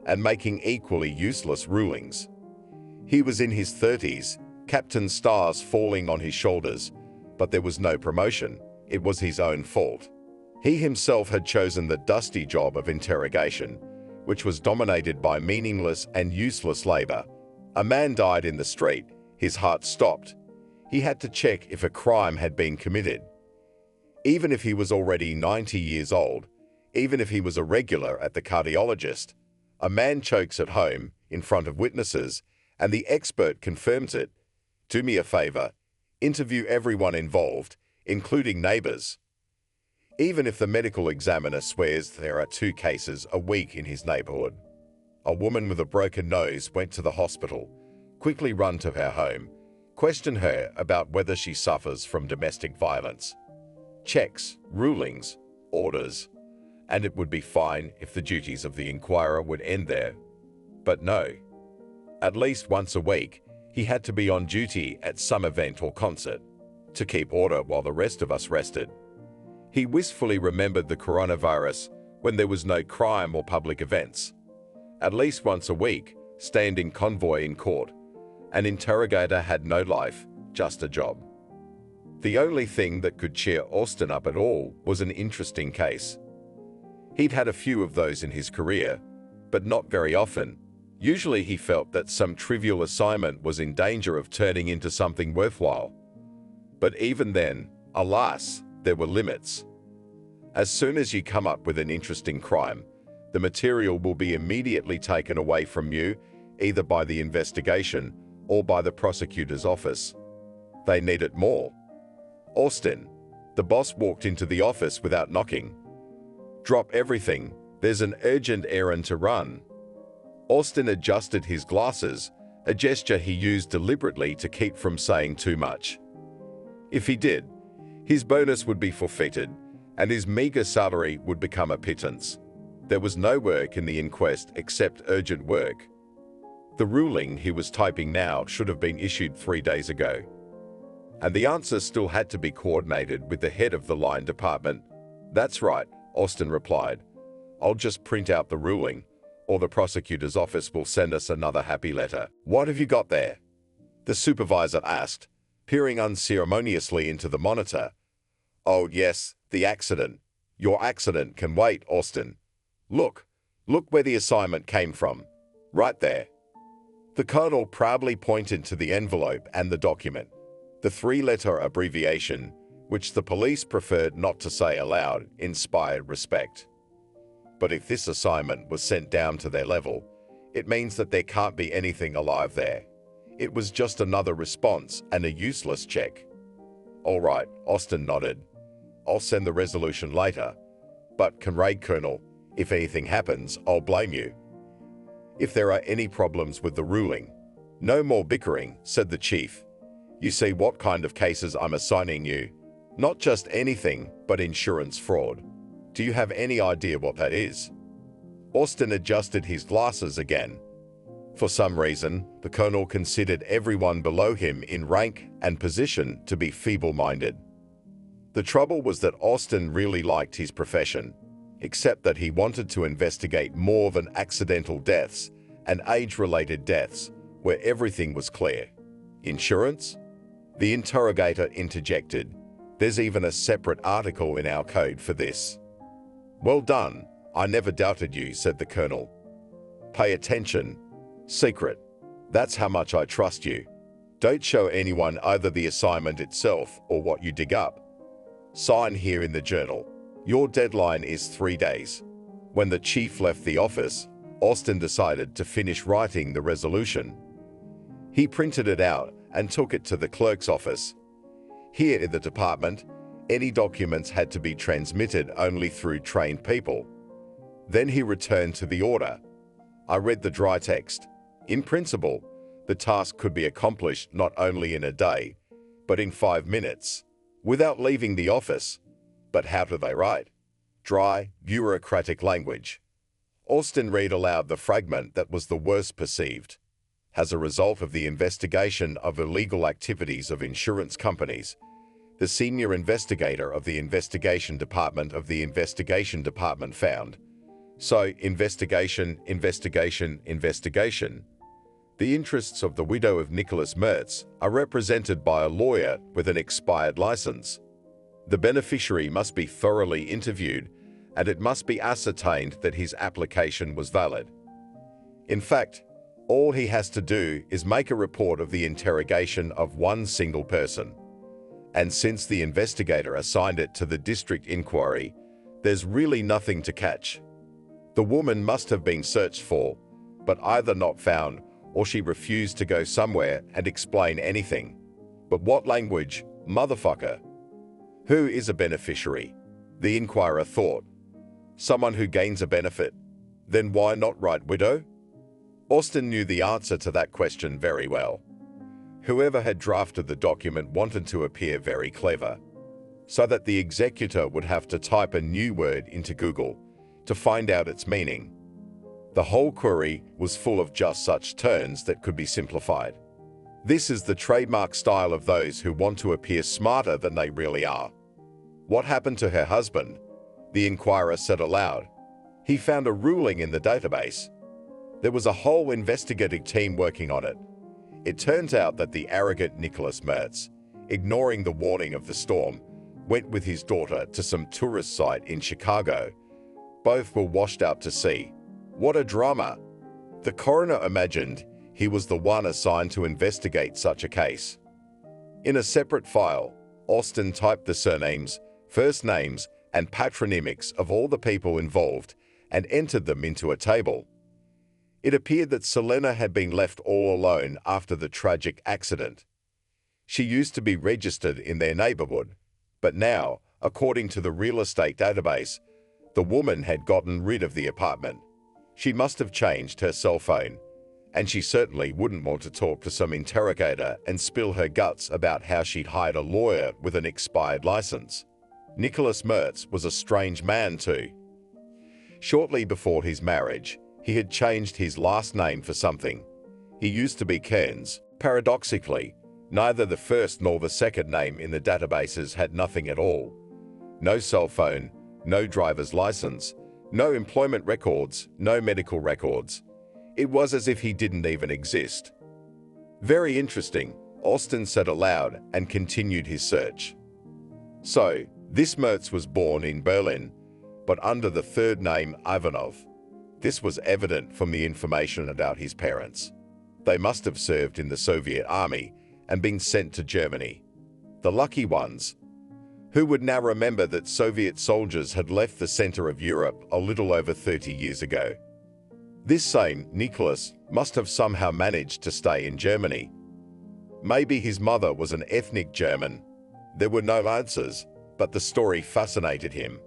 [SPEAKER 3] and making equally useless rulings. He was in his 30s, captain stars falling on his shoulders, but there was no promotion. It was his own fault. He himself had chosen the dusty job of interrogation, which was dominated by meaningless and useless labor. A man died in the street. His heart stopped. He had to check if a crime had been committed. Even if he was already 90 years old, even if he was a regular at the cardiologist, a man chokes at home in front of witnesses, and the expert confirms it. Do me a favor, interview everyone involved, including neighbors. Even if the medical examiner swears there are 2 cases a week in his neighborhood. A woman with a broken nose went to the hospital, quickly run to her home, question her about whether she suffers from domestic violence. Checks, rulings, orders, and it would be fine if the duties of the inquirer would end there. But no. At least once a week, he had to be on duty at some event or concert, to keep order while the rest of us rested. He wistfully remembered the coronavirus when there was no crime or public events. At least once a week, stand in convoy in court. An interrogator had no life, just a job. The only thing that could cheer Alston up at all was an interesting case. He'd had a few of those in his career, but not very often. Usually he felt that some trivial assignment was in danger of turning into something worthwhile. But even then, alas, there were limits. As soon as you come up with an interesting crime, the material will be immediately taken away from you, either by the investigation or by the prosecutor's office. They need it more. Alston, the boss, walked into the office without knocking. Drop everything, there's an urgent errand to run. Alston adjusted his glasses, a gesture he used deliberately to keep from saying too much. If he did, his bonus would be forfeited, and his meager salary would become a pittance. There was no work in the inquest except urgent work. The ruling he was typing now should have been issued 3 days ago. And the answer still had to be coordinated with the head of the line department. "That's right," Austin replied. "I'll just print out the ruling, or the prosecutor's office will send us another happy letter." "What have you got there?" the supervisor asked, peering unceremoniously into the monitor. "Oh, yes, the accident. Your accident can wait, Austin. Look where the assignment came from. Right there." The colonel proudly pointed to the envelope and the document, the three-letter abbreviation, which the police preferred not to say aloud, inspired respect. But if this assignment was sent down to their level, it means that there can't be anything alive there. It was just another response and a useless check. "All right," Austin nodded. "I'll send the resolution later. But, Comrade Colonel, if anything happens, I'll blame you. If there are any problems with the ruling." "No more bickering," said the chief. "You see what kind of cases I'm assigning you. Not just anything, but insurance fraud. Do you have any idea what that is?" Austin adjusted his glasses again. For some reason, the colonel considered everyone below him in rank and position to be feeble-minded. The trouble was that Austin really liked his profession, except that he wanted to investigate more than accidental deaths and age-related deaths, where everything was clear. "Insurance?" the interrogator interjected. "There's even a separate article in our code for this." "Well done. I never doubted you," said the colonel. "Pay attention. Secret. That's how much I trust you. Don't show anyone either the assignment itself or what you dig up. Sign here in the journal. Your deadline is 3 days." When the chief left the office, Austin decided to finish writing the resolution. He printed it out and took it to the clerk's office. Here in the department, any documents had to be transmitted only through trained people. Then he returned to the order. I read the dry text. In principle, the task could be accomplished not only in a day, but in 5 minutes, without leaving the office. But how do they write? Dry, bureaucratic language. Austin read aloud the fragment that was the worst perceived. As a result of the investigation of illegal activities of insurance companies, the senior investigator of the investigation department found. So, investigation. The interests of the widow of Nicholas Mertz are represented by a lawyer with an expired license. The beneficiary must be thoroughly interviewed, and it must be ascertained that his application was valid. In fact, all he has to do is make a report of the interrogation of one single person. And since the investigator assigned it to the district inquiry, there's really nothing to catch. The woman must have been searched for, but either not found or she refused to go somewhere and explain anything. But what language, motherfucker? Who is a beneficiary? The inquirer thought. Someone who gains a benefit. Then why not write widow? Austin knew the answer to that question very well. Whoever had drafted the document wanted to appear very clever, so that the executor would have to type a new word into Google to find out its meaning. The whole query was full of just such turns that could be simplified. This is the trademark style of those who want to appear smarter than they really are. What happened to her husband? The inquirer said aloud. He found a ruling in the database. There was a whole investigative team working on it. It turns out that the arrogant Nicholas Mertz, ignoring the warning of the storm, went with his daughter to some tourist site in Chicago. Both were washed out to sea. What a drama! The coroner imagined he was the one assigned to investigate such a case. In a separate file, Austin typed the surnames, first names, and patronymics of all the people involved and entered them into a table. It appeared that Selena had been left all alone after the tragic accident. She used to be registered in their neighborhood, but now, according to the real estate database, the woman had gotten rid of the apartment. She must have changed her cell phone, and she certainly wouldn't want to talk to some interrogator and spill her guts about how she'd hired a lawyer with an expired license. Nicholas Mertz was a strange man too. Shortly before his marriage, he had changed his last name for something. He used to be Kearns. Paradoxically, Neither the first nor the second name in the databases had nothing at all. No cell phone, no driver's license, no employment records, no medical records. It was as if he didn't even exist. Very interesting, Austin said aloud and continued his search. So, this Mertz was born in Berlin, but under the third name Ivanov. This was evident from the information about his parents. They must have served in the Soviet army and been sent to Germany. The lucky ones. Who would now remember that Soviet soldiers had left the center of Europe a little over 30 years ago? This same Nicholas must have somehow managed to stay in Germany. Maybe his mother was an ethnic German. There were no answers, but the story fascinated him.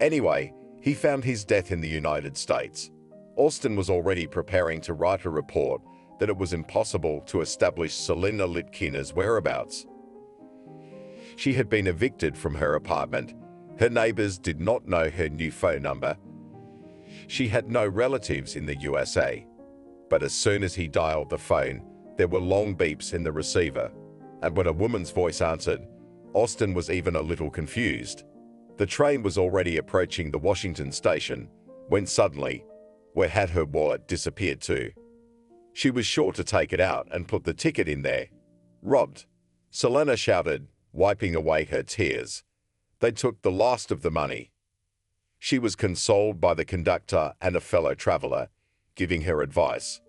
[SPEAKER 3] Anyway, he found his death in the United States. Austin was already preparing to write a report that it was impossible to establish Selena Litkina's whereabouts. She had been evicted from her apartment. Her neighbors did not know her new phone number. She had no relatives in the USA. But as soon as he dialed the phone, there were long beeps in the receiver. And when a woman's voice answered, Austin was even a little confused. The train was already approaching the Washington station when suddenly, where had her wallet disappeared to? She was sure to take it out and put the ticket in there. Robbed, Selena shouted, wiping away her tears. They took the last of the money. She was consoled by the conductor and a fellow traveler, giving her advice.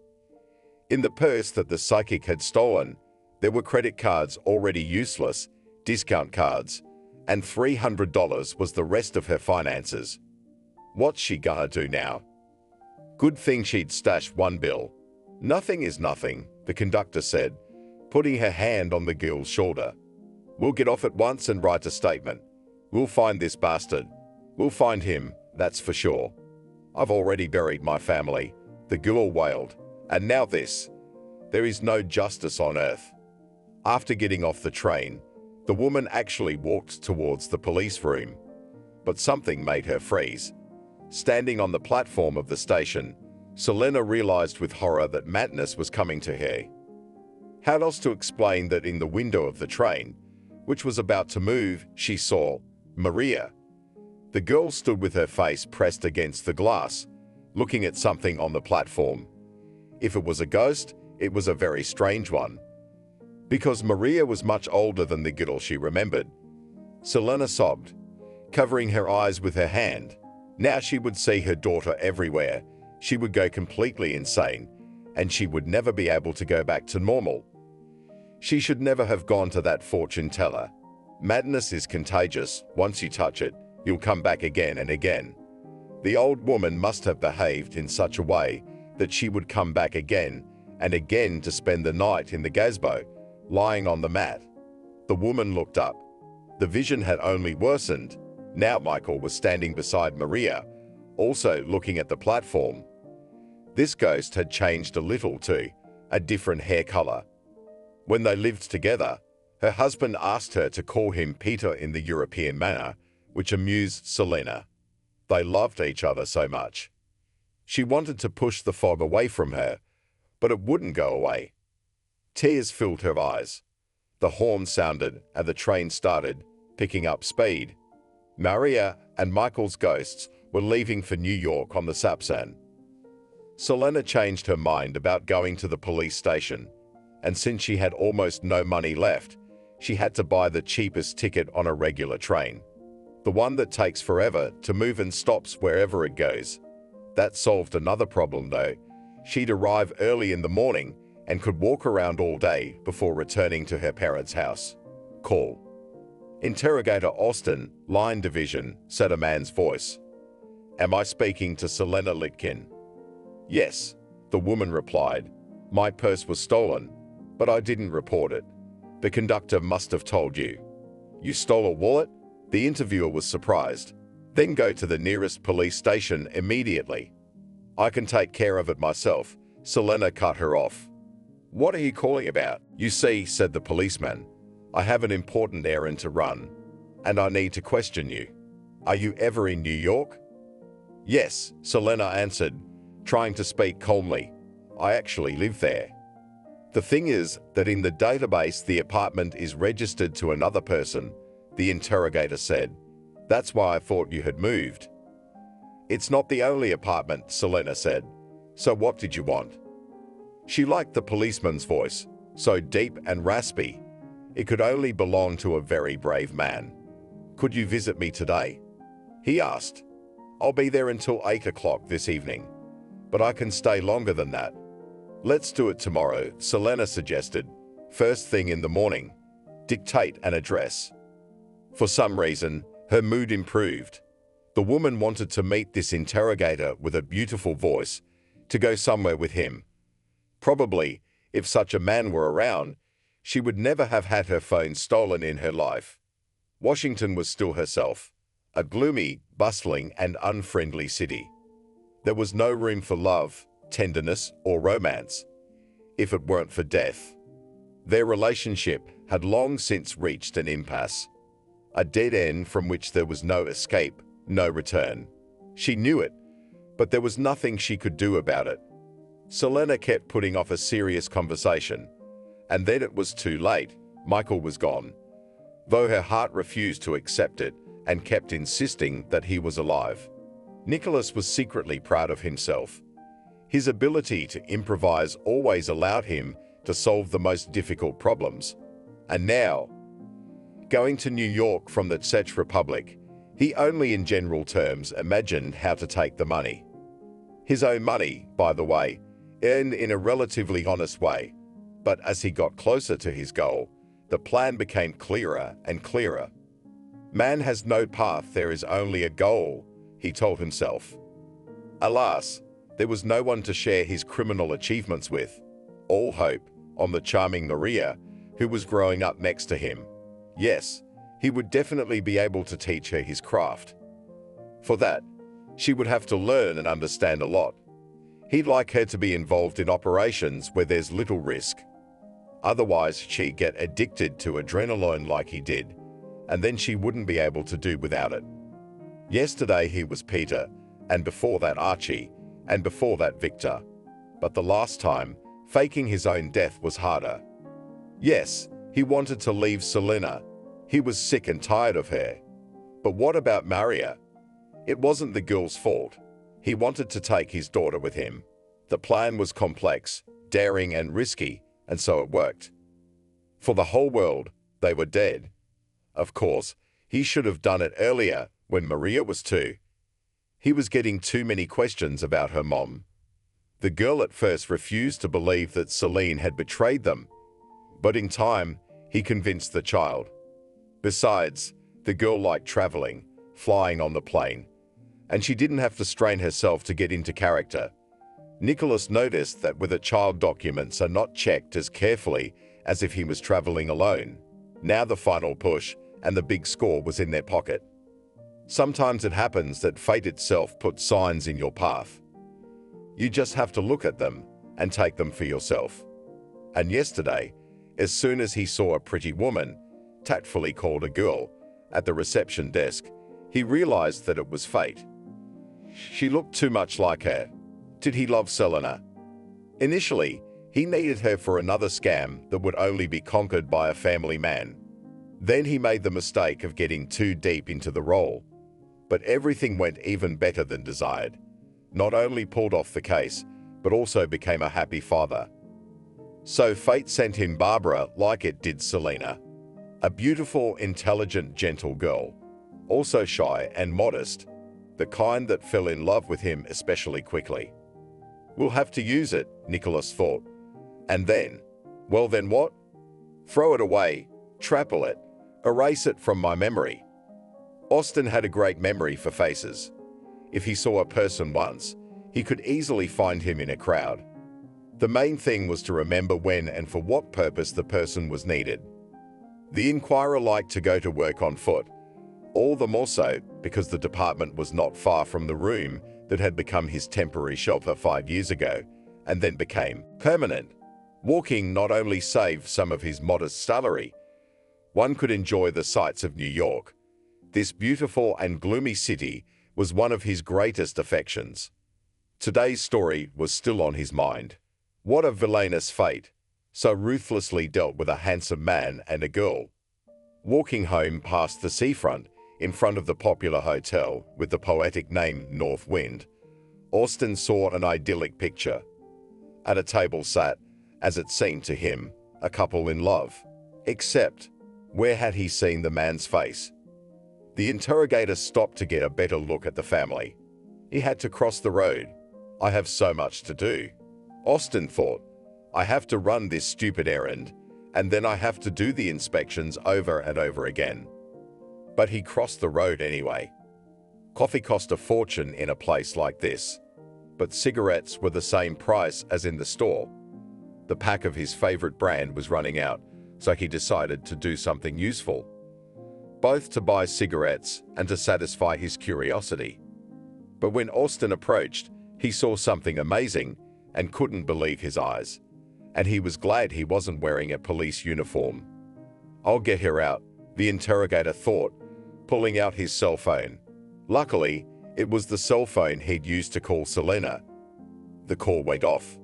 [SPEAKER 3] In the purse that the psychic had stolen, there were credit cards already useless, discount cards, and $300 was the rest of her finances. What's she gonna do now? Good thing she'd stashed one bill. Nothing is nothing, the conductor said, putting her hand on the girl's shoulder. We'll get off at once and write a statement. We'll find this bastard. We'll find him, that's for sure. I've already buried my family, the girl wailed. And now this. There is no justice on earth. After getting off the train, the woman actually walked towards the police room. But something made her freeze. Standing on the platform of the station, Selena realized with horror that madness was coming to her. How else to explain that in the window of the train, which was about to move, she saw Maria. The girl stood with her face pressed against the glass, looking at something on the platform. If it was a ghost, it was a very strange one. Because Maria was much older than the girl she remembered. Selena sobbed, covering her eyes with her hand. Now she would see her daughter everywhere. She would go completely insane, and she would never be able to go back to normal. She should never have gone to that fortune teller. Madness is contagious. Once you touch it, you'll come back again and again. The old woman must have behaved in such a way that she would come back again and again to spend the night in the gazebo, lying on the mat. The woman looked up. The vision had only worsened. Now Michael was standing beside Maria, also looking at the platform. This ghost had changed a little too, a different hair color. When they lived together, her husband asked her to call him Peter in the European manner, which amused Selena. They loved each other so much. She wanted to push the fog away from her, but it wouldn't go away. Tears filled her eyes. The horn sounded and the train started, picking up speed. Maria and Michael's ghosts were leaving for New York on the Sapsan. Selena changed her mind about going to the police station, and since she had almost no money left, she had to buy the cheapest ticket on a regular train. The one that takes forever to move and stops wherever it goes. That solved another problem though. She'd arrive early in the morning and could walk around all day before returning to her parents' house. Call. Interrogator Austin, line division, said a man's voice. Am I speaking to Selena Litkin? Yes, the woman replied. My purse was stolen, but I didn't report it. The conductor must have told you. You stole a wallet? The interviewer was surprised. Then go to the nearest police station immediately. I can take care of it myself. Selena cut her off. What are you calling about? You see, said the policeman, I have an important errand to run, and I need to question you. Are you ever in New York? Yes, Selena answered, trying to speak calmly. I actually live there. The thing is that in the database the apartment is registered to another person, the interrogator said. That's why I thought you had moved. It's not the only apartment, Selena said. So what did you want? She liked the policeman's voice, so deep and raspy. It could only belong to a very brave man. Could you visit me today? He asked. I'll be there until 8 o'clock this evening, but I can stay longer than that. Let's do it tomorrow, Selena suggested. First thing in the morning. Dictate an address. For some reason, her mood improved. The woman wanted to meet this interrogator with a beautiful voice, to go somewhere with him. Probably, if such a man were around, she would never have had her phone stolen in her life. Washington was still herself, a gloomy, bustling, and unfriendly city. There was no room for love, tenderness, or romance, if it weren't for death. Their relationship had long since reached an impasse, a dead end from which there was no escape, no return. She knew it, but there was nothing she could do about it. Selena kept putting off a serious conversation, and then it was too late. Michael was gone, though her heart refused to accept it and kept insisting that he was alive. Nicholas was secretly proud of himself. His ability to improvise always allowed him to solve the most difficult problems. And now, going to New York from the Czech Republic, he only in general terms imagined how to take the money. His own money, by the way, earned in a relatively honest way. But as he got closer to his goal, the plan became clearer and clearer. Man has no path, there is only a goal, he told himself. Alas, there was no one to share his criminal achievements with. All hope on the charming Maria, who was growing up next to him. Yes, he would definitely be able to teach her his craft. For that, she would have to learn and understand a lot. He'd like her to be involved in operations where there's little risk. Otherwise, she'd get addicted to adrenaline like he did, and then she wouldn't be able to do without it. Yesterday he was Peter, and before that Archie, and before that Victor. But the last time, faking his own death was harder. Yes, he wanted to leave Selena. He was sick and tired of her. But what about Maria? It wasn't the girl's fault. He wanted to take his daughter with him. The plan was complex, daring, and risky, and so it worked. For the whole world, they were dead. Of course, he should have done it earlier, when Maria was 2. He was getting too many questions about her mom. The girl at first refused to believe that Celine had betrayed them, but in time, he convinced the child. Besides, the girl liked traveling, flying on the plane, and she didn't have to strain herself to get into character. Nicholas noticed that with a child, documents are not checked as carefully as if he was traveling alone. Now the final push and the big score was in their pocket. Sometimes it happens that fate itself puts signs in your path. You just have to look at them and take them for yourself. And yesterday, as soon as he saw a pretty woman, tactfully called a girl, at the reception desk, he realized that it was fate. She looked too much like her. Did he love Selena? Initially, he needed her for another scam that would only be conquered by a family man. Then he made the mistake of getting too deep into the role. But everything went even better than desired. Not only pulled off the case, but also became a happy father. So fate sent him Barbara like it did Selena. A beautiful, intelligent, gentle girl. Also shy and modest. The kind that fell in love with him especially quickly. We'll have to use it, Nicholas thought. And then, well then what? Throw it away, trample it, erase it from my memory. Austin had a great memory for faces. If he saw a person once, he could easily find him in a crowd. The main thing was to remember when and for what purpose the person was needed. The inquirer liked to go to work on foot, all the more so because the department was not far from the room that had become his temporary shelter 5 years ago, and then became permanent. Walking not only saved some of his modest salary, one could enjoy the sights of New York. This beautiful and gloomy city was one of his greatest affections. Today's story was still on his mind. What a villainous fate! so ruthlessly dealt with a handsome man and a girl. Walking home past the seafront, in front of the popular hotel with the poetic name North Wind, Austin saw an idyllic picture. At a table sat, as it seemed to him, a couple in love. Except, where had he seen the man's face? The interrogator stopped to get a better look at the family. He had to cross the road. I have so much to do. Austin thought, I have to run this stupid errand, and then I have to do the inspections over and over again. But he crossed the road anyway. Coffee cost a fortune in a place like this, but cigarettes were the same price as in the store. The pack of his favorite brand was running out, so he decided to do something useful, both to buy cigarettes and to satisfy his curiosity. But when Austin approached, he saw something amazing and couldn't believe his eyes, and he was glad he wasn't wearing a police uniform. I'll get her out, the interrogator thought, pulling out his cell phone. Luckily, it was the cell phone he'd used to call Selena. The call went off.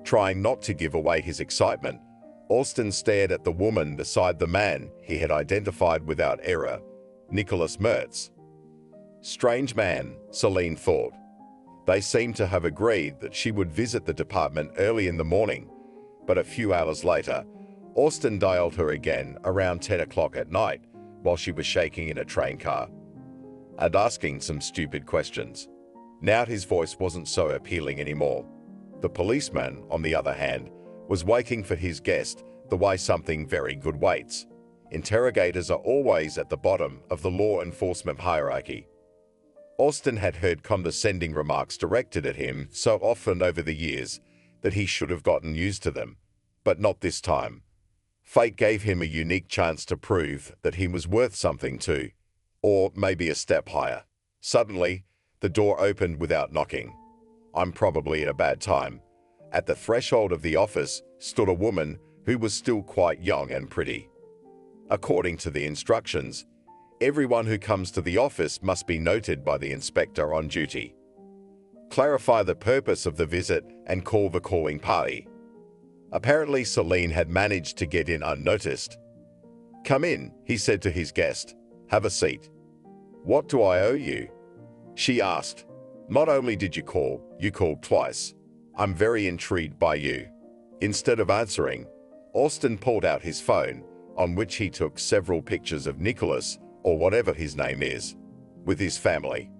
[SPEAKER 3] Trying not to give away his excitement, Austin stared at the woman beside the man he had identified without error, Nicholas Mertz. Strange man, Celine thought. They seemed to have agreed that she would visit the department early in the morning, but a few hours later, Austin dialed her again around 10 o'clock at night while she was shaking in a train car and asking some stupid questions. Now his voice wasn't so appealing anymore. The policeman, on the other hand, was waiting for his guest the way something very good waits. Interrogators are always at the bottom of the law enforcement hierarchy. Austin had heard condescending remarks directed at him so often over the years that he should have gotten used to them, but not this time. Fate gave him a unique chance to prove that he was worth something too, or maybe a step higher. Suddenly, the door opened without knocking. I'm probably in a bad time. At the threshold of the office stood a woman who was still quite young and pretty. According to the instructions, everyone who comes to the office must be noted by the inspector on duty. Clarify the purpose of the visit and call the calling party. Apparently, Celine had managed to get in unnoticed. Come in, he said to his guest. Have a seat. What do I owe you? She asked. Not only did you called twice. I'm very intrigued by you. Instead of answering, Austin pulled out his phone, on which he took several pictures of Nicholas, or whatever his name is, with his family.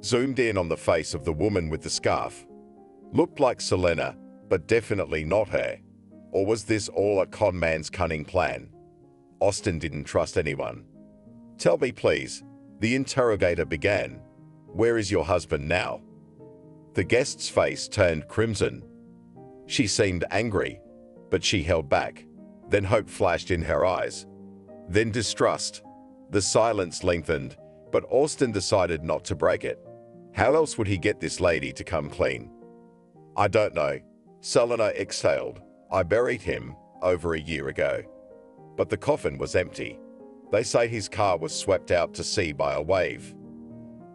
[SPEAKER 3] Zoomed in on the face of the woman with the scarf. Looked like Selena, but definitely not her. Or was this all a con man's cunning plan? Austin didn't trust anyone. Tell me, please, the interrogator began. Where is your husband now? The guest's face turned crimson. She seemed angry, but she held back. Then hope flashed in her eyes. Then distrust. The silence lengthened, but Austin decided not to break it. How else would he get this lady to come clean? I don't know. Selena exhaled. I buried him over a year ago. But the coffin was empty. They say his car was swept out to sea by a wave.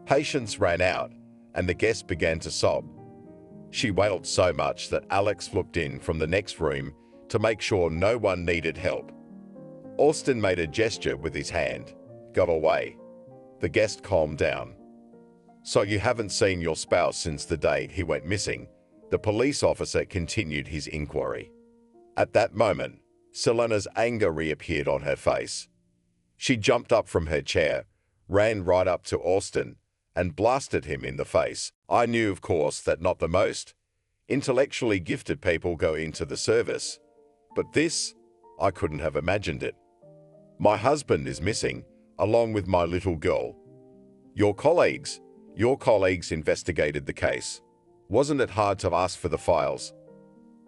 [SPEAKER 3] Patience ran out, and the guest began to sob. She wailed so much that Alex looked in from the next room to make sure no one needed help. Austin made a gesture with his hand. Go away. The guest calmed down. So you haven't seen your spouse since the day he went missing? The police officer continued his inquiry. At that moment, Selena's anger reappeared on her face. She jumped up from her chair, ran right up to Austin, and blasted him in the face. I knew, of course, that not the most intellectually gifted people go into the service. But this, I couldn't have imagined it. My husband is missing, along with my little girl. Your colleagues investigated the case. Wasn't it hard to ask for the files?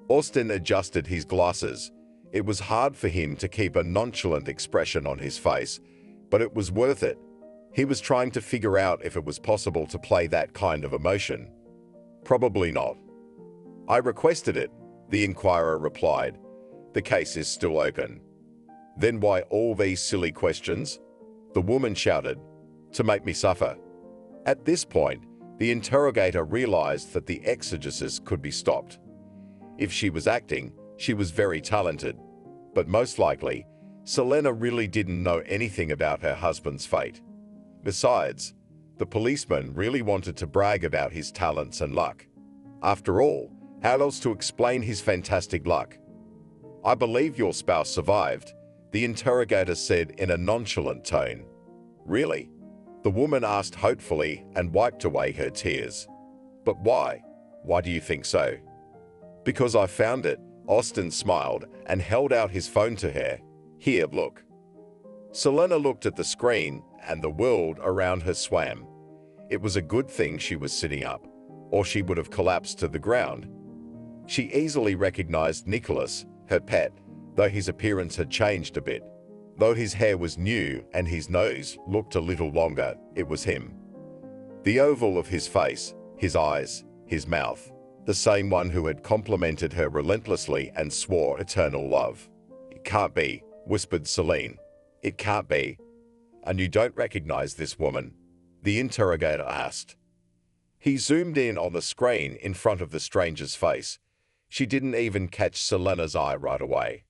[SPEAKER 3] Austin adjusted his glasses. It was hard for him to keep a nonchalant expression on his face, but it was worth it. He was trying to figure out if it was possible to play that kind of emotion. Probably not. I requested it, the inquirer replied. The case is still open. Then why all these silly questions? The woman shouted. To make me suffer. At this point, the interrogator realized that the exegesis could be stopped. If she was acting, She was very talented, but most likely, Selena really didn't know anything about her husband's fate. Besides, the policeman really wanted to brag about his talents and luck. After all, how else to explain his fantastic luck? "I believe your spouse survived," the interrogator said in a nonchalant tone. "Really?" the woman asked hopefully and wiped away her tears. "But why? Why do you think so?" "Because I found it," Austin smiled and held out his phone to her. "Here, look." Selena looked at the screen and the world around her swam. It was a good thing she was sitting up, or she would have collapsed to the ground. She easily recognized Nicholas, her pet, though his appearance had changed a bit. Though his hair was new and his nose looked a little longer, it was him. The oval of his face, his eyes, his mouth, the same one who had complimented her relentlessly and swore eternal love. "It can't be," whispered Celine. "It can't be. And you don't recognize this woman?" the interrogator asked. He zoomed in on the screen in front of the stranger's face. She didn't even catch Selena's eye right away.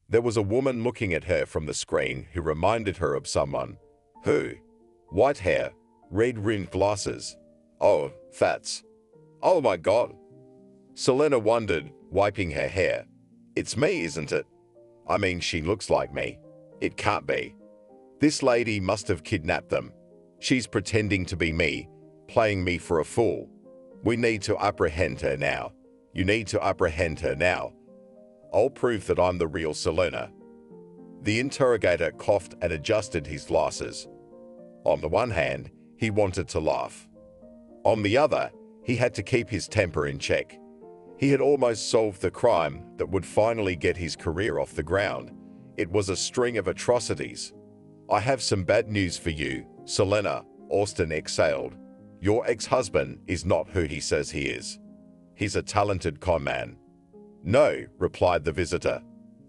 [SPEAKER 3] There was a woman looking at her from the screen who reminded her of someone. Who? White hair, red-rimmed glasses. Oh, that's... Oh my God! Selena wondered, wiping her hair. "It's me, isn't it? I mean, she looks like me. It can't be. This lady must have kidnapped them. She's pretending to be me, playing me for a fool. We need to apprehend her now. You need to apprehend her now. I'll prove that I'm the real Selena." The interrogator coughed and adjusted his glasses. On the one hand, he wanted to laugh. On the other, he had to keep his temper in check. He had almost solved the crime that would finally get his career off the ground. It was a string of atrocities. "I have some bad news for you, Selena," Austin exhaled. "Your ex-husband is not who he says he is. He's a talented con man." "No," replied the visitor.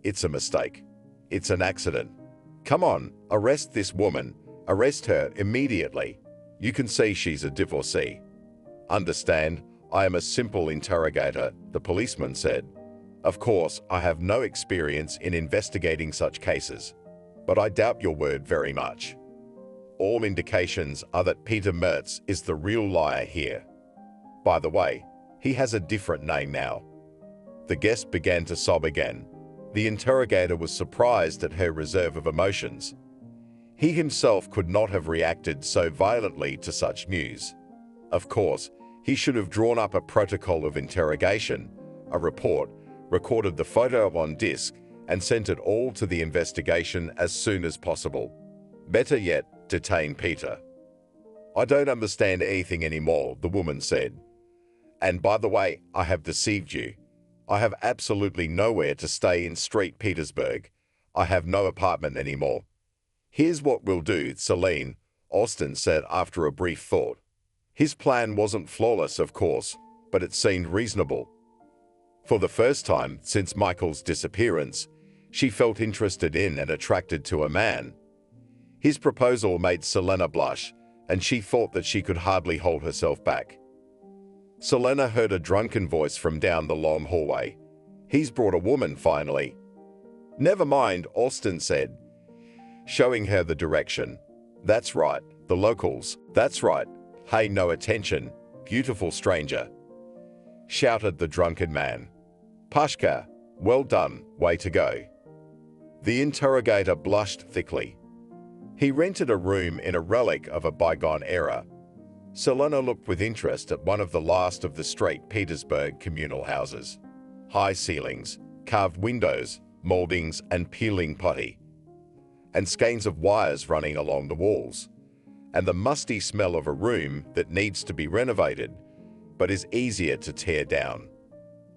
[SPEAKER 3] "It's a mistake. It's an accident. Come on, arrest this woman. Arrest her immediately. You can see she's a divorcee." "Understand, I am a simple interrogator," the policeman said. "Of course, I have no experience in investigating such cases, but I doubt your word very much. All indications are that Peter Mertz is the real liar here. By the way, he has a different name now." The guest began to sob again. The interrogator was surprised at her reserve of emotions. He himself could not have reacted so violently to such news. Of course, he should have drawn up a protocol of interrogation, a report, recorded the photo on disk, and sent it all to the investigation as soon as possible. Better yet, detain Peter. "I don't understand anything anymore," the woman said. "And by the way, I have deceived you. I have absolutely nowhere to stay in St. Petersburg. I have no apartment anymore." "Here's what we'll do, Celine," Austin said after a brief thought. His plan wasn't flawless, of course, but it seemed reasonable. For the first time since Michael's disappearance, she felt interested in and attracted to a man. His proposal made Selena blush, and she thought that she could hardly hold herself back. Selena heard a drunken voice from down the long hallway. "He's brought a woman, finally." "Never mind," Austin said, showing her the direction. "That's right, the locals. That's right. Pay no attention, beautiful stranger," shouted the drunken man. "Pashka, well done, way to go." The interrogator blushed thickly. He rented a room in a relic of a bygone era. Selena looked with interest at one of the last of the St. Petersburg communal houses. High ceilings, carved windows, moldings and peeling putty, and skeins of wires running along the walls, and the musty smell of a room that needs to be renovated, but is easier to tear down.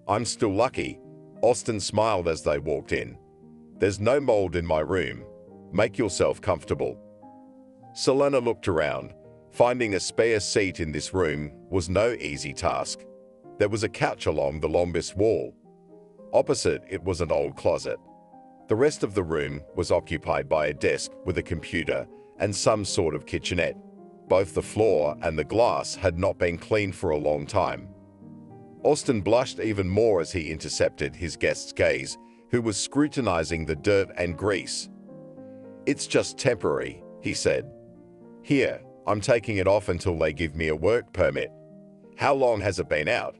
[SPEAKER 3] "I'm still lucky," Austin smiled as they walked in. "There's no mold in my room. Make yourself comfortable." Selena looked around. Finding a spare seat in this room was no easy task. There was a couch along the longest wall. Opposite it was an old closet. The rest of the room was occupied by a desk with a computer and some sort of kitchenette. Both the floor and the glass had not been cleaned for a long time. Austin blushed even more as he intercepted his guest's gaze, who was scrutinizing the dirt and grease. "It's just temporary," he said. "Here, I'm taking it off until they give me a work permit." "How long has it been out?"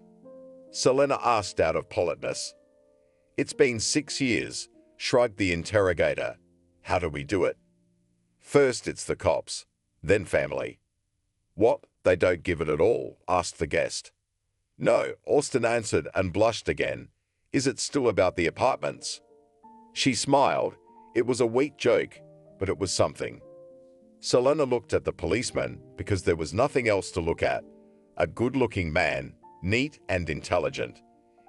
[SPEAKER 3] Selena asked out of politeness. "It's been 6 years," shrugged the interrogator. "How do we do it?" "First it's the cops, then family." "What, they don't give it at all?" asked the guest. "No," Austin answered and blushed again. "Is it still about the apartments?" She smiled. It was a weak joke, but it was something. Selena looked at the policeman because there was nothing else to look at. A good-looking man, neat and intelligent.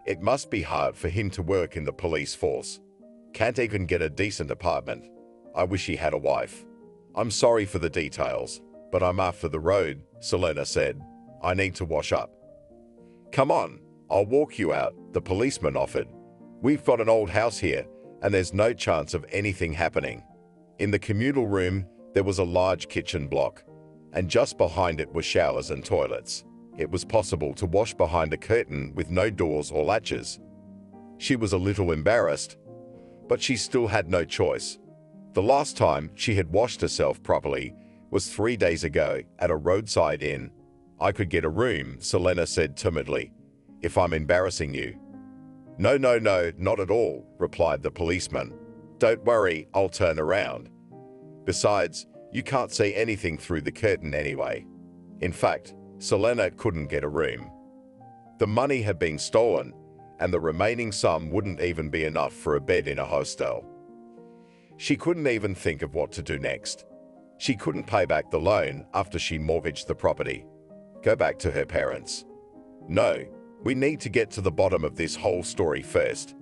[SPEAKER 3] It must be hard for him to work in the police force. Can't even get a decent apartment. I wish he had a wife. "I'm sorry for the details, but I'm after the road," Selena said. "I need to wash up." "Come on, I'll walk you out," the policeman offered. "We've got an old house here, and there's no chance of anything happening." In the communal room, there was a large kitchen block, and just behind it were showers and toilets. It was possible to wash behind a curtain with no doors or latches. She was a little embarrassed, but she still had no choice. The last time she had washed herself properly was 3 days ago at a roadside inn. "I could get a room," Selena said timidly, "if I'm embarrassing you." No, not at all," replied the policeman. "Don't worry, I'll turn around. Besides, you can't see anything through the curtain anyway." In fact, Selena couldn't get a room. The money had been stolen, and the remaining sum wouldn't even be enough for a bed in a hostel. She couldn't even think of what to do next. She couldn't pay back the loan after she mortgaged the property. Go back to her parents. No, we need to get to the bottom of this whole story first.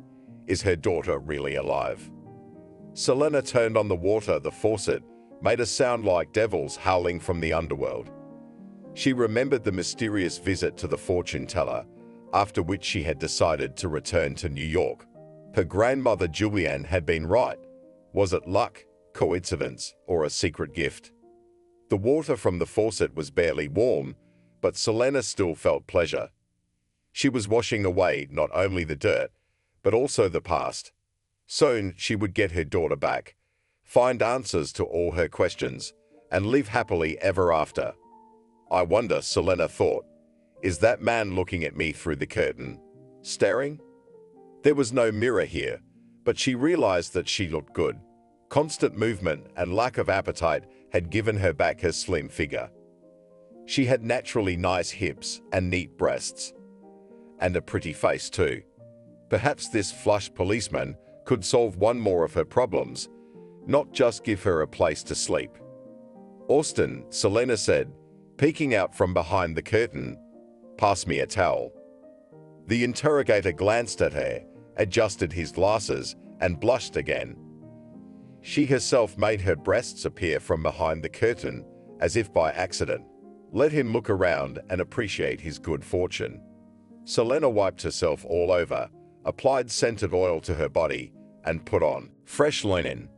[SPEAKER 3] Is her daughter really alive? Selena turned on the water. The faucet made a sound like devils howling from the underworld. She remembered the mysterious visit to the fortune teller, after which she had decided to return to New York. Her grandmother Julianne had been right. Was it luck, coincidence, or a secret gift? The water from the faucet was barely warm, but Selena still felt pleasure. She was washing away not only the dirt, but also the past. Soon she would get her daughter back, find answers to all her questions, and live happily ever after. "I wonder," Selena thought, "is that man looking at me through the curtain? Staring?" There was no mirror here, but she realized that she looked good. Constant movement and lack of appetite had given her back her slim figure. She had naturally nice hips and neat breasts. And a pretty face too. Perhaps this flush policeman could solve one more of her problems, not just give her a place to sleep. "Austin," Selena said, peeking out from behind the curtain, "pass me a towel." The interrogator glanced at her, adjusted his glasses, and blushed again. She herself made her breasts appear from behind the curtain, as if by accident. Let him look around and appreciate his good fortune. Selena wiped herself all over, applied scented oil to her body, and put on fresh linen.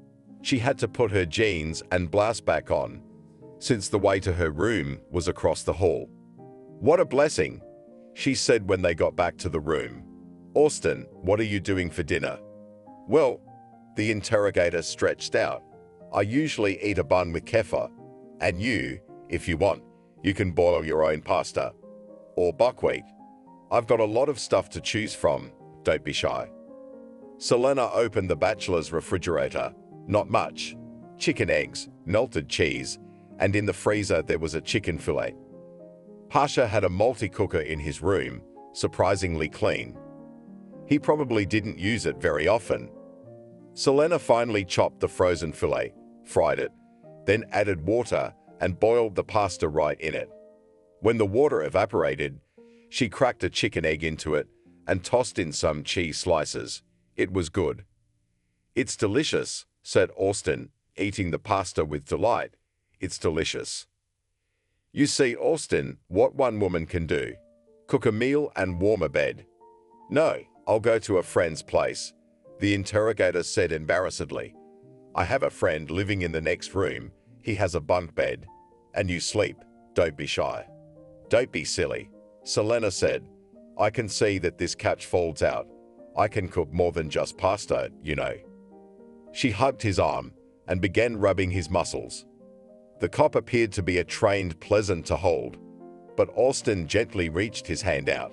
[SPEAKER 3] She had to put her jeans and blouse back on, since the way to her room was across the hall. "What a blessing," she said when they got back to the room. "Austin, what are you doing for dinner?" "Well," the interrogator stretched out, "I usually eat a bun with kefir. And you, if you want, you can boil your own pasta. Or buckwheat. I've got a lot of stuff to choose from, don't be shy." Selena opened the bachelor's refrigerator. Not much. Chicken eggs, melted cheese, and in the freezer there was a chicken fillet. Pasha had a multi-cooker in his room, surprisingly clean. He probably didn't use it very often. Selena finally chopped the frozen fillet, fried it, then added water and boiled the pasta right in it. When the water evaporated, she cracked a chicken egg into it and tossed in some cheese slices. It was good. "It's delicious," said Austin, eating the pasta with delight. "It's delicious." You see, Austin, what one woman can do. Cook a meal and warm a bed. "No, I'll go to a friend's place," the interrogator said embarrassedly. "I have a friend living in the next room. He has a bunk bed. And you sleep. Don't be shy." "Don't be silly," Selena said. I can see that this catch falls out. I can cook more than just pasta, you know." She hugged his arm and began rubbing his muscles. The cop appeared to be a trained, pleasant to hold, but Austin gently reached his hand out.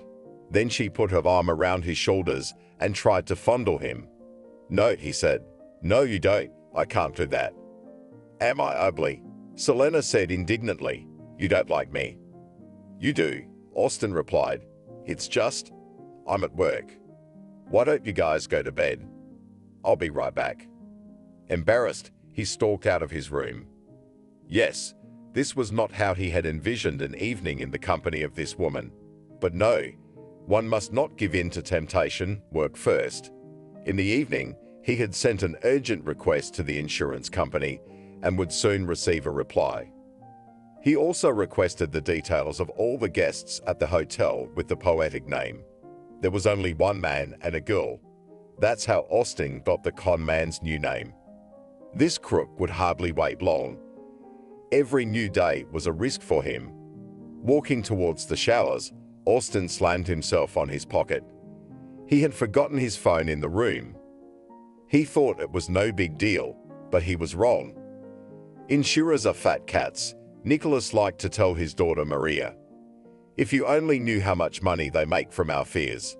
[SPEAKER 3] Then she put her arm around his shoulders and tried to fondle him. "No," he said. "No, you don't. I can't do that." "Am I ugly?" Selena said indignantly. "You don't like me." "You do," Austin replied. "It's just, I'm at work. Why don't you guys go to bed? I'll be right back." Embarrassed, he stalked out of his room. Yes, this was not how he had envisioned an evening in the company of this woman. But no, one must not give in to temptation, work first. In the evening, he had sent an urgent request to the insurance company and would soon receive a reply. He also requested the details of all the guests at the hotel with the poetic name. There was only one man and a girl. That's how Austin got the con man's new name. This crook would hardly wait long. Every new day was a risk for him. Walking towards the showers, Austin slammed himself on his pocket. He had forgotten his phone in the room. He thought it was no big deal, but he was wrong. Insurers are fat cats, Nicholas liked to tell his daughter Maria. If you only knew how much money they make from our fears.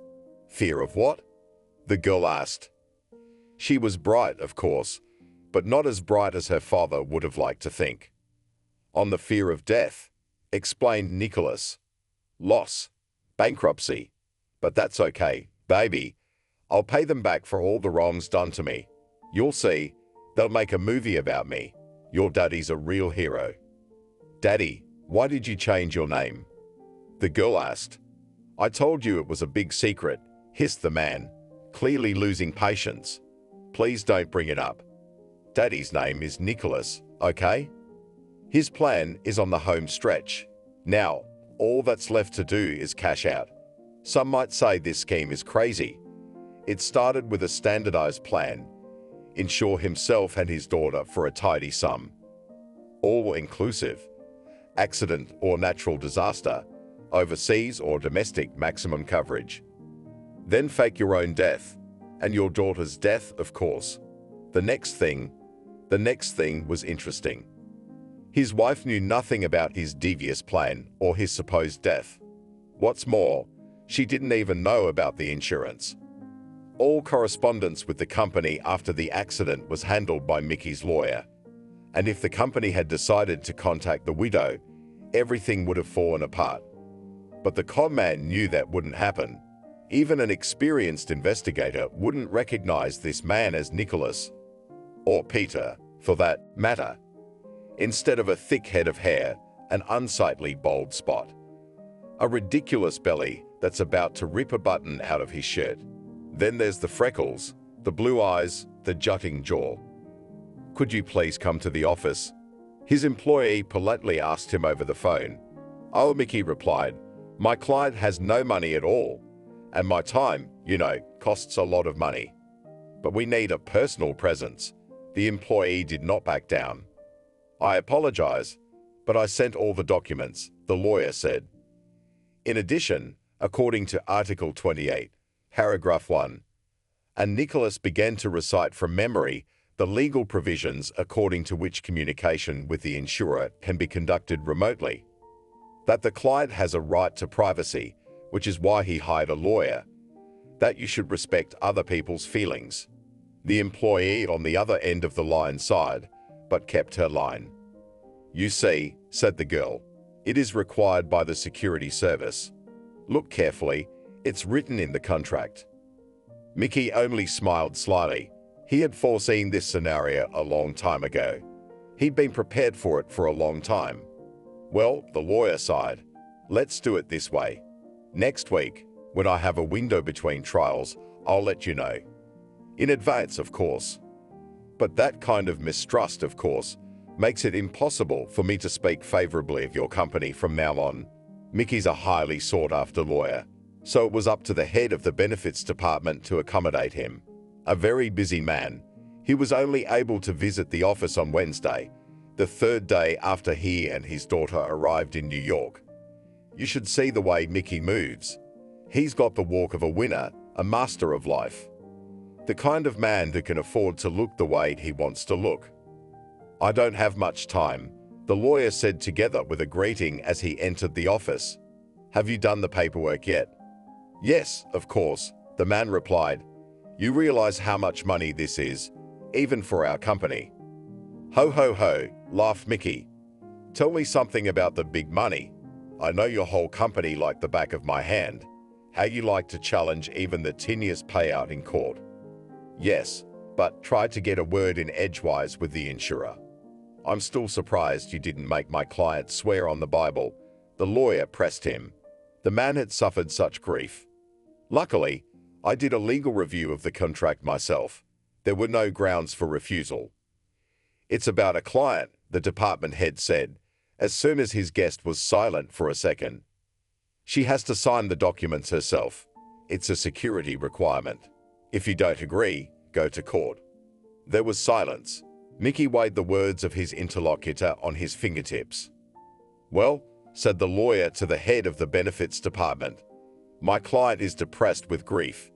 [SPEAKER 3] Fear of what? The girl asked. She was bright, of course, but not as bright as her father would have liked to think. On the fear of death, explained Nicholas. Loss, bankruptcy. But that's okay, baby. I'll pay them back for all the wrongs done to me. You'll see, they'll make a movie about me. Your daddy's a real hero. Daddy, why did you change your name? The girl asked. I told you it was a big secret, hissed the man, clearly losing patience. Please don't bring it up. Daddy's name is Nicholas, okay? His plan is on the home stretch. Now, all that's left to do is cash out. Some might say this scheme is crazy. It started with a standardized plan. Insure himself and his daughter for a tidy sum. All inclusive. Accident or natural disaster, overseas or domestic maximum coverage. Then fake your own death, and your daughter's death, of course. The next thing was interesting. His wife knew nothing about his devious plan or his supposed death. What's more, she didn't even know about the insurance. All correspondence with the company after the accident was handled by Mickey's lawyer, and if the company had decided to contact the widow, everything would have fallen apart. But the con man knew that wouldn't happen. Even an experienced investigator wouldn't recognize this man as Nicholas, or Peter, for that matter. Instead of a thick head of hair, an unsightly bald spot. A ridiculous belly that's about to rip a button out of his shirt. Then there's the freckles, the blue eyes, the jutting jaw. Could you please come to the office? His employee politely asked him over the phone. Oh, Mickey replied, my client has no money at all, and my time, costs a lot of money. But we need a personal presence. The employee did not back down. I apologize, but I sent all the documents, the lawyer said. In addition, according to Article 28, Paragraph 1, and Nicholas began to recite from memory the legal provisions according to which communication with the insurer can be conducted remotely. That the client has a right to privacy, which is why he hired a lawyer. That you should respect other people's feelings. The employee on the other end of the line sighed, but kept her line. You see, said the girl, it is required by the security service. Look carefully, it's written in the contract. Mickey only smiled slyly. He had foreseen this scenario a long time ago. He'd been prepared for it for a long time. Well, the lawyer sighed. Let's do it this way. Next week, when I have a window between trials, I'll let you know. In advance, of course. But that kind of mistrust, of course, makes it impossible for me to speak favorably of your company from now on. Mickey's a highly sought-after lawyer, so it was up to the head of the benefits department to accommodate him. A very busy man, he was only able to visit the office on Wednesday, the third day after he and his daughter arrived in New York. You should see the way Mickey moves. He's got the walk of a winner, a master of life. The kind of man who can afford to look the way he wants to look. I don't have much time, the lawyer said together with a greeting as he entered the office. Have you done the paperwork yet? Yes, of course, the man replied. You realize how much money this is, even for our company. Ho ho ho, laughed Mickey. Tell me something about the big money. I know your whole company like the back of my hand. How you like to challenge even the tiniest payout in court. Yes, but try to get a word in edgewise with the insurer. I'm still surprised you didn't make my client swear on the Bible. The lawyer pressed him. The man had suffered such grief. Luckily, I did a legal review of the contract myself. There were no grounds for refusal. It's about a client, the department head said, as soon as his guest was silent for a second. She has to sign the documents herself. It's a security requirement. If you don't agree, go to court. There was silence. Mickey weighed the words of his interlocutor on his fingertips. Well, said the lawyer to the head of the benefits department, my client is depressed with grief.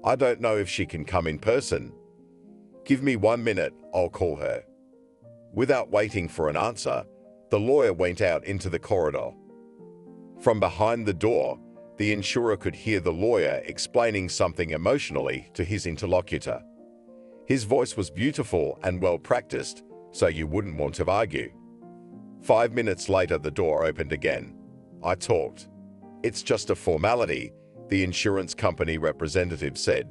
[SPEAKER 3] I don't know if she can come in person. Give me 1 minute, I'll call her. Without waiting for an answer, the lawyer went out into the corridor. From behind the door, the insurer could hear the lawyer explaining something emotionally to his interlocutor. His voice was beautiful and well practiced, so you wouldn't want to argue. 5 minutes later, the door opened again. I talked. It's just a formality, the insurance company representative said.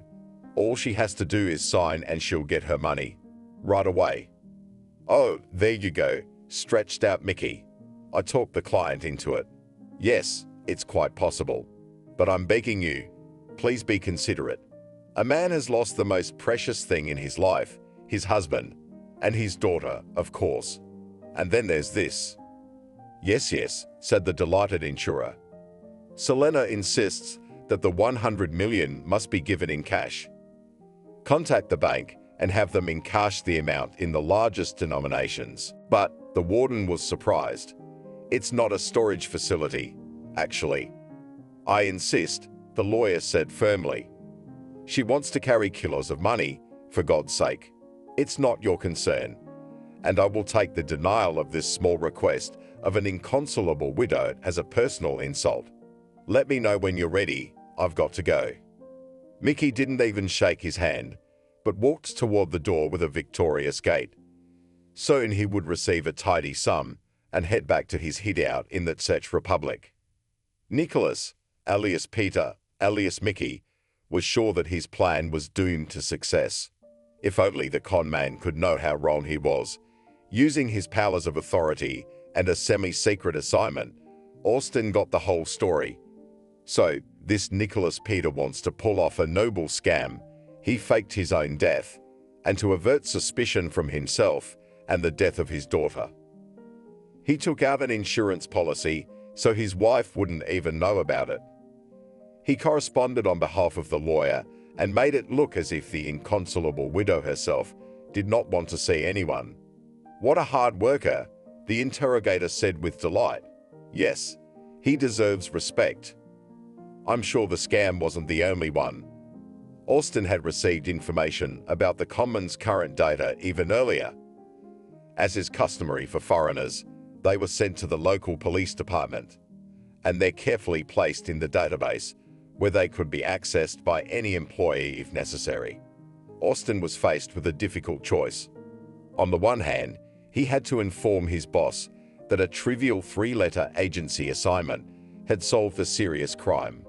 [SPEAKER 3] All she has to do is sign and she'll get her money. Right away. Oh, there you go, stretched out Mickey. I talked the client into it. Yes, it's quite possible. But I'm begging you, please be considerate. A man has lost the most precious thing in his life, his husband, and his daughter, of course. And then there's this. Yes, said the delighted insurer. Selena insists that the 100 million must be given in cash. Contact the bank and have them encash the amount in the largest denominations. But the warden was surprised. It's not a storage facility, actually. I insist, the lawyer said firmly. She wants to carry kilos of money, for God's sake. It's not your concern, and I will take the denial of this small request of an inconsolable widow as a personal insult. Let me know when you're ready, I've got to go. Mickey didn't even shake his hand, but walked toward the door with a victorious gait. Soon he would receive a tidy sum and head back to his hideout in the Czech Republic. Nicholas, alias Peter, alias Mickey, was sure that his plan was doomed to success. If only the con man could know how wrong he was. Using his powers of authority and a semi-secret assignment, Austin got the whole story. So, this Nicholas Peter wants to pull off a noble scam. He faked his own death, and to avert suspicion from himself and the death of his daughter. He took out an insurance policy so his wife wouldn't even know about it. He corresponded on behalf of the lawyer and made it look as if the inconsolable widow herself did not want to see anyone. What a hard worker, the interrogator said with delight. Yes, he deserves respect. I'm sure the scam wasn't the only one. Austin had received information about the conman's current data even earlier. As is customary for foreigners, they were sent to the local police department, and they're carefully placed in the database where they could be accessed by any employee if necessary. Austin was faced with a difficult choice. On the one hand, he had to inform his boss that a trivial 3-letter agency assignment had solved a serious crime.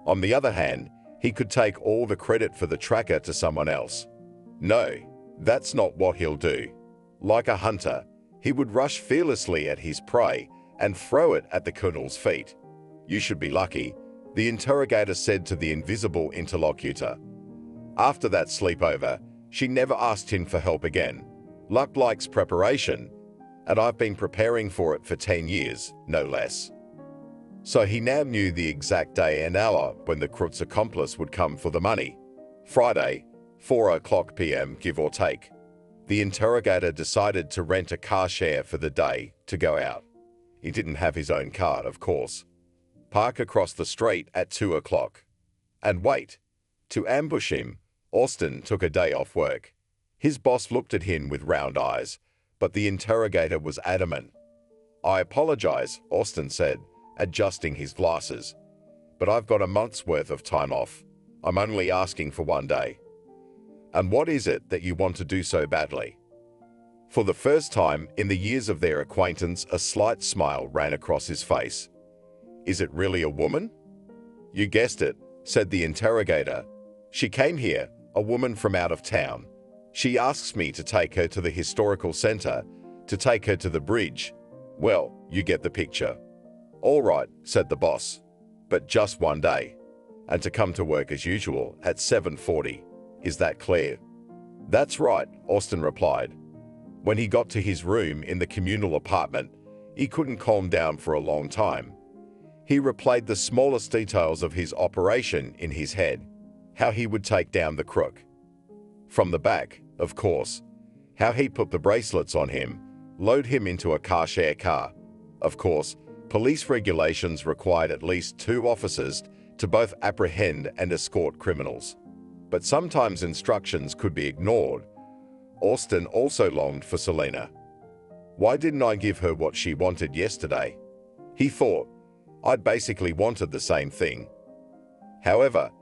[SPEAKER 3] On the other hand, he could take all the credit for the tracker to someone else. No, that's not what he'll do. Like a hunter, he would rush fearlessly at his prey and throw it at the colonel's feet. You should be lucky, the interrogator said to the invisible interlocutor. After that sleepover, she never asked him for help again. Luck likes preparation, and I've been preparing for it for 10 years, no less. So he now knew the exact day and hour when the crook's accomplice would come for the money. Friday, 4:00 p.m., give or take. The interrogator decided to rent a car share for the day to go out. He didn't have his own car, of course. park across the street at 2 o'clock. And wait. To ambush him, Austin took a day off work. His boss looked at him with round eyes, but the interrogator was adamant. "I apologize," Austin said, adjusting his glasses. "But I've got a month's worth of time off. I'm only asking for 1 day." "And what is it that you want to do so badly?" For the first time in the years of their acquaintance, a slight smile ran across his face. "Is it really a woman?" "You guessed it," said the interrogator. "She came here, a woman from out of town. She asks me to take her to the historical center, to take her to the bridge. Well, you get the picture." "All right," said the boss, "but just 1 day. And to come to work as usual at 7:40. Is that clear?" "That's right," Austin replied. When he got to his room in the communal apartment, he couldn't calm down for a long time. He replayed the smallest details of his operation in his head. How he would take down the crook. From the back, of course. How he put the bracelets on him, load him into a car-share car. Of course, police regulations required at least 2 officers to both apprehend and escort criminals. But sometimes instructions could be ignored. Austin also longed for Selena. Why didn't I give her what she wanted yesterday? He thought, I'd basically wanted the same thing. However,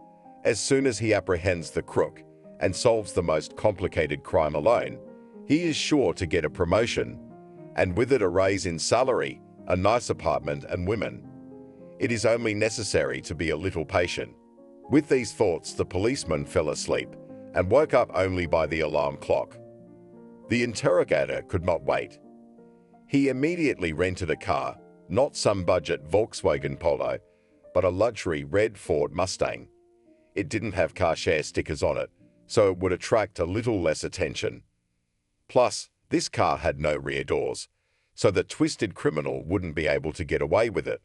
[SPEAKER 3] as soon as he apprehends the crook and solves the most complicated crime alone, he is sure to get a promotion, and with it a raise in salary, a nice apartment and women. It is only necessary to be a little patient. With these thoughts, the policeman fell asleep and woke up only by the alarm clock. The interrogator could not wait. He immediately rented a car, not some budget Volkswagen Polo, but a luxury red Ford Mustang. It didn't have car share stickers on it, so it would attract a little less attention. Plus, this car had no rear doors, so the twisted criminal wouldn't be able to get away with it.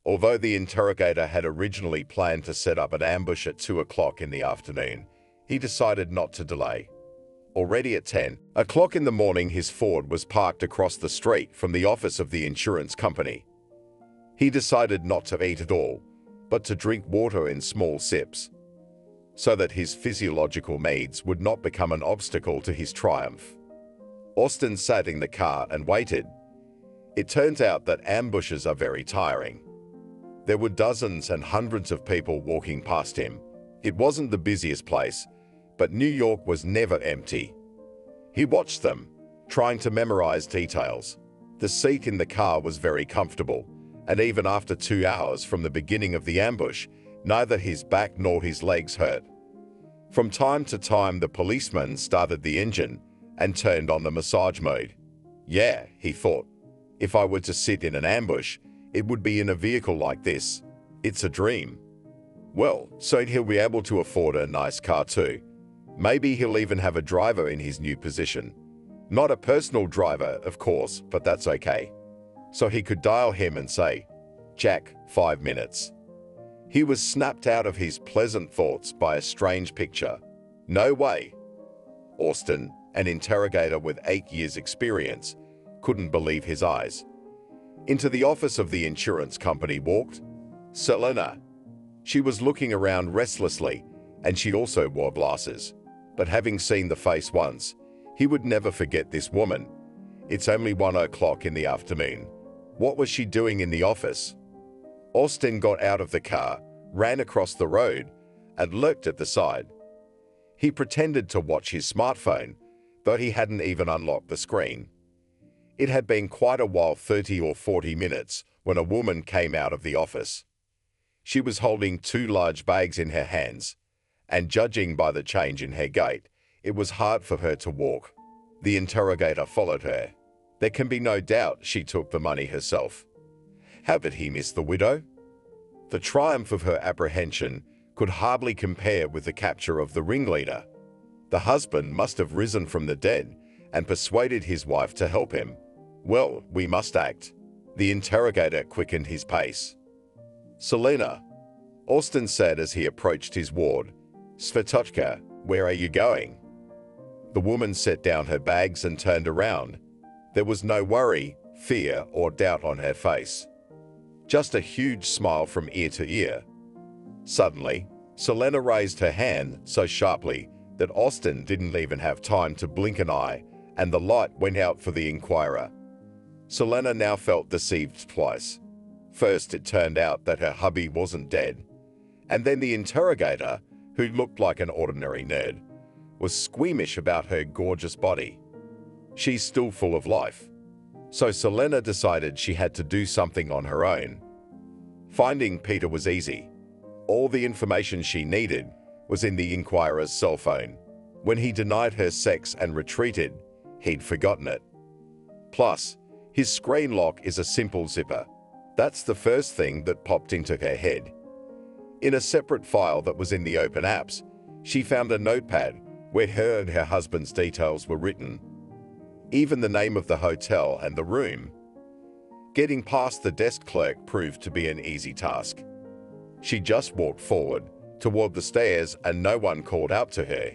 [SPEAKER 3] Although the interrogator had originally planned to set up an ambush at 2 o'clock in the afternoon, he decided not to delay. Already at 10 o'clock in the morning, his Ford was parked across the street from the office of the insurance company. He decided not to eat at all, but to drink water in small sips, so that his physiological needs would not become an obstacle to his triumph. Austin sat in the car and waited. It turns out that ambushes are very tiring. There were dozens and hundreds of people walking past him. It wasn't the busiest place, but New York was never empty. He watched them, trying to memorize details. The seat in the car was very comfortable, and even after 2 hours from the beginning of the ambush, neither his back nor his legs hurt. From time to time, the policeman started the engine and turned on the massage mode. Yeah, he thought, if I were to sit in an ambush, it would be in a vehicle like this. It's a dream. Well, so he'll be able to afford a nice car too. Maybe he'll even have a driver in his new position. Not a personal driver, of course, but that's okay. So he could dial him and say, "Jack, 5 minutes." He was snapped out of his pleasant thoughts by a strange picture. No way. Austin, an interrogator with 8 years' experience, couldn't believe his eyes. Into the office of the insurance company walked Selena. She was looking around restlessly, and she also wore glasses. But having seen the face once, he would never forget this woman. It's only 1 o'clock in the afternoon. What was she doing in the office? Austin got out of the car, ran across the road, and lurked at the side. He pretended to watch his smartphone, though he hadn't even unlocked the screen. It had been quite a while, 30 or 40 minutes, when a woman came out of the office. She was holding 2 large bags in her hands, and judging by the change in her gait, it was hard for her to walk. The interrogator followed her. There can be no doubt she took the money herself. How did he miss the widow? The triumph of her apprehension could hardly compare with the capture of the ringleader. The husband must have risen from the dead and persuaded his wife to help him. Well, we must act. The interrogator quickened his pace. "Selena," Austin said as he approached his ward. "Svetochka, where are you going?" The woman set down her bags and turned around. There was no worry, fear, or doubt on her face. just a huge smile from ear to ear. Suddenly, Selena raised her hand so sharply that Austin didn't even have time to blink an eye, and the light went out for the inquirer. Selena now felt deceived twice. First, it turned out that her hubby wasn't dead, and then the interrogator, who looked like an ordinary nerd, was squeamish about her gorgeous body. She's still full of life. So Selena decided she had to do something on her own. Finding Peter was easy. All the information she needed was in the inquirer's cell phone. When he denied her sex and retreated, he'd forgotten it. Plus, his screen lock is a simple zipper. That's the first thing that popped into her head. In a separate file that was in the open apps, she found a notepad where her and her husband's details were written. Even the name of the hotel and the room. Getting past the desk clerk proved to be an easy task. She just walked forward toward the stairs and no one called out to her.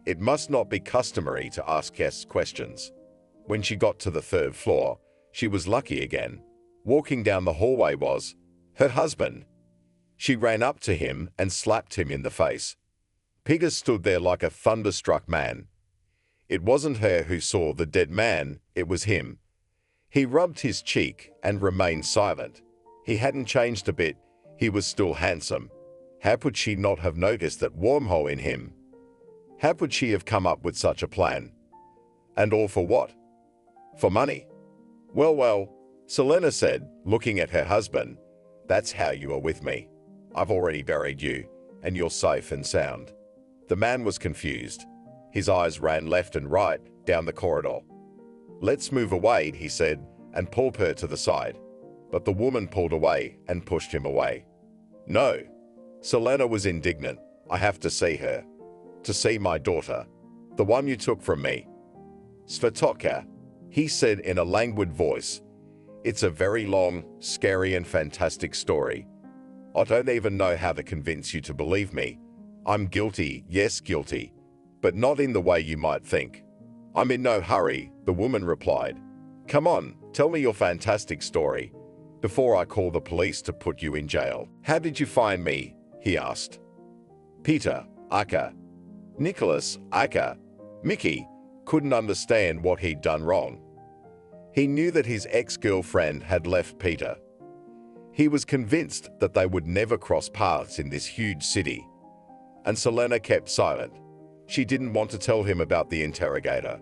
[SPEAKER 3] It must not be customary to ask guests questions. When she got to the third floor, she was lucky again. Walking down the hallway was her husband. She ran up to him and slapped him in the face. Peter stood there like a thunderstruck man. It wasn't her who saw the dead man, it was him. He rubbed his cheek and remained silent. He hadn't changed a bit. He was still handsome. How could she not have noticed that wormhole in him? How could she have come up with such a plan? And all for what? For money? Well, Selena said, looking at her husband, that's how you are with me. I've already buried you, and you're safe and sound. The man was confused. His eyes ran left and right down the corridor. Let's move away, he said, and pulled her to the side. But the woman pulled away and pushed him away. No. Selena was indignant. I have to see her. To see my daughter. The one you took from me. Svetoka, he said in a languid voice. It's a very long, scary and fantastic story. I don't even know how to convince you to believe me. I'm guilty, yes guilty, but not in the way you might think. I'm in no hurry, the woman replied. Come on, tell me your fantastic story, before I call the police to put you in jail. How did you find me? He asked. Peter, Aka. Nicholas, Aka. Mickey couldn't understand what he'd done wrong. He knew that his ex-girlfriend had left Peter. He was convinced that they would never cross paths in this huge city. And Selena kept silent. She didn't want to tell him about the interrogator.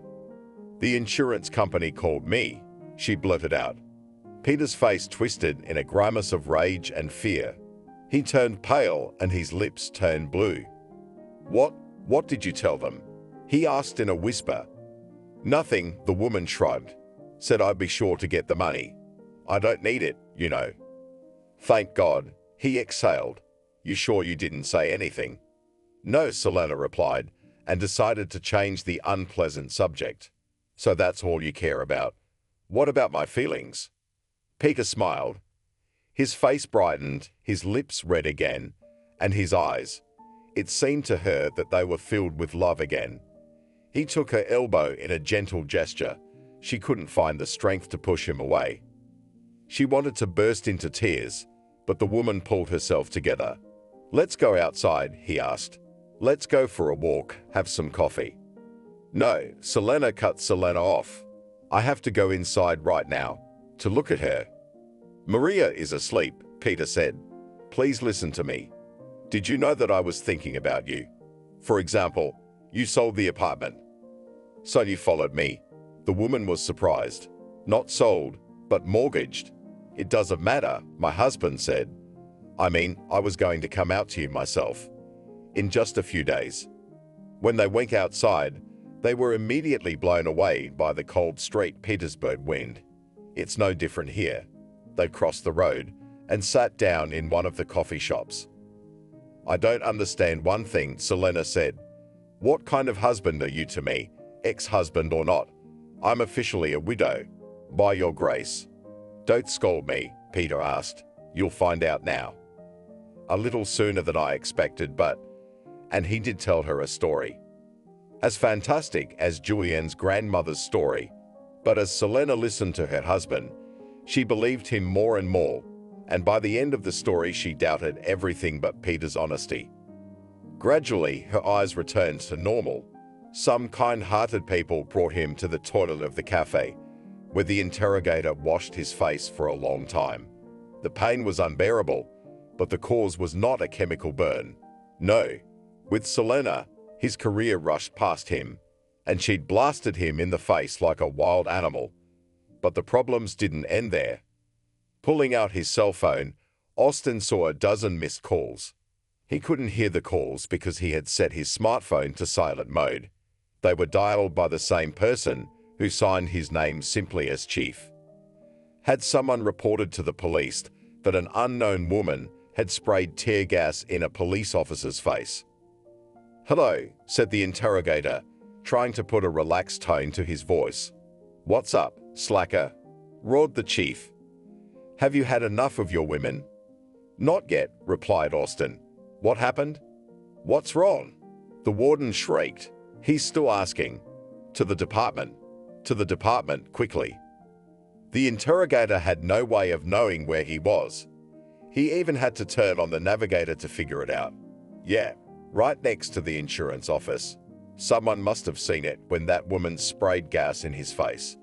[SPEAKER 3] The insurance company called me, she blurted out. Peter's face twisted in a grimace of rage and fear. He turned pale and his lips turned blue. What did you tell them? He asked in a whisper. Nothing, the woman shrugged. Said I'd be sure to get the money. I don't need it, you know. Thank God, he exhaled. You sure you didn't say anything? No, Selena replied, and decided to change the unpleasant subject. So that's all you care about. What about my feelings? Peter smiled. His face brightened, his lips red again, and his eyes. It seemed to her that they were filled with love again. He took her elbow in a gentle gesture. She couldn't find the strength to push him away. She wanted to burst into tears, but the woman pulled herself together. Let's go outside, he asked. Let's go for a walk, have some coffee. No, Selena cut Selena off. I have to go inside right now, to look at her. Maria is asleep, Peter said. Please listen to me. Did you know that I was thinking about you? For example, you sold the apartment. So you followed me. The woman was surprised. Not sold, but mortgaged. It doesn't matter, my husband said. I mean, I was going to come out to you myself. In just a few days. When they went outside, they were immediately blown away by the cold St. Petersburg wind. It's no different here. They crossed the road and sat down in one of the coffee shops. I don't understand one thing, Selena said. What kind of husband are you to me, ex-husband or not? I'm officially a widow, by your grace. Don't scold me, Peter asked. You'll find out now. A little sooner than I expected, but... And he did tell her a story. As fantastic as Julienne's grandmother's story, but as Selena listened to her husband, she believed him more and more, and by the end of the story she doubted everything but Peter's honesty. Gradually, her eyes returned to normal. Some kind-hearted people brought him to the toilet of the cafe, where the interrogator washed his face for a long time. The pain was unbearable, but the cause was not a chemical burn. No, with Selena, his career rushed past him, and she'd blasted him in the face like a wild animal. But the problems didn't end there. Pulling out his cell phone, Austin saw a dozen missed calls. He couldn't hear the calls because he had set his smartphone to silent mode. They were dialed by the same person who signed his name simply as Chief. Had someone reported to the police that an unknown woman had sprayed tear gas in a police officer's face? "Hello," said the interrogator, trying to put a relaxed tone to his voice. "What's up, slacker?" roared the chief. "Have you had enough of your women?" "Not yet," replied Austin. "What happened? What's wrong?" The warden shrieked. "He's still asking. To the department. To the department, quickly." The interrogator had no way of knowing where he was. He even had to turn on the navigator to figure it out. Yeah, right next to the insurance office. Someone must have seen it when that woman sprayed gas in his face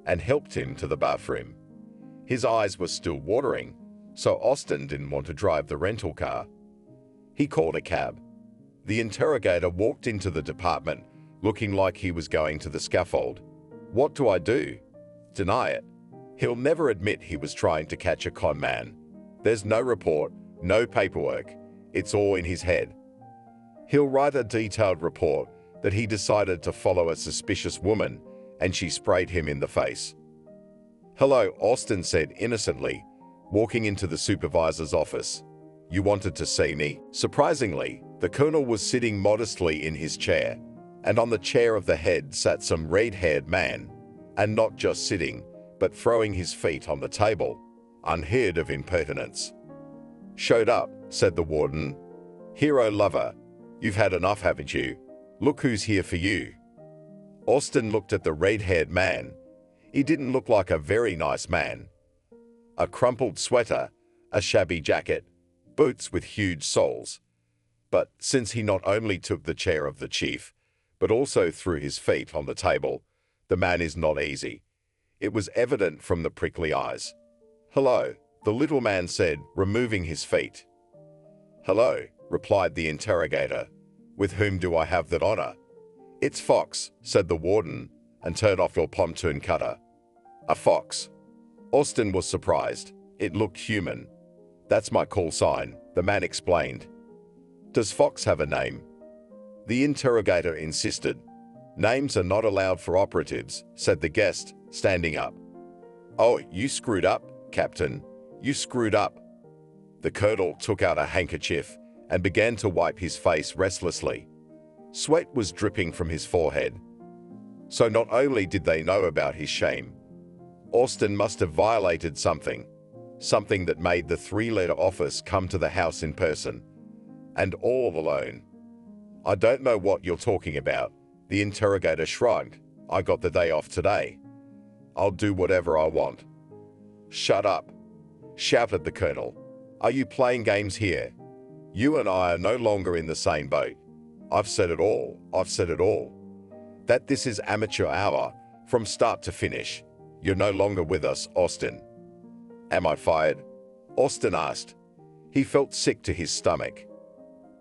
[SPEAKER 3] and helped him to the bathroom. His eyes were still watering, so Austin didn't want to drive the rental car. He called a cab. The interrogator walked into the department looking like he was going to the scaffold. "What do I do?" "Deny it. He'll never admit he was trying to catch a con man. There's no report, no paperwork. It's all in his head. He'll write a detailed report that he decided to follow a suspicious woman and she sprayed him in the face." "Hello," Austin said innocently, walking into the supervisor's office. "You wanted to see me?" Surprisingly, the colonel was sitting modestly in his chair, and on the chair of the head sat some red-haired man, and not just sitting, but throwing his feet on the table, unheard of impertinence. "Showed up," said the warden. "Hero lover, you've had enough, haven't you? Look who's here for you." Austin looked at the red-haired man. He didn't look like a very nice man. A crumpled sweater, a shabby jacket, boots with huge soles. But since he not only took the chair of the chief, but also threw his feet on the table, the man is not easy. It was evident from the prickly eyes. "Hello," the little man said, removing his feet. "Hello," replied the interrogator. "With whom do I have that honor?" "It's Fox," said the warden, and turned off your pontoon cutter. "A fox?" Austin was surprised. It looked human. "That's my call sign," the man explained. "Does Fox have a name?" The interrogator insisted. "Names are not allowed for operatives," said the guest, standing up. "Oh, you screwed up, Captain. You screwed up." The colonel took out a handkerchief and began to wipe his face restlessly. Sweat was dripping from his forehead. So not only did they know about his shame, Austin must have violated something that made the three-letter office come to the house in person, and all alone. "I don't know what you're talking about," the interrogator shrugged. "I got the day off today. I'll do whatever I want." "Shut up," shouted the colonel. "Are you playing games here? You and I are no longer in the same boat. I've said it all. I've said it all. That this is amateur hour from start to finish. You're no longer with us, Austin." "Am I fired?" Austin asked. He felt sick to his stomach.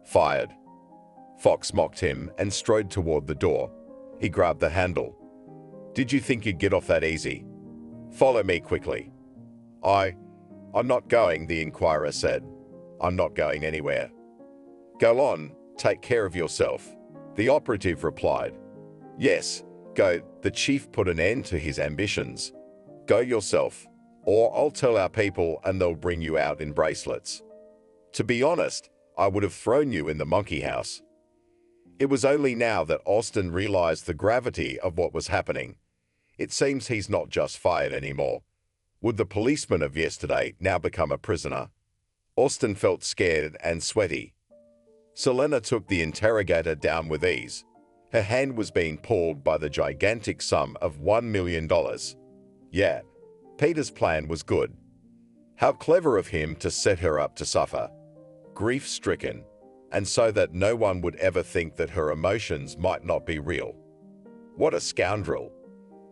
[SPEAKER 3] "Fired." Fox mocked him and strode toward the door. He grabbed the handle. "Did you think you'd get off that easy? Follow me quickly." I'm not going," the inquirer said. "I'm not going anywhere." "Go on, take care of yourself," the operative replied. "Yes, go." The chief put an end to his ambitions. "Go yourself, or I'll tell our people and they'll bring you out in bracelets. To be honest, I would have thrown you in the monkey house." It was only now that Austin realized the gravity of what was happening. It seems he's not just fired anymore. Would the policeman of yesterday now become a prisoner? Austin felt scared and sweaty. Selena took the interrogator down with ease. Her hand was being pulled by the gigantic sum of $1 million. Yeah, Peter's plan was good. How clever of him to set her up to suffer, grief-stricken, and so that no one would ever think that her emotions might not be real. What a scoundrel,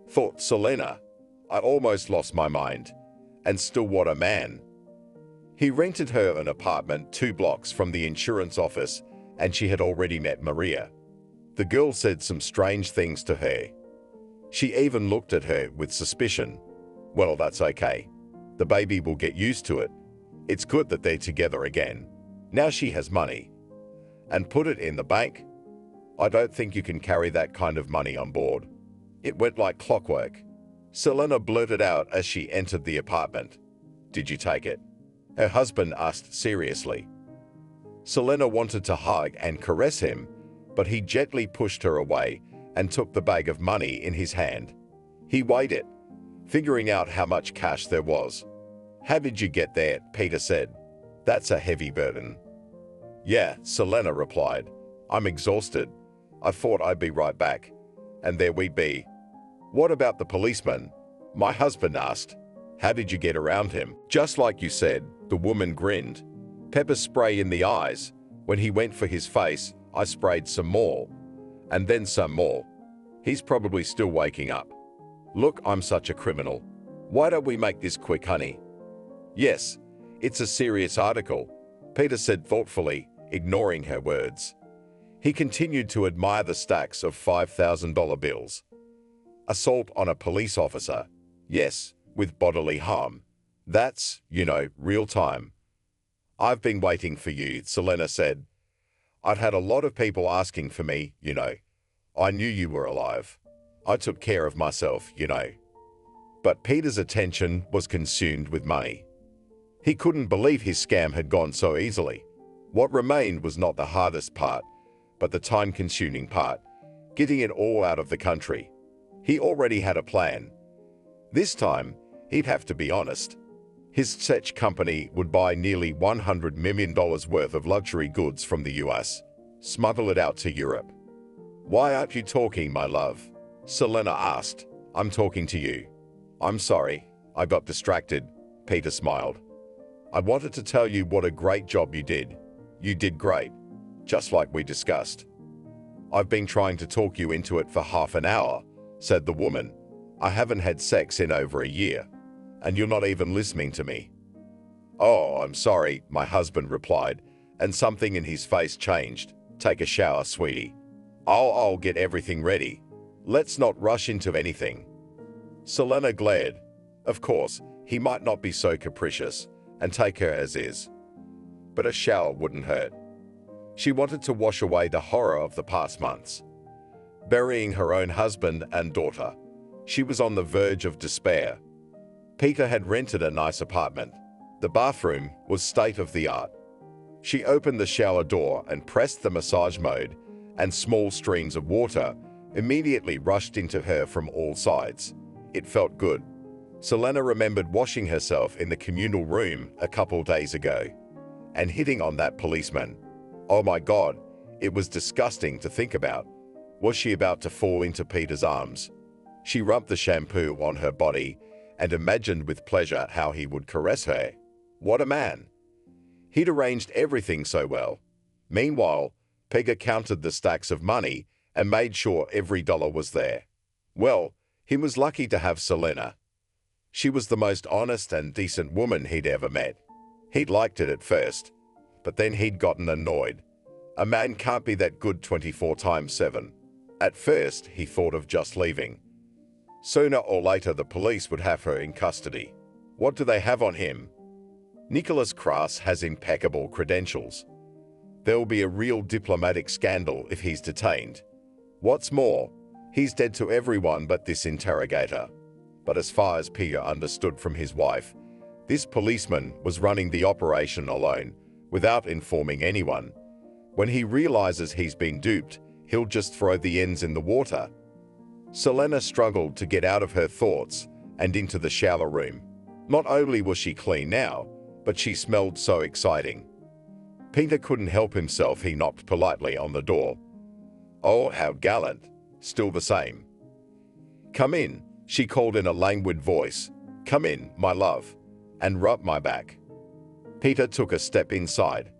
[SPEAKER 3] thought Selena. I almost lost my mind. And still what a man. He rented her an apartment 2 blocks from the insurance office, and she had already met Maria. The girl said some strange things to her. She even looked at her with suspicion. Well, that's okay. The baby will get used to it. It's good that they're together again. Now she has money. And put it in the bank? I don't think you can carry that kind of money on board. It went like clockwork. Selena blurted out as she entered the apartment. Did you take it? Her husband asked seriously. Selena wanted to hug and caress him, but he gently pushed her away and took the bag of money in his hand. He weighed it, figuring out how much cash there was. How did you get there? Peter said. That's a heavy burden. Yeah, Selena replied. I'm exhausted. I thought I'd be right back. And there we'd be. What about the policeman? My husband asked. How did you get around him? Just like you said, the woman grinned. Pepper spray in the eyes. When he went for his face, I sprayed some more. And then some more. He's probably still waking up. Look, I'm such a criminal. Why don't we make this quick, honey? Yes, it's a serious article, Peter said thoughtfully, ignoring her words. He continued to admire the stacks of $5,000 bills. Assault on a police officer. Yes, with bodily harm. That's, real time. I've been waiting for you, Selena said. I'd had a lot of people asking for me, I knew you were alive. I took care of myself, But Peter's attention was consumed with money. He couldn't believe his scam had gone so easily. What remained was not the hardest part, but the time-consuming part, getting it all out of the country. He already had a plan. This time, he'd have to be honest. His tech company would buy nearly $100 million worth of luxury goods from the US, smuggle it out to Europe. Why aren't you talking, my love? Selena asked. I'm talking to you. I'm sorry, I got distracted, Peter smiled. I wanted to tell you what a great job you did. You did great, just like we discussed. I've been trying to talk you into it for half an hour, said the woman. I haven't had sex in over a year, and you're not even listening to me. Oh, I'm sorry, my husband replied, and something in his face changed. Take a shower, sweetie. I'll get everything ready. Let's not rush into anything. Selena glared. Of course, he might not be so capricious and take her as is. But a shower wouldn't hurt. She wanted to wash away the horror of the past months. Burying her own husband and daughter, she was on the verge of despair. Peter had rented a nice apartment. The bathroom was state-of-the-art. She opened the shower door and pressed the massage mode, and small streams of water immediately rushed into her from all sides. It felt good. Selena remembered washing herself in the communal room a couple days ago and hitting on that policeman. Oh my God, it was disgusting to think about. Was she about to fall into Peter's arms? She rubbed the shampoo on her body and imagined with pleasure how he would caress her. What a man! He'd arranged everything so well. Meanwhile, Peter counted the stacks of money and made sure every dollar was there. Well, he was lucky to have Selena. She was the most honest and decent woman he'd ever met. He'd liked it at first, but then he'd gotten annoyed. A man can't be that good 24/7. At first, he thought of just leaving. Sooner or later, the police would have her in custody. What do they have on him? Nicholas Crass has impeccable credentials. There will be a real diplomatic scandal if he's detained. What's more, he's dead to everyone but this interrogator. But as far as Peter understood from his wife, this policeman was running the operation alone, without informing anyone. When he realizes he's been duped, he'll just throw the ends in the water. Selena struggled to get out of her thoughts and into the shower room. Not only was she clean now, but she smelled so exciting. Peter couldn't help himself. He knocked politely on the door. Oh, how gallant. Still the same. Come in, she called in a languid voice. Come in, my love. and rub my back." Peter took a step inside.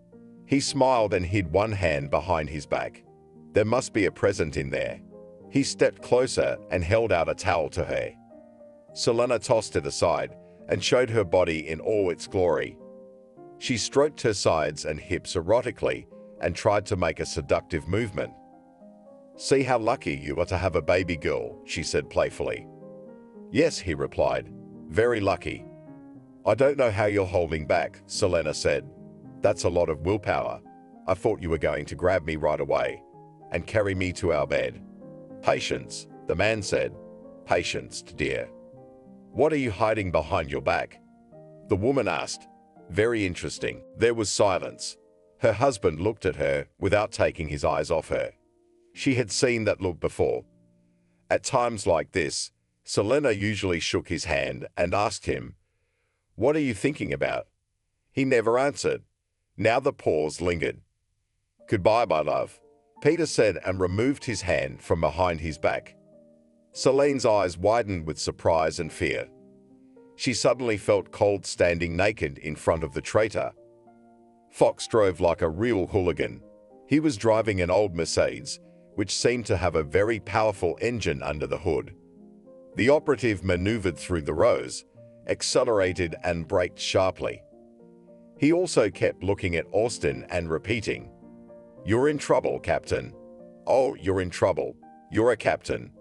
[SPEAKER 3] He smiled and hid one hand behind his back. There must be a present in there. He stepped closer and held out a towel to her. Selena tossed it aside and showed her body in all its glory. She stroked her sides and hips erotically and tried to make a seductive movement. "See how lucky you are to have a baby girl," she said playfully. "Yes," he replied, "very lucky." "I don't know how you're holding back," Selena said. "That's a lot of willpower. I thought you were going to grab me right away and carry me to our bed." "Patience," the man said. "Patience, dear." "What are you hiding behind your back?" the woman asked. "Very interesting." There was silence. Her husband looked at her without taking his eyes off her. She had seen that look before. At times like this, Selena usually shook his hand and asked him, "What are you thinking about?" He never answered. Now the pause lingered. "Goodbye, my love," Peter said and removed his hand from behind his back. Celine's eyes widened with surprise and fear. She suddenly felt cold standing naked in front of the traitor. Fox drove like a real hooligan. He was driving an old Mercedes, which seemed to have a very powerful engine under the hood. The operative maneuvered through the rows, accelerated and braked sharply. He also kept looking at Austin and repeating, "You're in trouble, Captain. Oh, you're in trouble. You're a captain."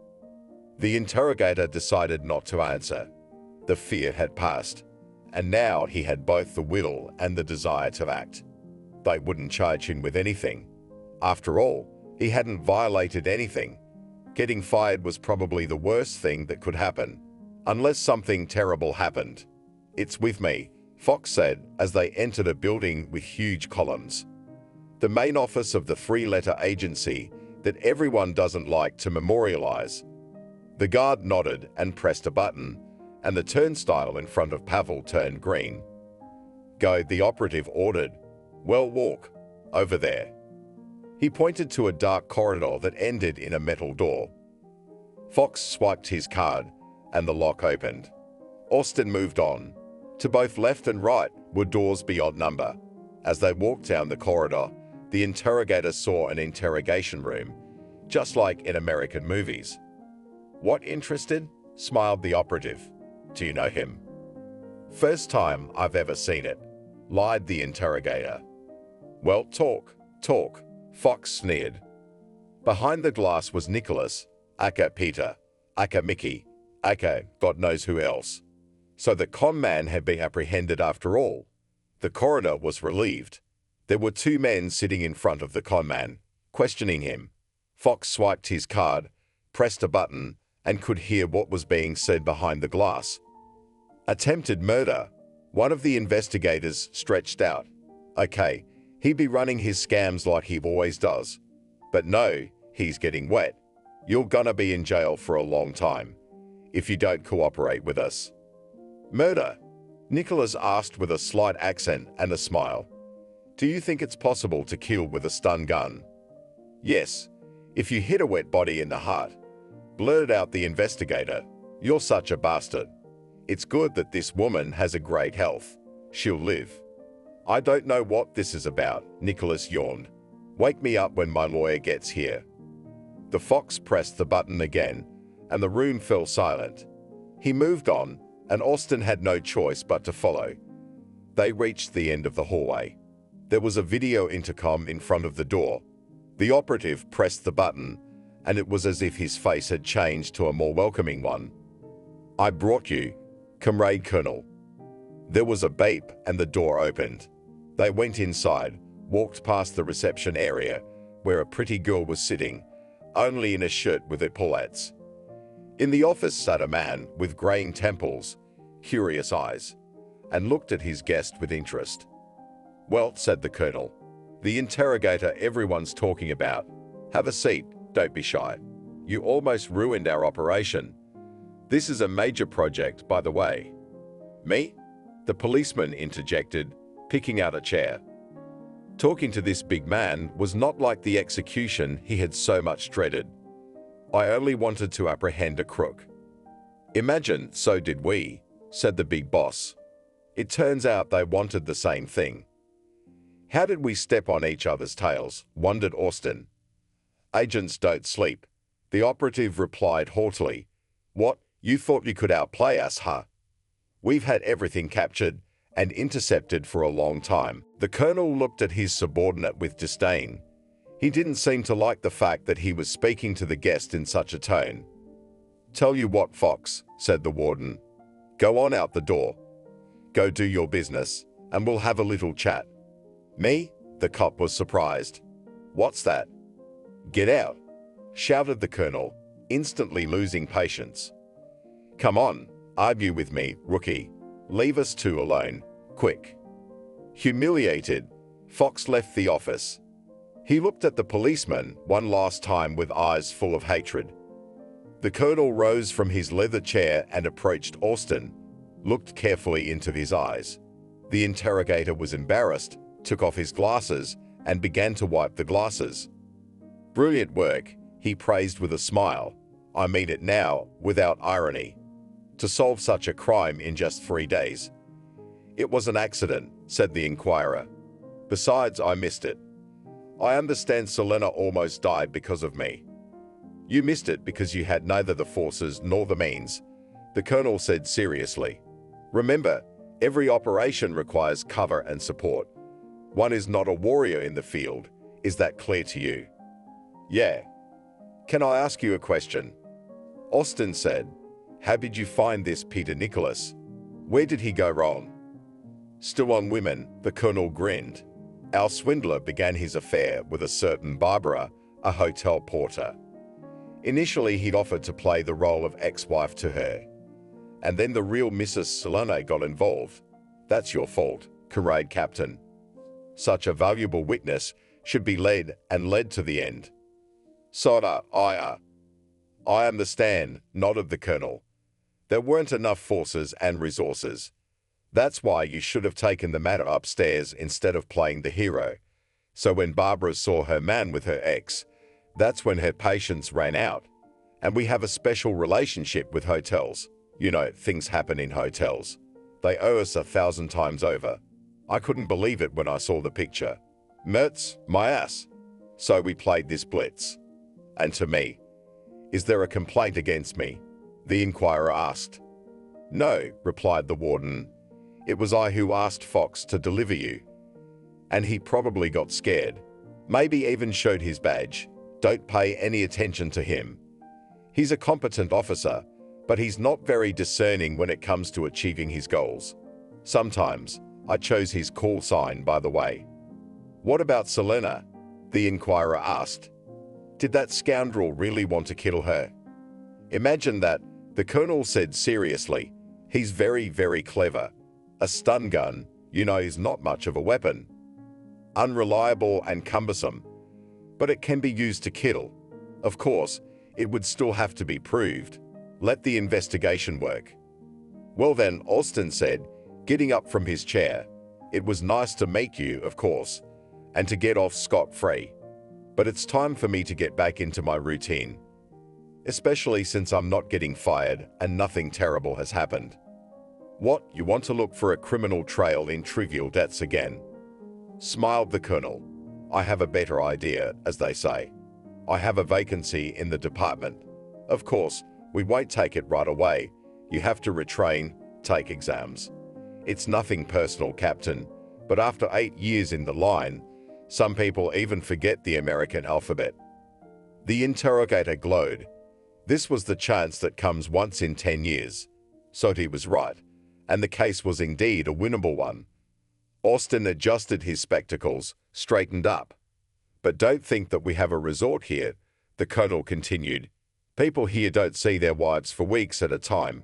[SPEAKER 3] The interrogator decided not to answer. The fear had passed, and now he had both the will and the desire to act. They wouldn't charge him with anything. After all, he hadn't violated anything. Getting fired was probably the worst thing that could happen, unless something terrible happened. "It's with me," Fox said as they entered a building with huge columns. The main office of the three-letter agency that everyone doesn't like to memorialize. The guard nodded and pressed a button, and the turnstile in front of Pavel turned green. "Go," the operative ordered. "Well, walk. Over there." He pointed to a dark corridor that ended in a metal door. Fox swiped his card, and the lock opened. Austin moved on. To both left and right were doors beyond number. As they walked down the corridor, the interrogator saw an interrogation room, just like in American movies. "What interested?" smiled the operative. "Do you know him?" "First time I've ever seen it," lied the interrogator. "Well, talk, talk," Fox sneered. Behind the glass was Nicholas, aka Peter, aka Mickey, aka God knows who else. So the con man had been apprehended after all. The coroner was relieved. There were two men sitting in front of the con man, questioning him. Fox swiped his card, pressed a button, and could hear what was being said behind the glass. "Attempted murder," one of the investigators stretched out. "Okay, he'd be running his scams like he always does. But no, he's getting wet. You're gonna be in jail for a long time if you don't cooperate with us." "Murder?" Nicholas asked with a slight accent and a smile. "Do you think it's possible to kill with a stun gun?" "Yes, if you hit a wet body in the heart," blurted out the investigator. "You're such a bastard. It's good that this woman has a great health. She'll live." "I don't know what this is about," Nicholas yawned. "Wake me up when my lawyer gets here." The Fox pressed the button again, and the room fell silent. He moved on, and Austin had no choice but to follow. They reached the end of the hallway. There was a video intercom in front of the door. The operative pressed the button, and it was as if his face had changed to a more welcoming one. "I brought you, Comrade Colonel." There was a beep, and the door opened. They went inside, walked past the reception area, where a pretty girl was sitting, only in a shirt with epaulettes. In the office sat a man with graying temples, curious eyes, and looked at his guest with interest. "Well," said the colonel, "the interrogator everyone's talking about. Have a seat, don't be shy. You almost ruined our operation. This is a major project, by the way." "Me?" the policeman interjected, picking out a chair. Talking to this big man was not like the execution he had so much dreaded. "I only wanted to apprehend a crook." "Imagine, so did we," said the big boss. It turns out they wanted the same thing. How did we step on each other's tails? Wondered Austin. Agents don't sleep. The operative replied haughtily. What, you thought you could outplay us, huh? We've had everything captured and intercepted for a long time. The colonel looked at his subordinate with disdain. He didn't seem to like the fact that he was speaking to the guest in such a tone. Tell you what, Fox, said the warden. Go on out the door. Go do your business, and we'll have a little chat. Me? The cop was surprised. What's that? Get out, shouted the colonel, instantly losing patience. Come on, argue with me, rookie. Leave us two alone, quick. Humiliated, Fox left the office. He looked at the policeman one last time with eyes full of hatred. The colonel rose from his leather chair and approached Austin, looked carefully into his eyes. The interrogator was embarrassed, took off his glasses, and began to wipe the glasses. Brilliant work, he praised with a smile. I mean it now, without irony. To solve such a crime in just 3 days. It was an accident, said the inquirer. Besides, I missed it. I understand Selena almost died because of me. You missed it because you had neither the forces nor the means, the colonel said seriously. Remember, every operation requires cover and support. One is not a warrior in the field. Is that clear to you? Yeah. Can I ask you a question? Austin said. How did you find this Peter Nicholas? Where did he go wrong? Still on women, the colonel grinned. Our swindler began his affair with a certain Barbara, a hotel porter. Initially, he'd offered to play the role of ex-wife to her. And then the real Mrs. Selene got involved. That's your fault, carried Captain. Such a valuable witness should be led to the end. Sorta, I understand, nodded the colonel. There weren't enough forces and resources. That's why you should have taken the matter upstairs instead of playing the hero. So when Barbara saw her man with her ex, that's when her patience ran out. And we have a special relationship with hotels. You know, things happen in hotels. They owe us 1,000 times over. I couldn't believe it when I saw the picture. Mertz, my ass. So we played this blitz. And to me, is there a complaint against me? The inquirer asked. No, replied the warden. It was I who asked Fox to deliver you. And he probably got scared. Maybe even showed his badge. Don't pay any attention to him. He's a competent officer, but he's not very discerning when it comes to achieving his goals. Sometimes, I chose his call sign, by the way. What about Selena? The inquirer asked. Did that scoundrel really want to kill her? Imagine that, the colonel said seriously. He's very, very clever. A stun gun, you know, is not much of a weapon. Unreliable and cumbersome. But it can be used to kill. Of course, it would still have to be proved. Let the investigation work. Well then, Austin said, getting up from his chair. It was nice to meet you, of course, and to get off scot-free. But it's time for me to get back into my routine. Especially since I'm not getting fired and nothing terrible has happened. What, you want to look for a criminal trail in trivial deaths again? Smiled the colonel. I have a better idea, as they say. I have a vacancy in the department. Of course, we won't take it right away. You have to retrain, take exams. It's nothing personal, Captain, but after 8 years in the line, some people even forget the American alphabet. The interrogator glowed. This was the chance that comes once in 10 years. Soti was right, and the case was indeed a winnable one. Austin adjusted his spectacles, straightened up. But don't think that we have a resort here, the colonel continued. People here don't see their wives for weeks at a time.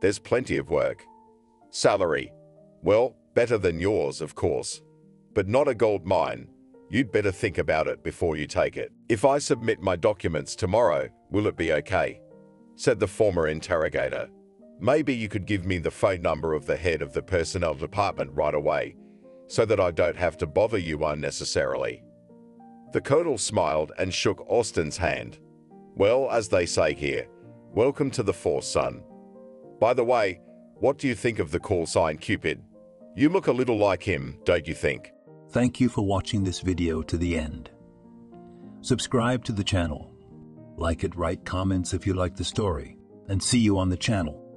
[SPEAKER 3] There's plenty of work. Salary. Well, better than yours, of course. But not a gold mine. You'd better think about it before you take it. If I submit my documents tomorrow, will it be okay? Said the former interrogator. Maybe you could give me the phone number of the head of the personnel department right away, so that I don't have to bother you unnecessarily. The colonel smiled and shook Austin's hand. Well, as they say here, welcome to the force, son. By the way, what do you think of the call sign Cupid? You look a little like him, don't you think?
[SPEAKER 1] Thank you for watching this video to the end. Subscribe to the channel. Like it, write comments if you like the story, and see you on the channel.